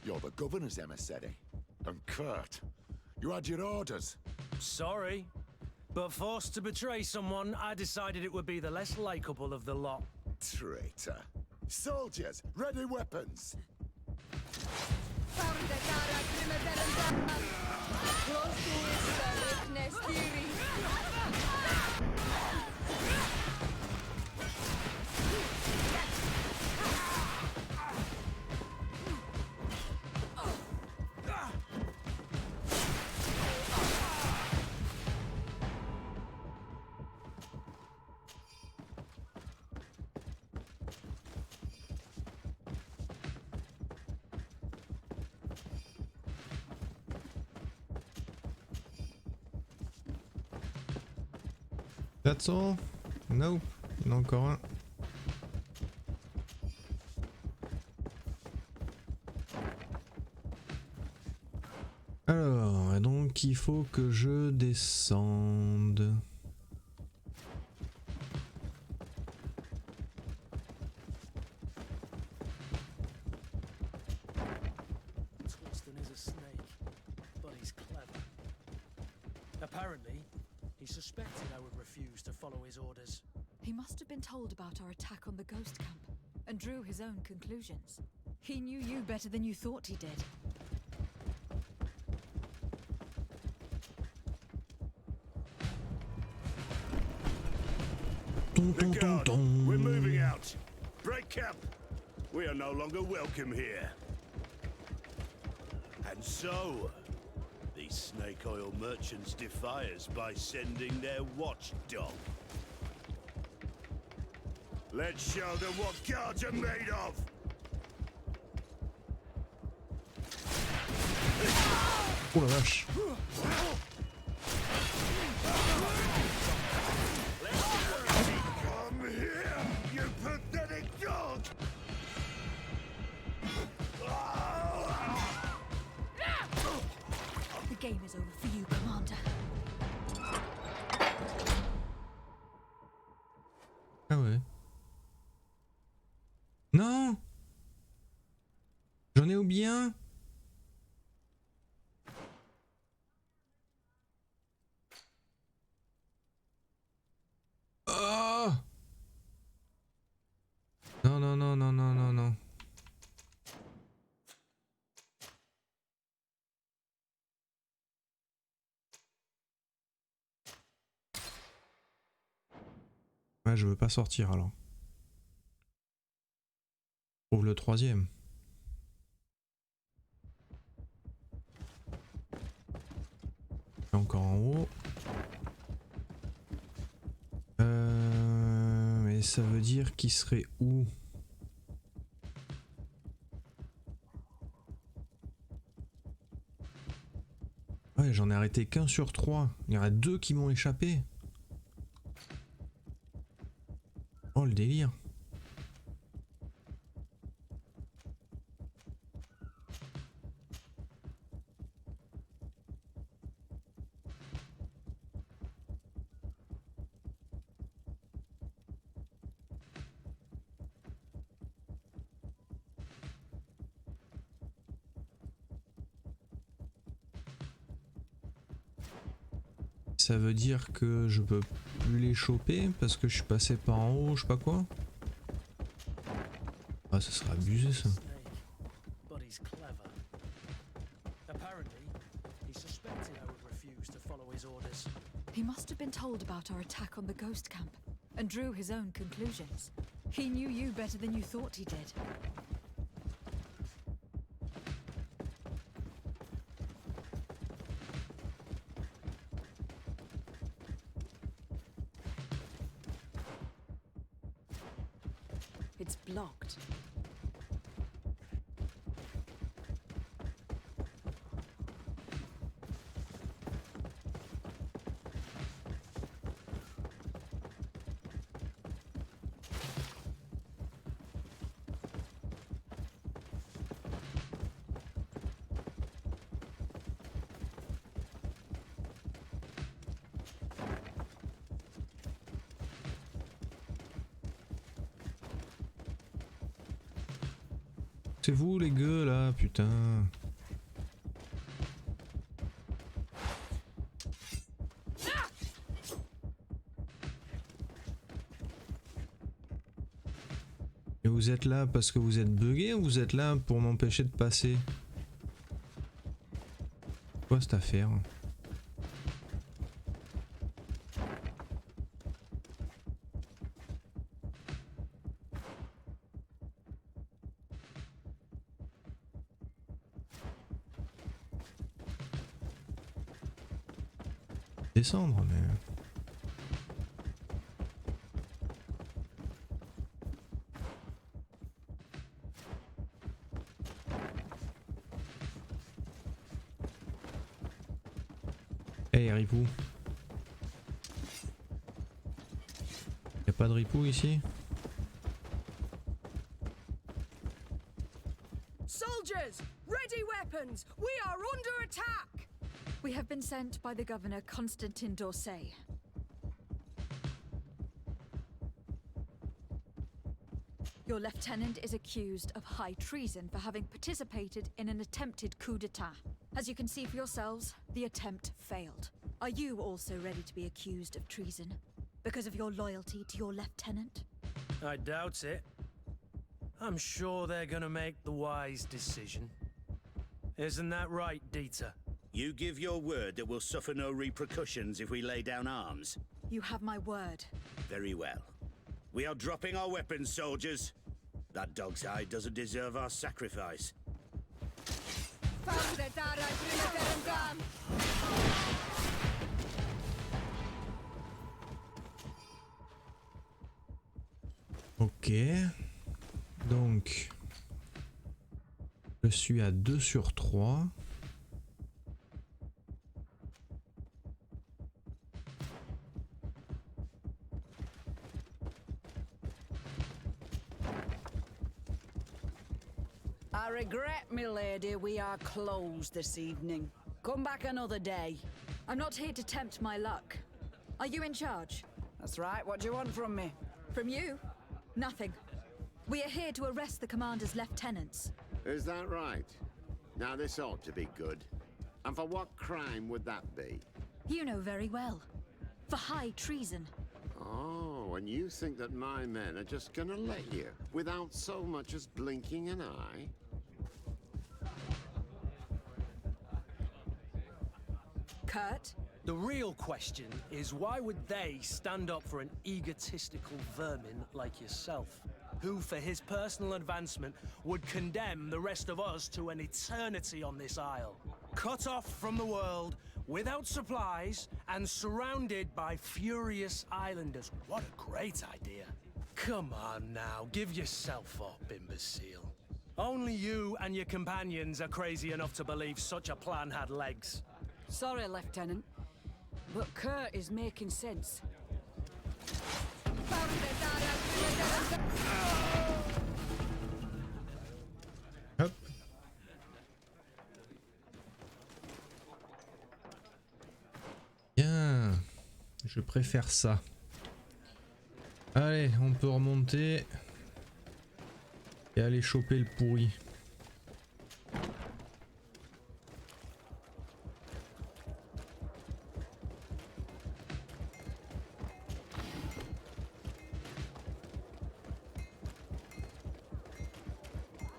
You're the governor's emissary. And Kurt, you had your orders. Sorry, but forced to betray someone, I decided it would be the less likable of the lot. Traitor. Soldiers, ready weapons. That's all? No, il y en a encore un. Alors, donc il faut que je descende. Torsten is a snake, but he's clever. Apparently, he suspected I would refuse to follow his orders. He must have been told about our attack on the ghost camp and drew his own conclusions. He knew you better than you thought he did. The guard, we're moving out. Break camp. We are no longer welcome here. And so, these snake oil merchants defy us by sending their watchdog. Let's show them what guards are made of. Oh la vache. Come here, you pathetic dog! The game is over for you, Commander. Ah ouais. Non! J'en ai oublié un. Oh! Non, non, non, non, non, non, non. Ouais, je veux pas sortir alors. Trouve le troisième. Encore en haut. Mais ça veut dire qu'il serait où? Ouais, j'en ai arrêté qu'un sur 3. Il y en a 2 qui m'ont échappé. Oh le délire. Ça veut dire que je peux plus les choper parce que je suis passé par en haut, je sais pas quoi. Ah, ça serait abusé ça. But he's clever. Apparently, he suspected I would refuse to follow his orders. He must have been told about our attack on the ghost camp and drew his own conclusions. He knew you better than you thought he did. It's blocked. C'est vous les gueux là, putain. Et vous êtes là parce que vous êtes bugué ou vous êtes là pour m'empêcher de passer? Quoi cette affaire? Descendre, mais... Hey, ripou. Y'a pas de ripou ici? Soldiers, ready weapons. We are under attack. We have been sent by the governor Constantin d'Orsay. Your lieutenant is accused of high treason for having participated in an attempted coup d'etat. As you can see for yourselves, the attempt failed. Are you also ready to be accused of treason because of your loyalty to your lieutenant? I doubt it. I'm sure they're gonna make the wise decision. Isn't that right, Dieter? You give your word that we'll suffer no repercussions if we lay down arms? You have my word. Very well. We are dropping our weapons, soldiers. That dog's hide doesn't deserve our sacrifice. Ok. Donc... Je suis à 2 sur 3. I regret, milady, we are closed this evening. Come back another day. I'm not here to tempt my luck. Are you in charge? That's right. What do you want from me? From you? Nothing. We are here to arrest the commander's lieutenants. Is that right? Now this ought to be good. And for what crime would that be? You know very well. For high treason. Oh, and you think that my men are just gonna let you, without so much as blinking an eye? Kurt? The real question is why would they stand up for an egotistical vermin like yourself, who for his personal advancement would condemn the rest of us to an eternity on this isle, cut off from the world, without supplies, and surrounded by furious islanders? What a great idea. Come on now, give yourself up, imbecile. Only you and your companions are crazy enough to believe such a plan had legs. Sorry, Lieutenant, but Kurt is making sense. Hop. Bien, je préfère ça. Allez, on peut remonter et aller choper le pourri.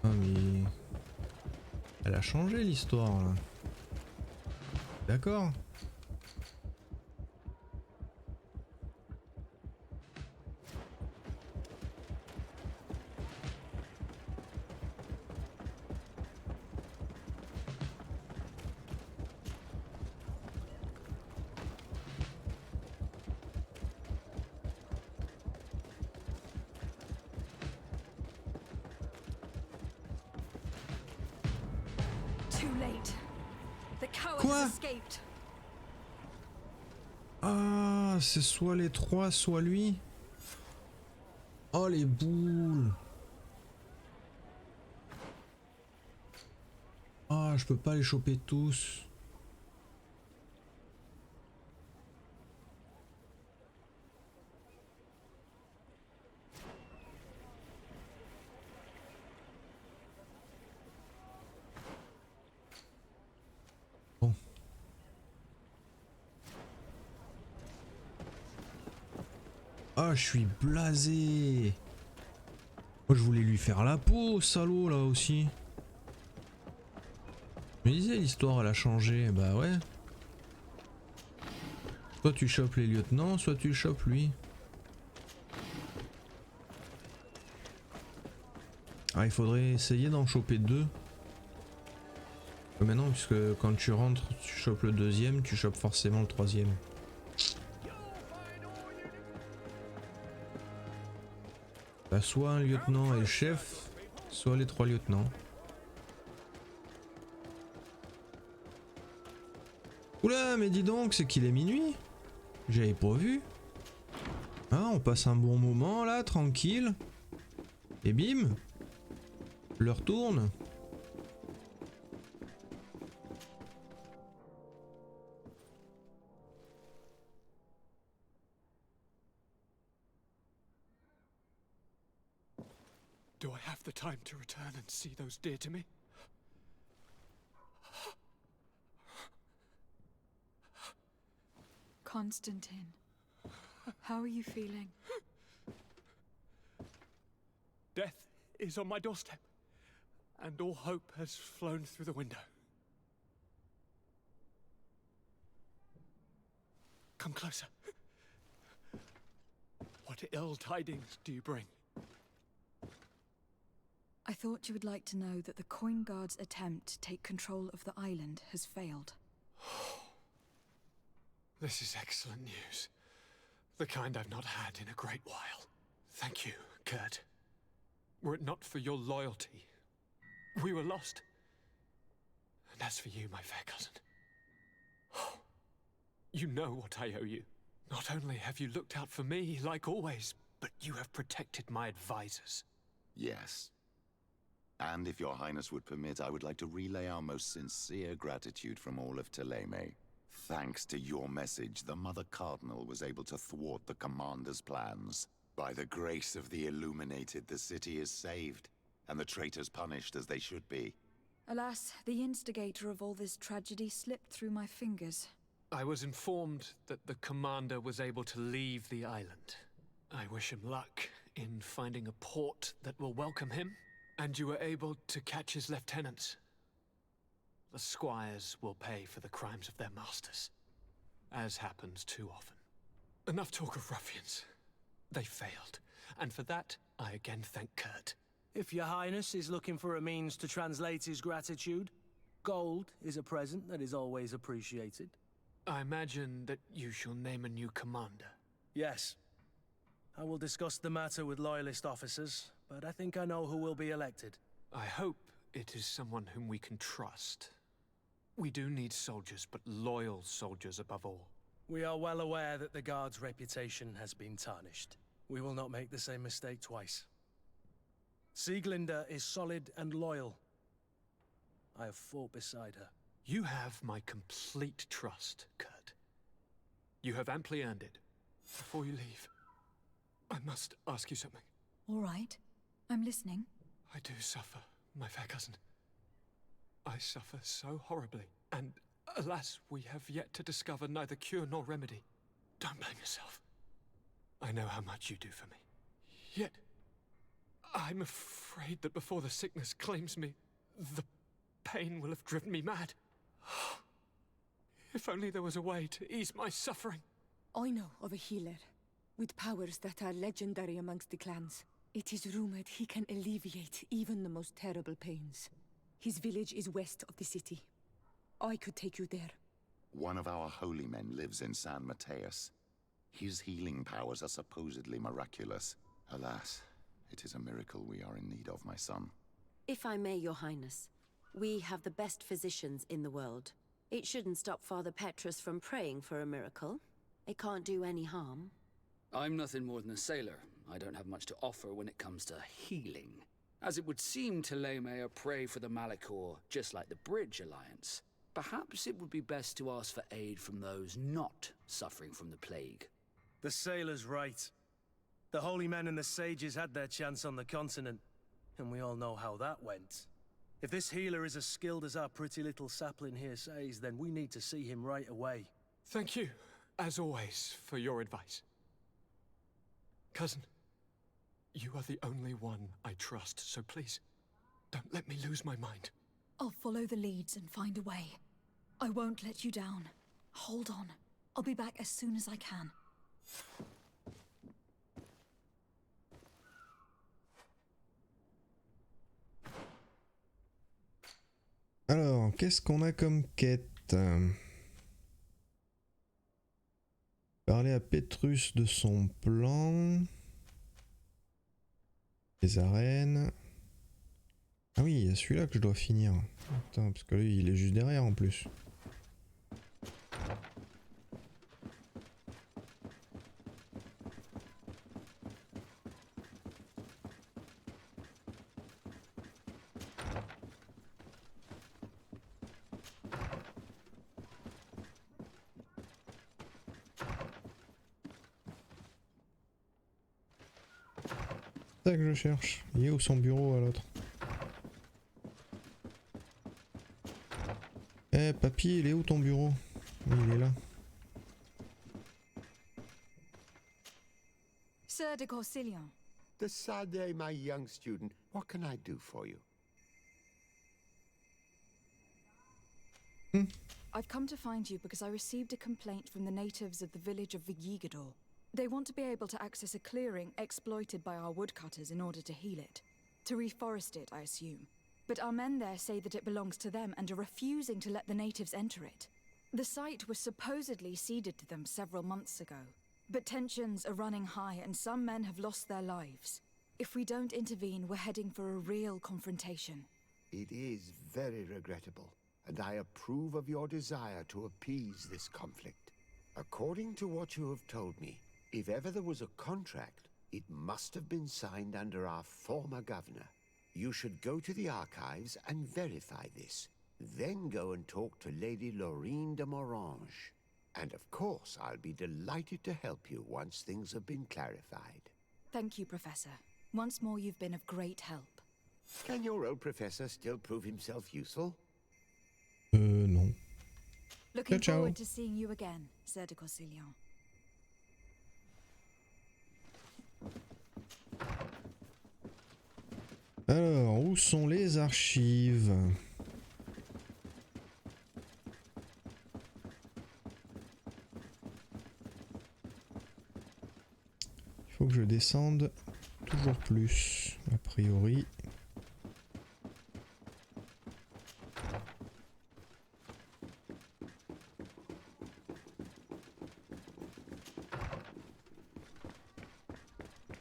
Ah mais... Elle a changé l'histoire là. D'accord. Quoi? Ah, c'est soit les trois, soit lui. Oh les boules. Ah, je peux pas les choper tous. Ah, je suis blasé. Moi, je voulais lui faire la peau, salaud, là aussi. Je me disais, l'histoire, elle a changé. Bah ouais. Soit tu chopes les lieutenants, soit tu chopes lui. Ah, il faudrait essayer d'en choper deux. Mais non, puisque quand tu rentres, tu chopes le deuxième, tu chopes forcément le troisième. Bah, soit un lieutenant et le chef, soit les trois lieutenants. Oula, mais dis donc, c'est qu'il est minuit. J'avais pas vu. Ah, on passe un bon moment là, tranquille. Et bim, l'heure tourne. Do I have the time to return and see those dear to me? Constantine, how are you feeling? Death is on my doorstep, and all hope has flown through the window. Come closer. What ill tidings do you bring? I thought you would like to know that the Coin Guard's attempt to take control of the island has failed. This is excellent news. The kind I've not had in a great while. Thank you, Kurt. Were it not for your loyalty, we were lost. And as for you, my fair cousin, you know what I owe you. Not only have you looked out for me, like always, but you have protected my advisors. Yes. And if your highness would permit, I would like to relay our most sincere gratitude from all of Teleme. Thanks to your message, the Mother Cardinal was able to thwart the commander's plans. By the grace of the Illuminated, the city is saved, and the traitors punished as they should be. Alas, the instigator of all this tragedy slipped through my fingers. I was informed that the commander was able to leave the island. I wish him luck in finding a port that will welcome him, and you were able to catch his lieutenants. The squires will pay for the crimes of their masters, as happens too often. Enough talk of ruffians. They failed, and for that, I again thank Kurt. If your highness is looking for a means to translate his gratitude, gold is a present that is always appreciated. I imagine that you shall name a new commander. Yes. I will discuss the matter with loyalist officers, but I think I know who will be elected. I hope it is someone whom we can trust. We do need soldiers, but loyal soldiers above all. We are well aware that the Guard's reputation has been tarnished. We will not make the same mistake twice. Sieglinde is solid and loyal. I have fought beside her. You have my complete trust, Kurt. You have amply earned it. Before you leave, I must ask you something. All right. I'm listening. I do suffer, my fair cousin. I suffer so horribly, and alas, we have yet to discover neither cure nor remedy. Don't blame yourself. I know how much you do for me. Yet, I'm afraid that before the sickness claims me, the pain will have driven me mad. If only there was a way to ease my suffering. I know of a healer, with powers that are legendary amongst the clans. It is rumored he can alleviate even the most terrible pains. His village is west of the city. I could take you there. One of our holy men lives in San Mateus. His healing powers are supposedly miraculous. Alas, it is a miracle we are in need of, my son. If I may, Your Highness, we have the best physicians in the world. It shouldn't stop Father Petrus from praying for a miracle. It can't do any harm. I'm nothing more than a sailor. I don't have much to offer when it comes to healing. As it would seem Telemea pray for the Malachor, just like the Bridge Alliance. Perhaps it would be best to ask for aid from those not suffering from the plague. The sailor's right. The holy men and the sages had their chance on the continent, and we all know how that went. If this healer is as skilled as our pretty little sapling here says, then we need to see him right away. Thank you, as always, for your advice. Cousin, you are the only one I trust, so please, don't let me lose my mind. I'll follow the leads and find a way. I won't let you down. Hold on. I'll be back as soon as I can. Alors, qu'est-ce qu'on a comme quête? Parler à Petrus de son plan. Les arènes. Ah oui, il y a celui-là que je dois finir. Attends, parce que lui, il est juste derrière en plus. C'est ça que je cherche. Il est où son bureau à l'autre? Eh papy, il est où ton bureau? Il est là. Sir de Corsilion. Decidez, my young student, what can I do for you? I've come to find you because I received a complaint from the natives of the village of Vigigador. They want to be able to access a clearing exploited by our woodcutters in order to heal it. To reforest it, I assume. But our men there say that it belongs to them and are refusing to let the natives enter it. The site was supposedly ceded to them several months ago. But tensions are running high and some men have lost their lives. If we don't intervene, we're heading for a real confrontation. It is very regrettable, and I approve of your desire to appease this conflict. According to what you have told me, if ever there was a contract, it must have been signed under our former governor. You should go to the archives and verify this. Then go and talk to Lady Laurine de Morange. And of course, I'll be delighted to help you once things have been clarified. Thank you, Professor. Once more, you've been of great help. Can your old professor still prove himself useful? Non. Looking Ciao, ciao. forward to seeing you again, Sir de Corsilion. Alors, où sont les archives? Il faut que je descende toujours plus, a priori.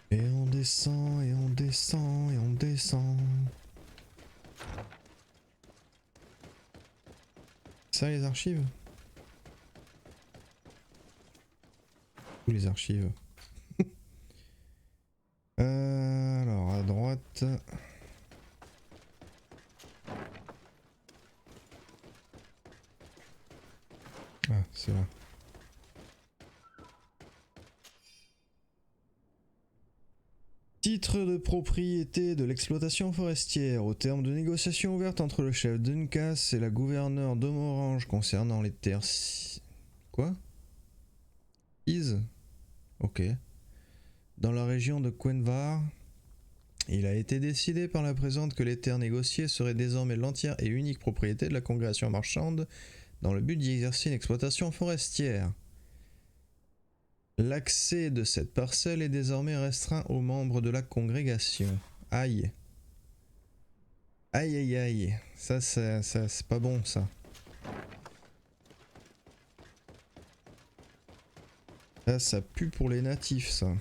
Et on descend, et on descend, et on descend. Ça, les archives? Où les archives? Alors, à droite... Ah, c'est là. Titre de propriété de l'exploitation forestière. Au terme de négociations ouvertes entre le chef Duncas et la gouverneure d'Omorange concernant les terres... Quoi? Ok. Dans la région de Quenvar, il a été décidé par la présente que les terres négociées seraient désormais l'entière et unique propriété de la congrégation marchande dans le but d'y exercer une exploitation forestière. L'accès de cette parcelle est désormais restreint aux membres de la congrégation. Aïe. Aïe aïe aïe. Ça c'est pas bon ça. Ça pue pour les natifs ça.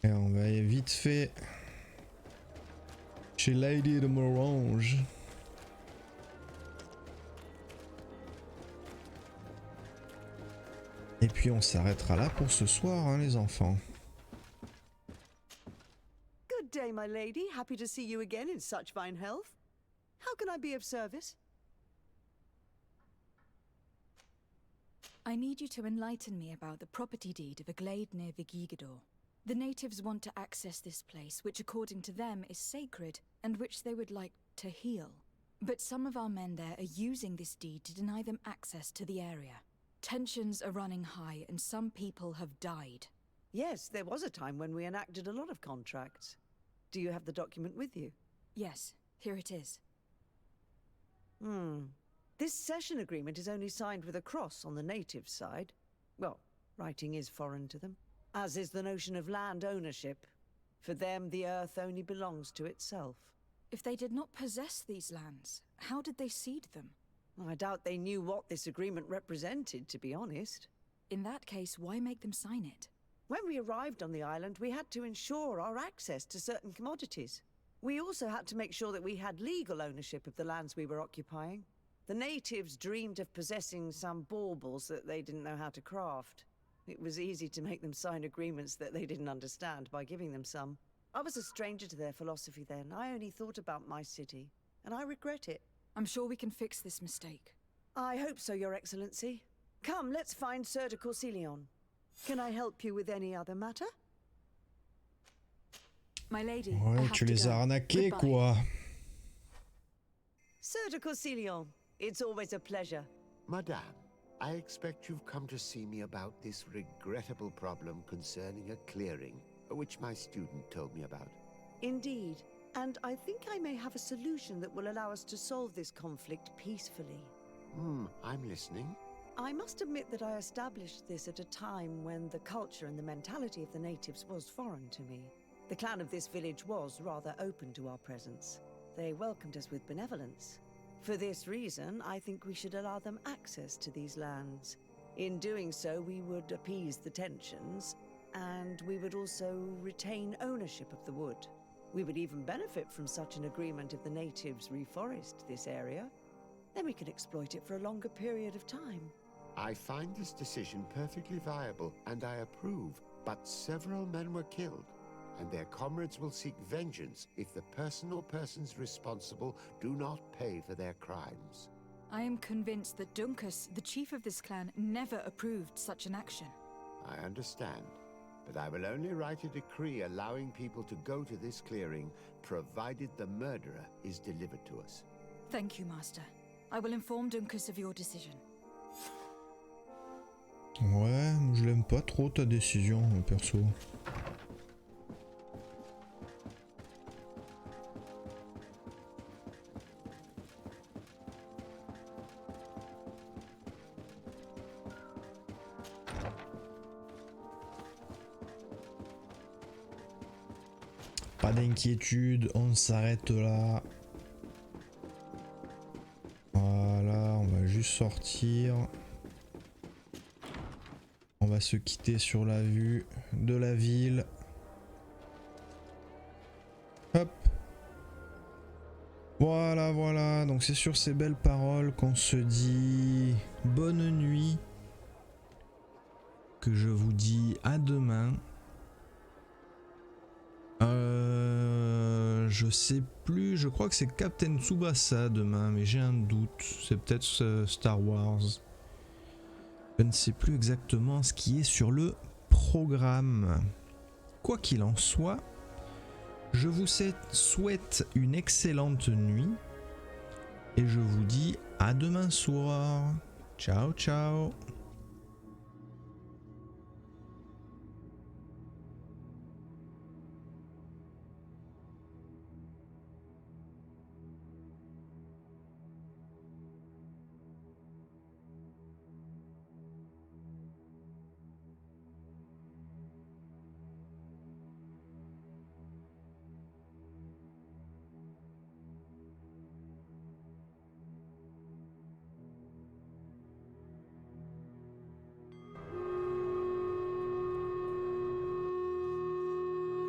Et on va aller vite fait chez Lady de Morange. Et puis on s'arrêtera là pour ce soir, hein, les enfants. Good day, my lady. Happy to see you again in such fine health. How can I be of service? I need you to enlighten me about the property deed of a glade near Vigigador. The natives want to access this place, which according to them is sacred, and which they would like to heal. But some of our men there are using this deed to deny them access to the area. Tensions are running high, and some people have died. Yes, there was a time when we enacted a lot of contracts. Do you have the document with you? Yes, here it is. This cession agreement is only signed with a cross on the native side. Well, writing is foreign to them, as is the notion of land ownership. For them, the earth only belongs to itself. If they did not possess these lands, how did they cede them? I doubt they knew what this agreement represented, to be honest. In that case, why make them sign it? When we arrived on the island, we had to ensure our access to certain commodities. We also had to make sure that we had legal ownership of the lands we were occupying. The natives dreamed of possessing some baubles that they didn't know how to craft. It was easy to make them sign agreements that they didn't understand by giving them some. I was a stranger to their philosophy then. I only thought about my city, and I regret it. I'm sure we can fix this mistake. I hope so, Your Excellency. Come, let's find Sir de Corsilion. Can I help you with any other matter? My lady, Ouais, tu les as arnaqués, quoi. Sir de Corsilion, it's always a pleasure. Madame, I expect you've come to see me about this regrettable problem concerning a clearing, which my student told me about. Indeed, and I think I may have a solution that will allow us to solve this conflict peacefully. I'm listening. I must admit that I established this at a time when the culture and the mentality of the natives was foreign to me. The clan of this village was rather open to our presence. They welcomed us with benevolence. For this reason, I think we should allow them access to these lands. In doing so, we would appease the tensions, and we would also retain ownership of the wood. We would even benefit from such an agreement if the natives reforest this area. Then we can exploit it for a longer period of time. I find this decision perfectly viable, and I approve, but several men were killed. and their comrades will seek vengeance if the person or persons responsible do not pay for their crimes. I am convinced that Duncus, the chief of this clan, never approved such an action. I understand, but I will only write a decree allowing people to go to this clearing, provided the murderer is delivered to us. Thank you, Master. I will inform Duncus of your decision. Ouais, je l'aime pas trop ta décision, perso. Pas d'inquiétude, on s'arrête là. Voilà, on va juste sortir. On va se quitter sur la vue de la ville. Hop. Voilà, voilà. Donc c'est sur ces belles paroles qu'on se dit bonne nuit. Que je vous dis à demain. Je sais plus, je crois que c'est Captain Tsubasa demain, mais j'ai un doute. C'est peut-être Star Wars. Je ne sais plus exactement ce qui est sur le programme. Quoi qu'il en soit, je vous souhaite une excellente nuit et je vous dis à demain soir. Ciao, ciao.